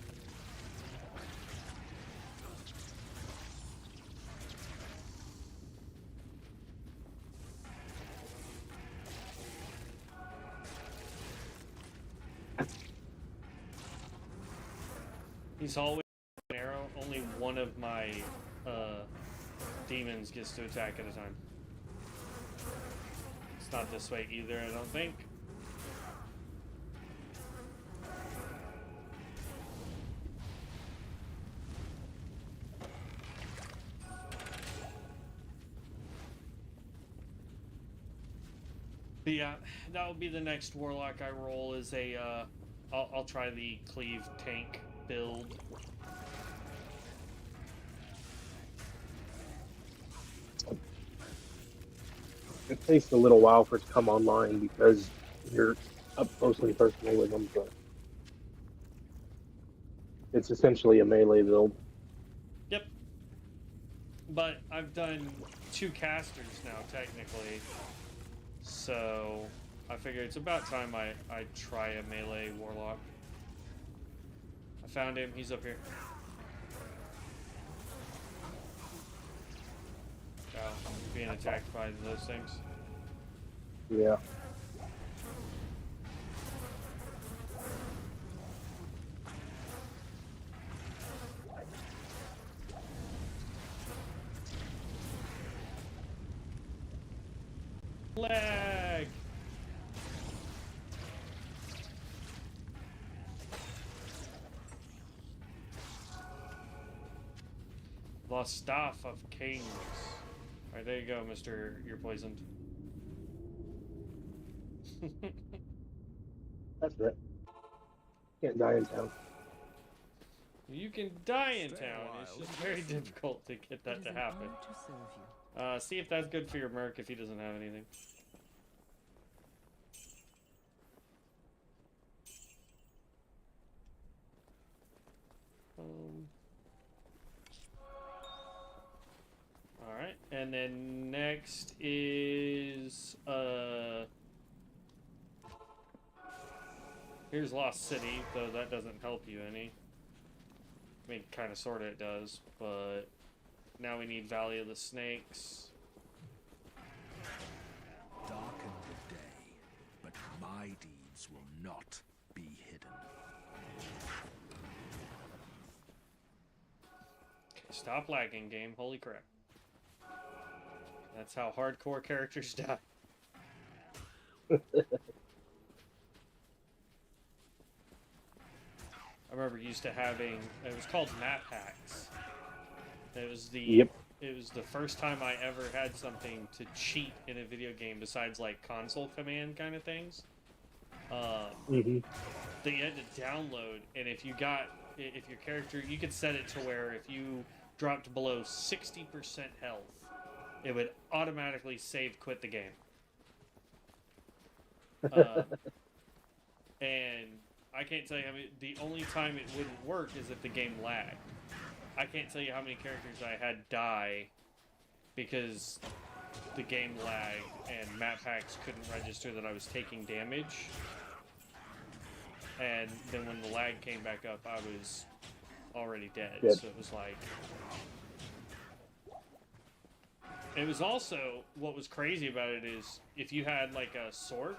He's always an arrow. Only one of my demons gets to attack at a time. It's not this way either, I don't think. But yeah, that will be the next Warlock I roll. Is a I'll try the cleave tank build. It takes a little while for it to come online because you're up close and personal with them, but it's essentially a melee build. Yep. But I've done 2 casters now, technically. So I figure it's about time I try a melee Warlock. I found him. He's up here. Oh, he's being attacked by those things. Yeah. Lag! Lost staff of kings. Alright, there you go, mister. You're poisoned. That's right. Can't die in town. You can die in Stay a town. It's while, just it's very just- difficult to get that It to is an happen. honor to serve you. See if that's good for your merc if he doesn't have anything. Alright, and then next is here's Lost City, though that doesn't help you any. I mean, kind of, sort of it does, but now we need Valley of the Snakes. Darken the day, but my deeds will not be hidden. Okay, stop lagging, game. Holy crap. That's how hardcore characters die. I remember used to having, it was called map hacks. It was the It was the first time I ever had something to cheat in a video game besides like console command kind of things. That you had to download, and if your character, you could set it to where if you dropped below 60% health, it would automatically save quit the game. And I can't tell you how many, the only time it wouldn't work is if the game lagged. I can't tell you how many characters I had die because the game lagged and map hacks couldn't register that I was taking damage. And then when the lag came back up, I was already dead. So it was like... It was also, what was crazy about it is, if you had like a Sork,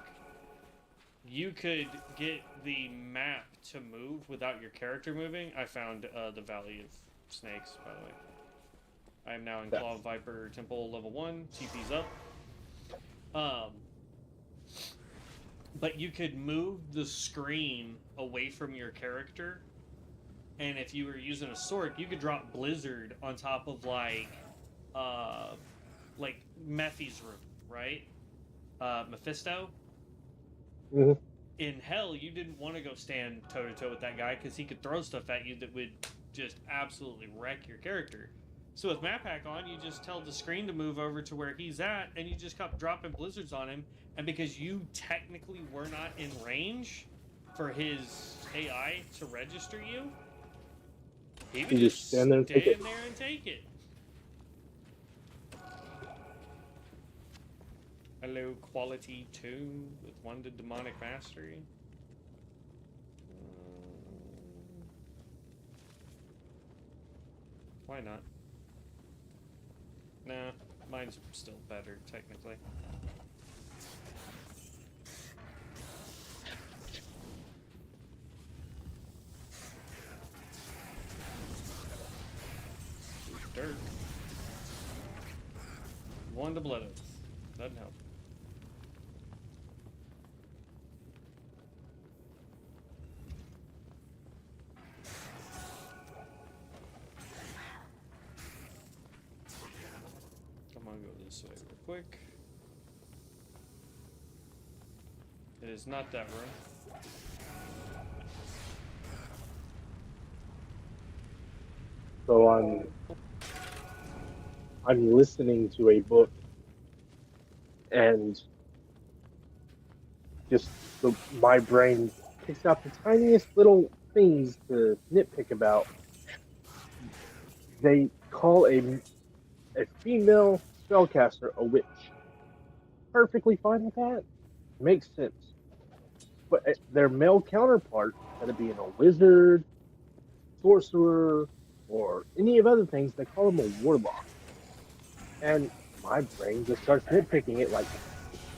you could get the map to move without your character moving. I found the Valley of Snakes, by the way. I am now in Claw of Viper Temple level 1. TP's up. But you could move the screen away from your character, and if you were using a Sork, you could drop Blizzard on top of like Mephi's room, right? Mephisto. In hell, you didn't want to go stand toe-to-toe with that guy because he could throw stuff at you that would just absolutely wreck your character. So with map hack on, you just tell the screen to move over to where he's at, and you just kept dropping blizzards on him, and because you technically were not in range for his AI to register you, he would just stand there and take it. Hello, quality 2 with 1 to demonic mastery. Why not? Nah, mine's still better, technically. Dirt. 1 to blood oath. Doesn't help. Come on, go this way real quick. It is not that room. So I'm listening to a book, and just my brain picks out the tiniest little things to nitpick about. They call a female spellcaster a witch. Perfectly fine with that. Makes sense. But their male counterpart, instead of being a wizard, sorcerer, or any of other things, they call them a warlock. And my brain just starts nitpicking it like,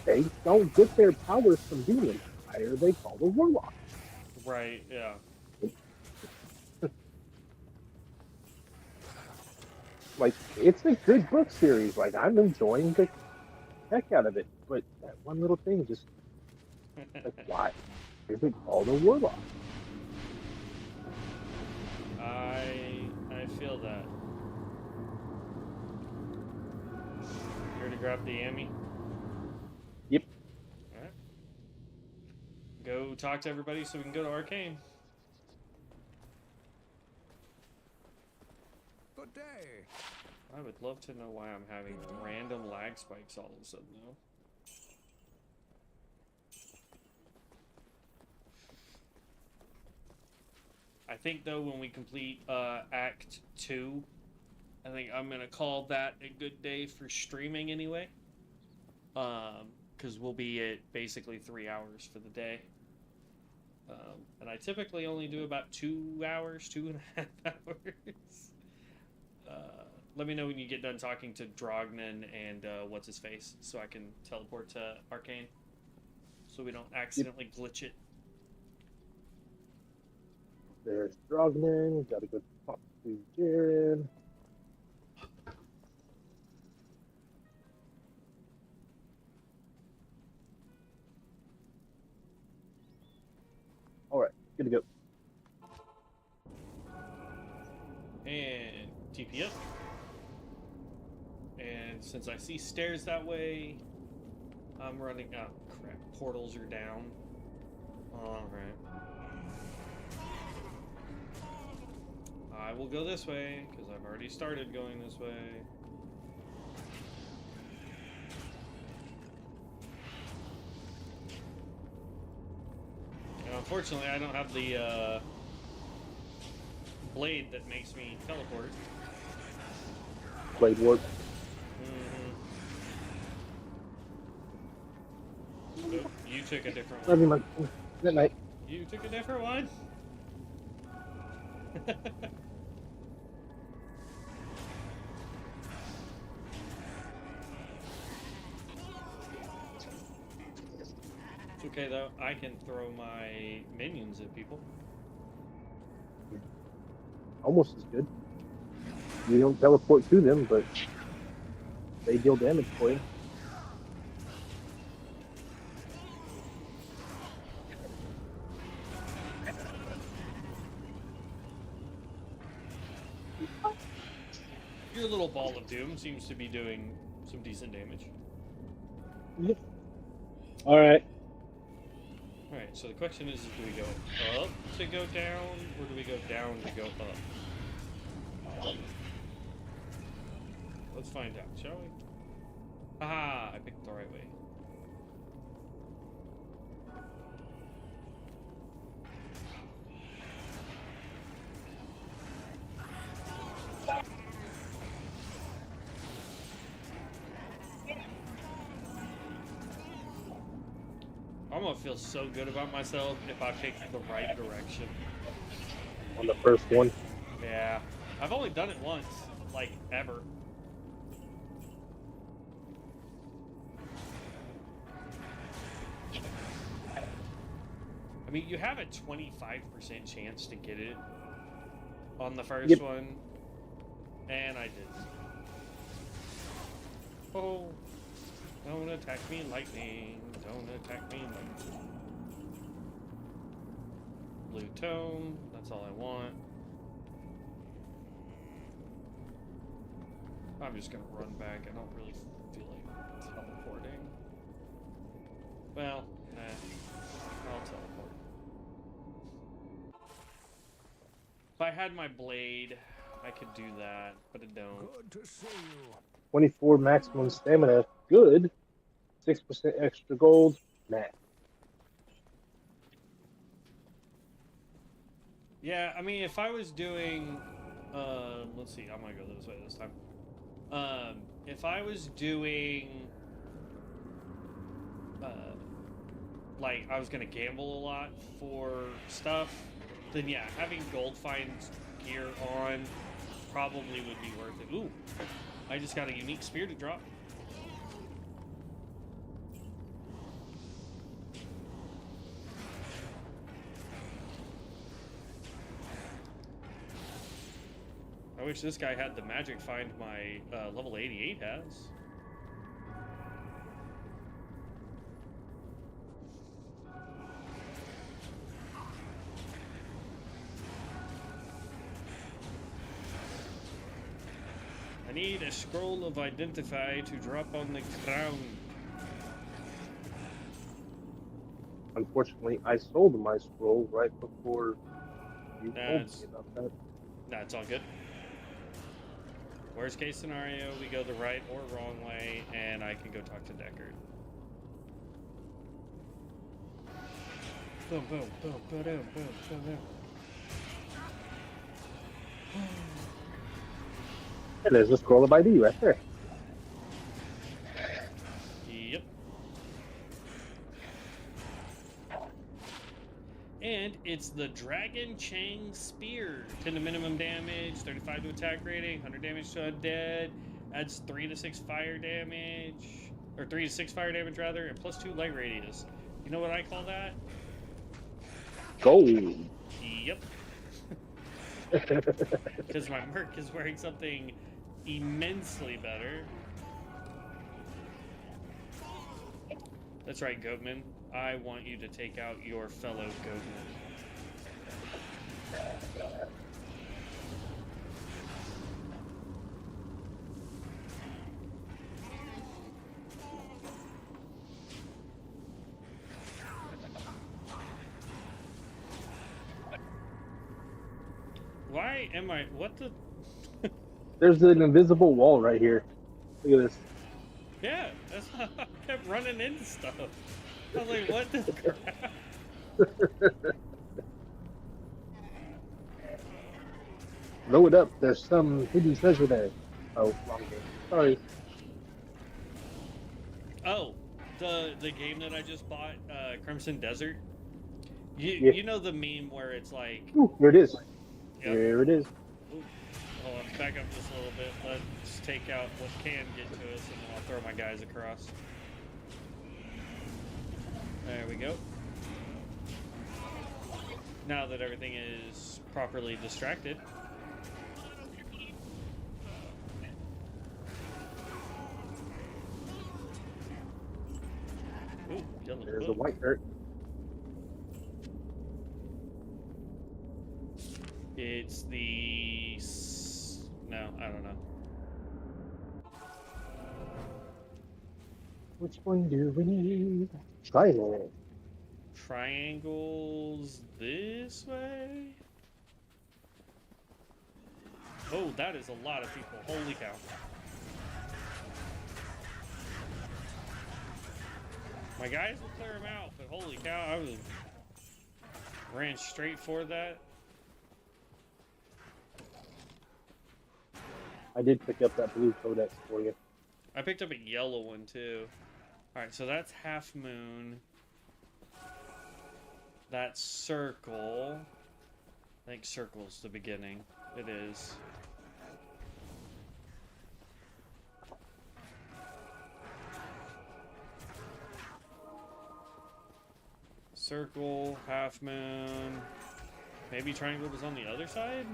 they don't get their powers from demons. Why are they called a warlock? Right, yeah. Like, it's a good book series. Like, I'm enjoying the heck out of it. But that one little thing just, like, why is it called a warlock? I feel that. sure to grab the Yami. Yep. Alright. Go talk to everybody so we can go to Arcane. Good day. I would love to know why I'm having random lag spikes all of a sudden, though. I think, though, when we complete Act 2, I think I'm going to call that a good day for streaming anyway. Because we'll be at basically 3 hours for the day. And I typically only do about 2 hours, 2.5 hours. Let me know when you get done talking to Drognan and what's-his-face, so I can teleport to Arcane. So we don't accidentally glitch it. There's Drognan. Gotta go talk to Jared. Alright, good to go. And TP up. And since I see stairs that way, I'm running... Oh, crap. Portals are down. Alright. I will go this way, because I've already started going this way. And unfortunately, I don't have the blade that makes me teleport. Blade warp. Oh, you took a different Love you, one. man. Good night. You took a different one. It's okay though. I can throw my minions at people. Almost as good. You don't teleport to them, but they deal damage for you. Your little ball of doom seems to be doing some decent damage. Yep. Alright. Alright, so the question is do we go up to go down, or do we go down to go up? Let's find out, shall we? Haha, I picked the right way. I'm gonna feel so good about myself if I pick the right direction. On the first one. Yeah. I've only done it once, like, ever. I mean, you have a 25% chance to get it on the first one, and I did. Oh, don't attack me, lightning. Don't attack me, lightning. Blue tome, that's all I want. I'm just gonna run back. I don't really feel like teleporting. Well, I'll teleport. If I had my blade, I could do that, but I don't. Good to see you. 24 maximum stamina. Good. 6% extra gold. Nah. Yeah, I mean, if I was doing... let's see, I'm gonna go this way this time. If I was doing... like, I was gonna gamble a lot for stuff, then yeah, having gold find gear on probably would be worth it. Ooh, I just got a unique spear to drop. I wish this guy had the magic find my level 88 has. I need a scroll of identify to drop on the ground. Unfortunately, I sold my scroll right before you told me about that. That's all good. Worst case scenario, we go the right or wrong way, and I can go talk to Deckard. Boom, boom, boom, boom, boom, boom, boom. And there's a scroll of ID right there. Yep. And it's the Dragon Chang Spear. 10 to minimum damage, 35 to attack rating, 100 damage to undead, adds 3 to 6 fire damage, or 3 to 6 fire damage rather, and plus 2 light radius. You know what I call that? Gold. Yep. Because my merc is wearing something immensely better. That's right, Goatman. I want you to take out your fellow Goatman. Why am I... What the... There's an invisible wall right here. Look at this. Yeah, that's how I kept running into stuff. I was like, what the crap? Blow it up. There's some hidden treasure there. Oh, wrong game. Sorry. Oh, the game that I just bought, Crimson Desert. Yeah. You know the meme where it's like... Ooh, here it is. Yep. Here it is. Ooh, hold on, back up just a little bit. Let's take out what can get to us, and then I'll throw my guys across. There we go. Now that everything is properly distracted. Ooh, yellow There's book. a white dirt. It's the... No, I don't know. Which one do we need? Triangle. Triangles this way? Oh, that is a lot of people. Holy cow. My guys will clear them out, but holy cow, I ran straight for that. I did pick up that blue codex for you. I picked up a yellow one too. Alright, so that's Half Moon. That's Circle. I think Circle's the beginning. It is. Circle, Half Moon. Maybe Triangle was on the other side?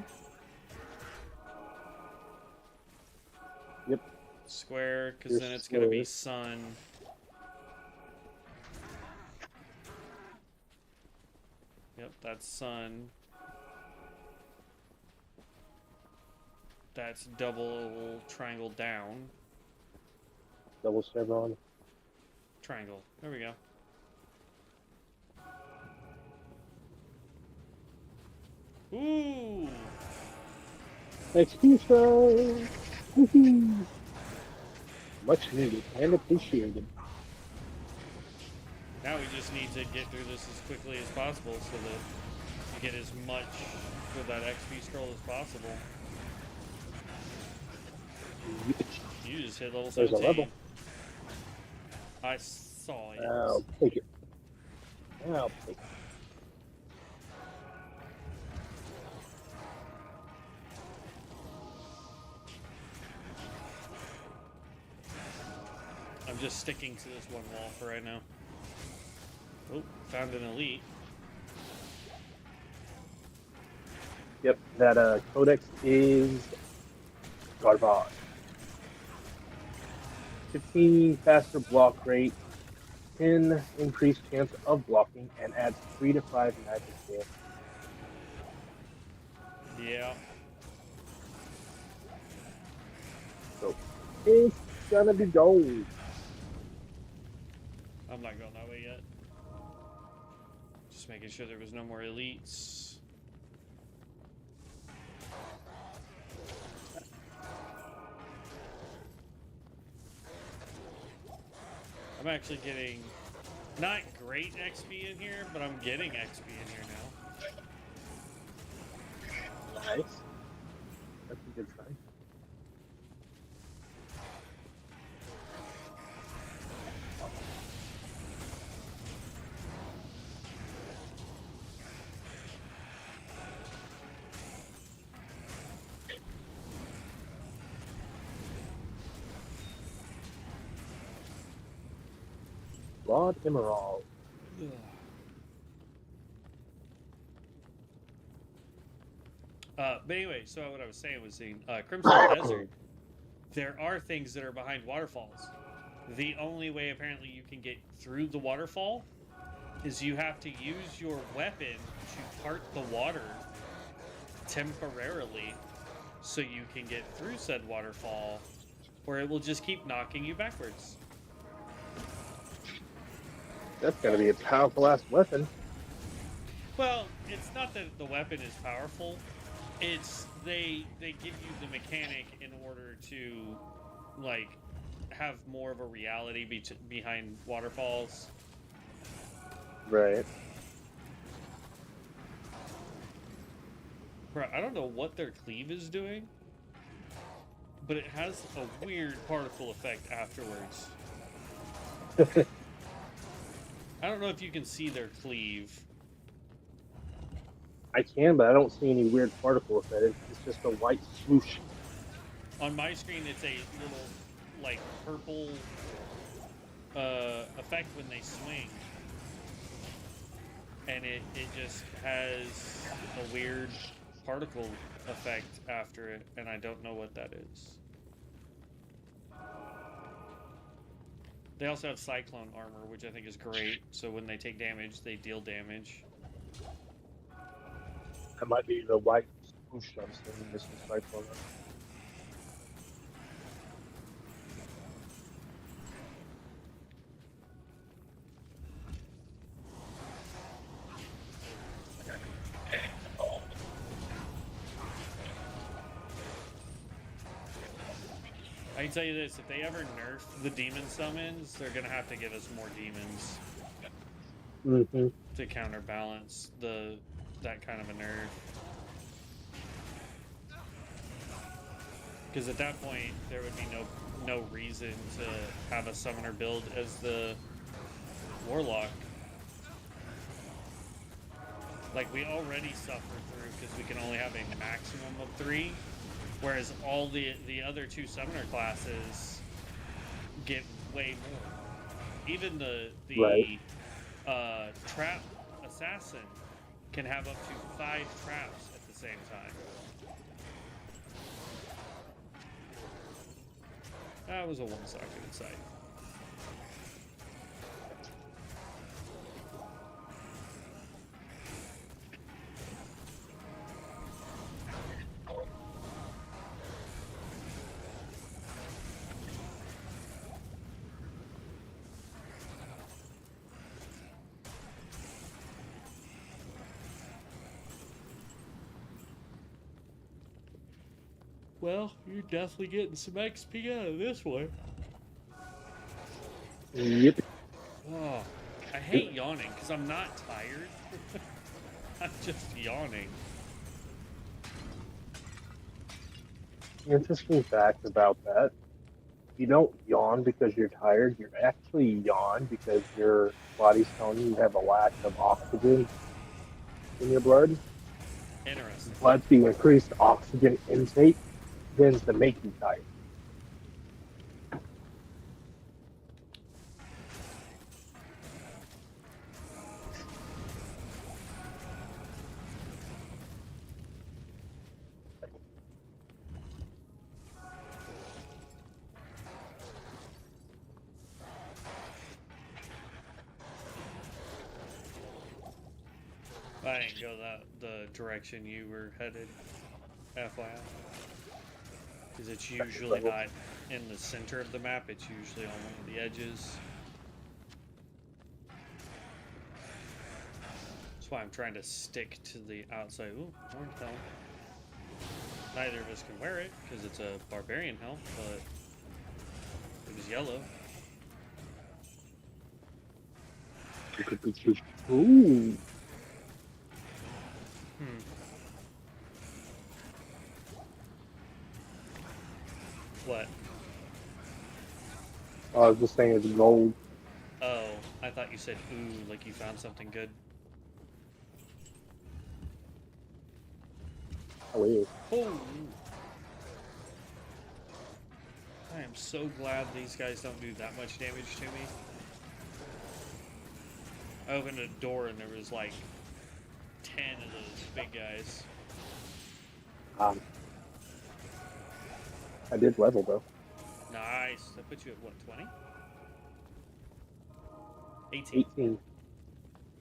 Yep. Square, because then it's going to be Sun. Yep, that's Sun. That's double triangle down. Double chevron. Triangle. There we go. Ooh! XP show! Woohoo! Much needed and appreciated. Now we just need to get through this as quickly as possible so that we get as much for that XP scroll as possible. You just hit level 17. There's a level. I saw it. I'll take it. I'll take it. I'm just sticking to this one wall for right now. Oh, found an elite. Yep, that codex is garbage. 15 faster block rate, 10 increased chance of blocking, and adds 3 to 5 magic damage. Yeah. So it's gonna be gold. I'm not going that way yet. Just making sure there was no more elites. I'm actually getting not great XP in here, but I'm getting XP in here now. Nice. That's a good sign. Rod Emerald. But anyway, so what I was saying was in Crimson Desert, there are things that are behind waterfalls. The only way apparently you can get through the waterfall is you have to use your weapon to part the water temporarily so you can get through said waterfall, or it will just keep knocking you backwards. That's gonna be a powerful ass weapon. Well, it's not that the weapon is powerful. It's they give you the mechanic in order to like have more of a reality behind waterfalls. Right. Bro, I don't know what their cleave is doing, but it has a weird particle effect afterwards. I don't know if you can see their cleave. I can, but I don't see any weird particle effect. It's just a white swoosh. On my screen, it's a little, like, purple effect when they swing. And it just has a weird particle effect after it, and I don't know what that is. They also have Cyclone armor, which I think is great, so when they take damage, they deal damage. That might be the white swoosh I'm seeing this Cyclone. I can tell you this, if they ever nerf the demon summons, they're going to have to give us more demons to counterbalance that kind of a nerf. Because at that point, there would be no reason to have a summoner build as the warlock. Like, we already suffer through because we can only have a maximum of 3. Whereas all the other 2 summoner classes get way more. Even the Right. Trap Assassin can have up to 5 traps at the same time. That was a one-socketed site. Well, you're definitely getting some XP out of this one. Yep. Oh, I hate yawning because I'm not tired. I'm just yawning. Interesting fact about that. You don't yawn because you're tired. You actually yawn because your body's telling you have a lack of oxygen in your blood. Interesting. But the increased oxygen intake tends to make you tired. I didn't go the direction you were headed, FYI. Because it's usually not in the center of the map. It's usually on one of the edges. That's why I'm trying to stick to the outside. Ooh, orange helm. Neither of us can wear it because it's a barbarian helm, but it was yellow. Ooh. What? I was just saying it's gold. Oh, I thought you said ooh, like you found something good. Oh, it is. Oh! I am so glad these guys don't do that much damage to me. I opened a door and there was like 10 of those big guys. I did level though. Nice. That put you at what, 20? 18. 18.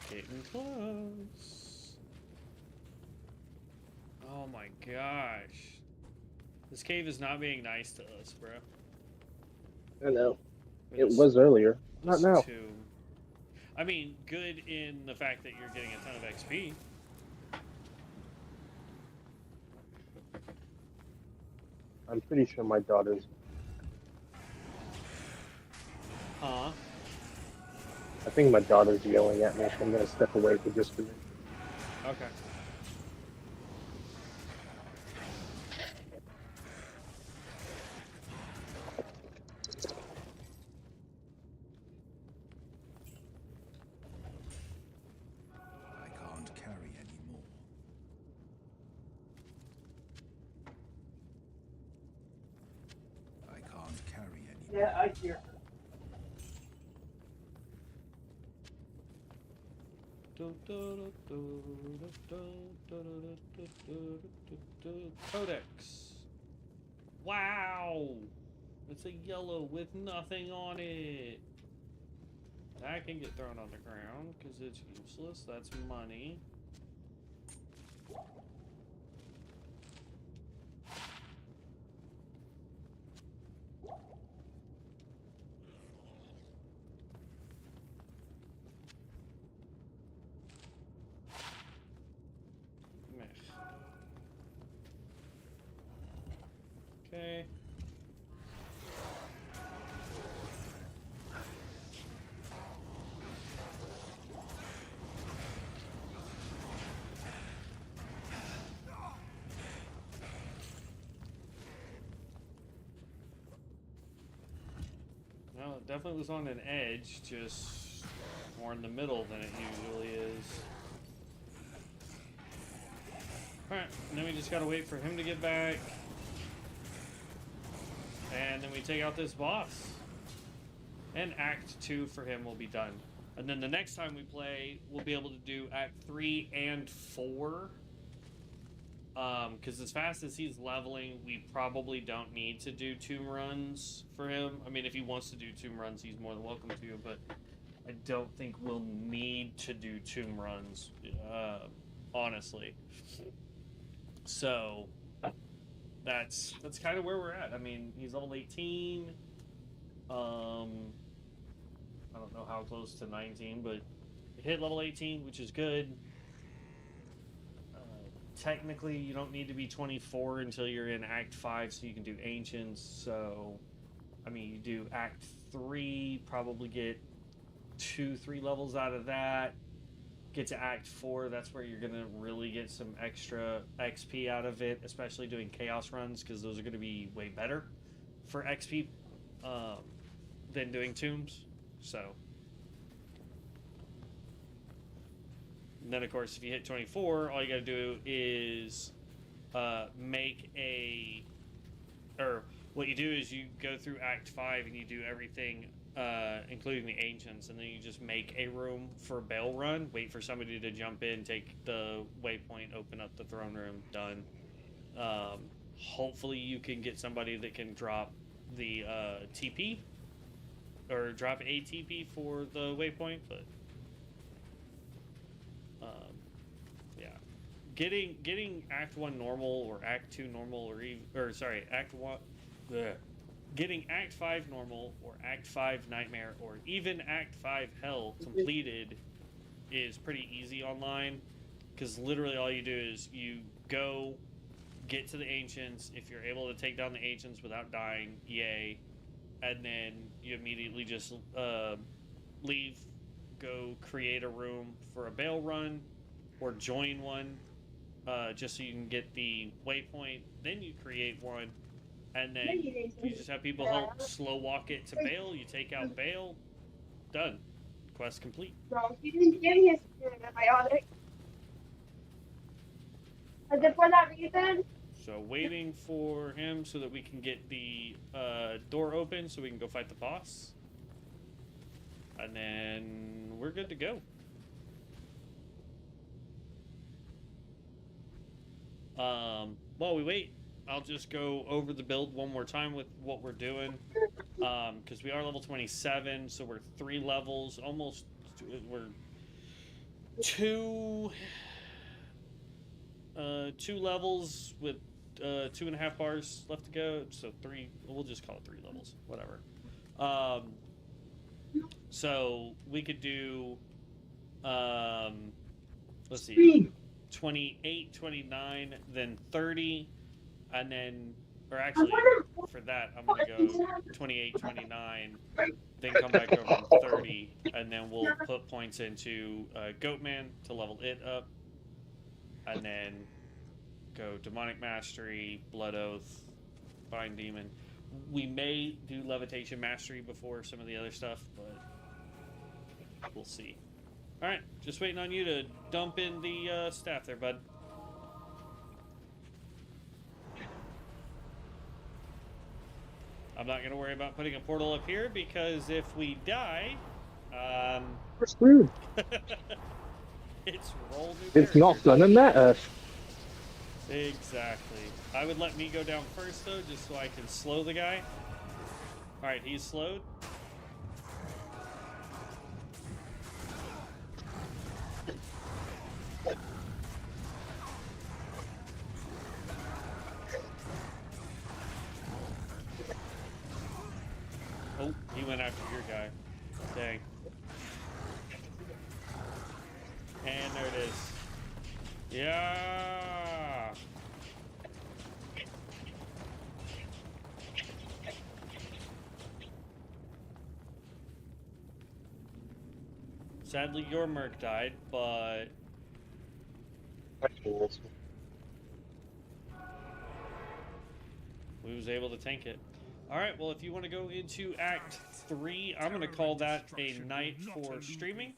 Getting close. Oh my gosh. This cave is not being nice to us, bro. I know. It was earlier. Not now. Tomb. I mean, good in the fact that you're getting a ton of XP. I'm pretty sure my daughter's. Huh? I think my daughter's yelling at me, so I'm gonna step away for just a minute. Okay. I can't carry any more. I can't carry any more. Yeah, I hear her. Codex. Wow. It's a yellow with nothing on it. That can get thrown on the ground because it's useless. That's money. Meh. Okay. Well, it definitely was on an edge, just more in the middle than it usually is. Alright, and then we just gotta wait for him to get back. And then we take out this boss. And Act 2 for him will be done. And then the next time we play, we'll be able to do Act 3 and 4. Because as fast as he's leveling, we probably don't need to do tomb runs for him. I mean, if he wants to do tomb runs, he's more than welcome to, but I don't think we'll need to do tomb runs, honestly. So, that's kind of where we're at. I mean, he's level 18. I don't know how close to 19, but hit level 18, which is good. Technically, you don't need to be 24 until you're in Act 5, so you can do Ancients. So, I mean, you do Act 3, probably get 2-3 levels out of that. Get to Act 4, that's where you're going to really get some extra XP out of it, especially doing Chaos runs, because those are going to be way better for XP than doing Tombs. So, and then, of course, if you hit 24, all you got to do is make a... Or what you do is you go through Act 5 and you do everything, including the Ancients, and then you just make a room for Bail Run, wait for somebody to jump in, take the waypoint, open up the throne room, done. Hopefully you can get somebody that can drop the TP, or drop a TP for the waypoint, but... yeah, getting Act 1 normal or Act 2 normal or Act 1, getting Act 5 normal or Act 5 nightmare or even Act 5 hell completed is pretty easy online, because literally all you do is you go get to the ancients. If you're able to take down the ancients without dying, yay, and then you immediately just leave, go create a room for a bail run or join one, just so you can get the waypoint. Then you create one, and then you just have people help slow walk it to bail. You take out bail, done, quest complete. No, he didn't give me a antibiotic. Is it for that reason? So waiting for him so that we can get the door open so we can go fight the boss. And then we're good to go. While we wait, I'll just go over the build one more time with what we're doing. Because we are level 27, so we're 3 levels, almost, we're 2 levels with 2.5 bars left to go, so 3, we'll just call it 3 levels, whatever. So we could do, let's see, 28, 29, then 30, and then, or actually, for that, I'm going to go 28, 29, then come back over to 30, and then we'll put points into Goatman to level it up, and then go Demonic Mastery, Blood Oath, Bind Demon. We may do Levitation Mastery before some of the other stuff, but we'll see. Alright, just waiting on you to dump in the staff there, bud. I'm not going to worry about putting a portal up here, because if we die, we're screwed. it's roll new It's not gonna matter. Exactly. I would let me go down first, though, just so I can slow the guy. Alright, he's slowed. Oh, he went after your guy. Dang. And there it is. Yeah! Sadly, your merc died, but we was able to tank it. Alright, well, if you want to go into Act 3, I'm going to call that a night for streaming.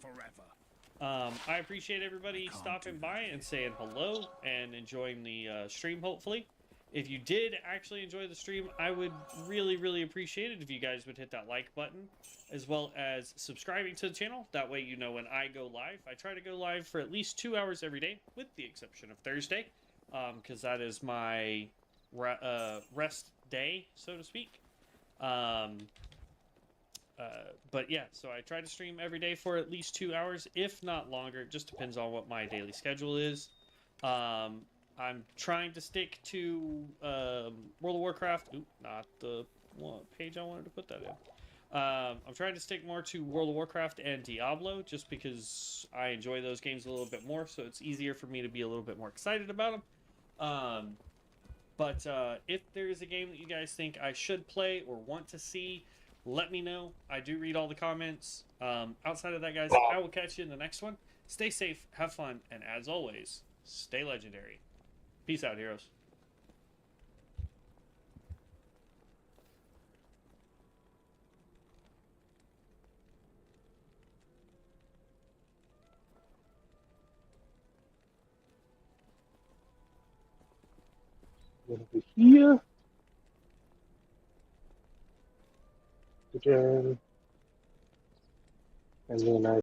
I appreciate everybody stopping by and saying hello and enjoying the stream, hopefully. If you did actually enjoy the stream, I would really, really appreciate it if you guys would hit that like button, as well as subscribing to the channel. That way you know when I go live. I try to go live for at least 2 hours every day, with the exception of Thursday, because that is my rest day, so to speak. But yeah, so I try to stream every day for at least 2 hours, if not longer. It just depends on what my daily schedule is. I'm trying to stick to World of Warcraft. Oop, not the page I wanted to put that in. I'm trying to stick more to World of Warcraft and Diablo, just because I enjoy those games a little bit more, so it's easier for me to be a little bit more excited about them. But if there is a game that you guys think I should play or want to see, let me know. I do read all the comments. Outside of that, guys, I will catch you in the next one. Stay safe, have fun, and as always, stay legendary. Peace out, heroes. Over here. Again. And then I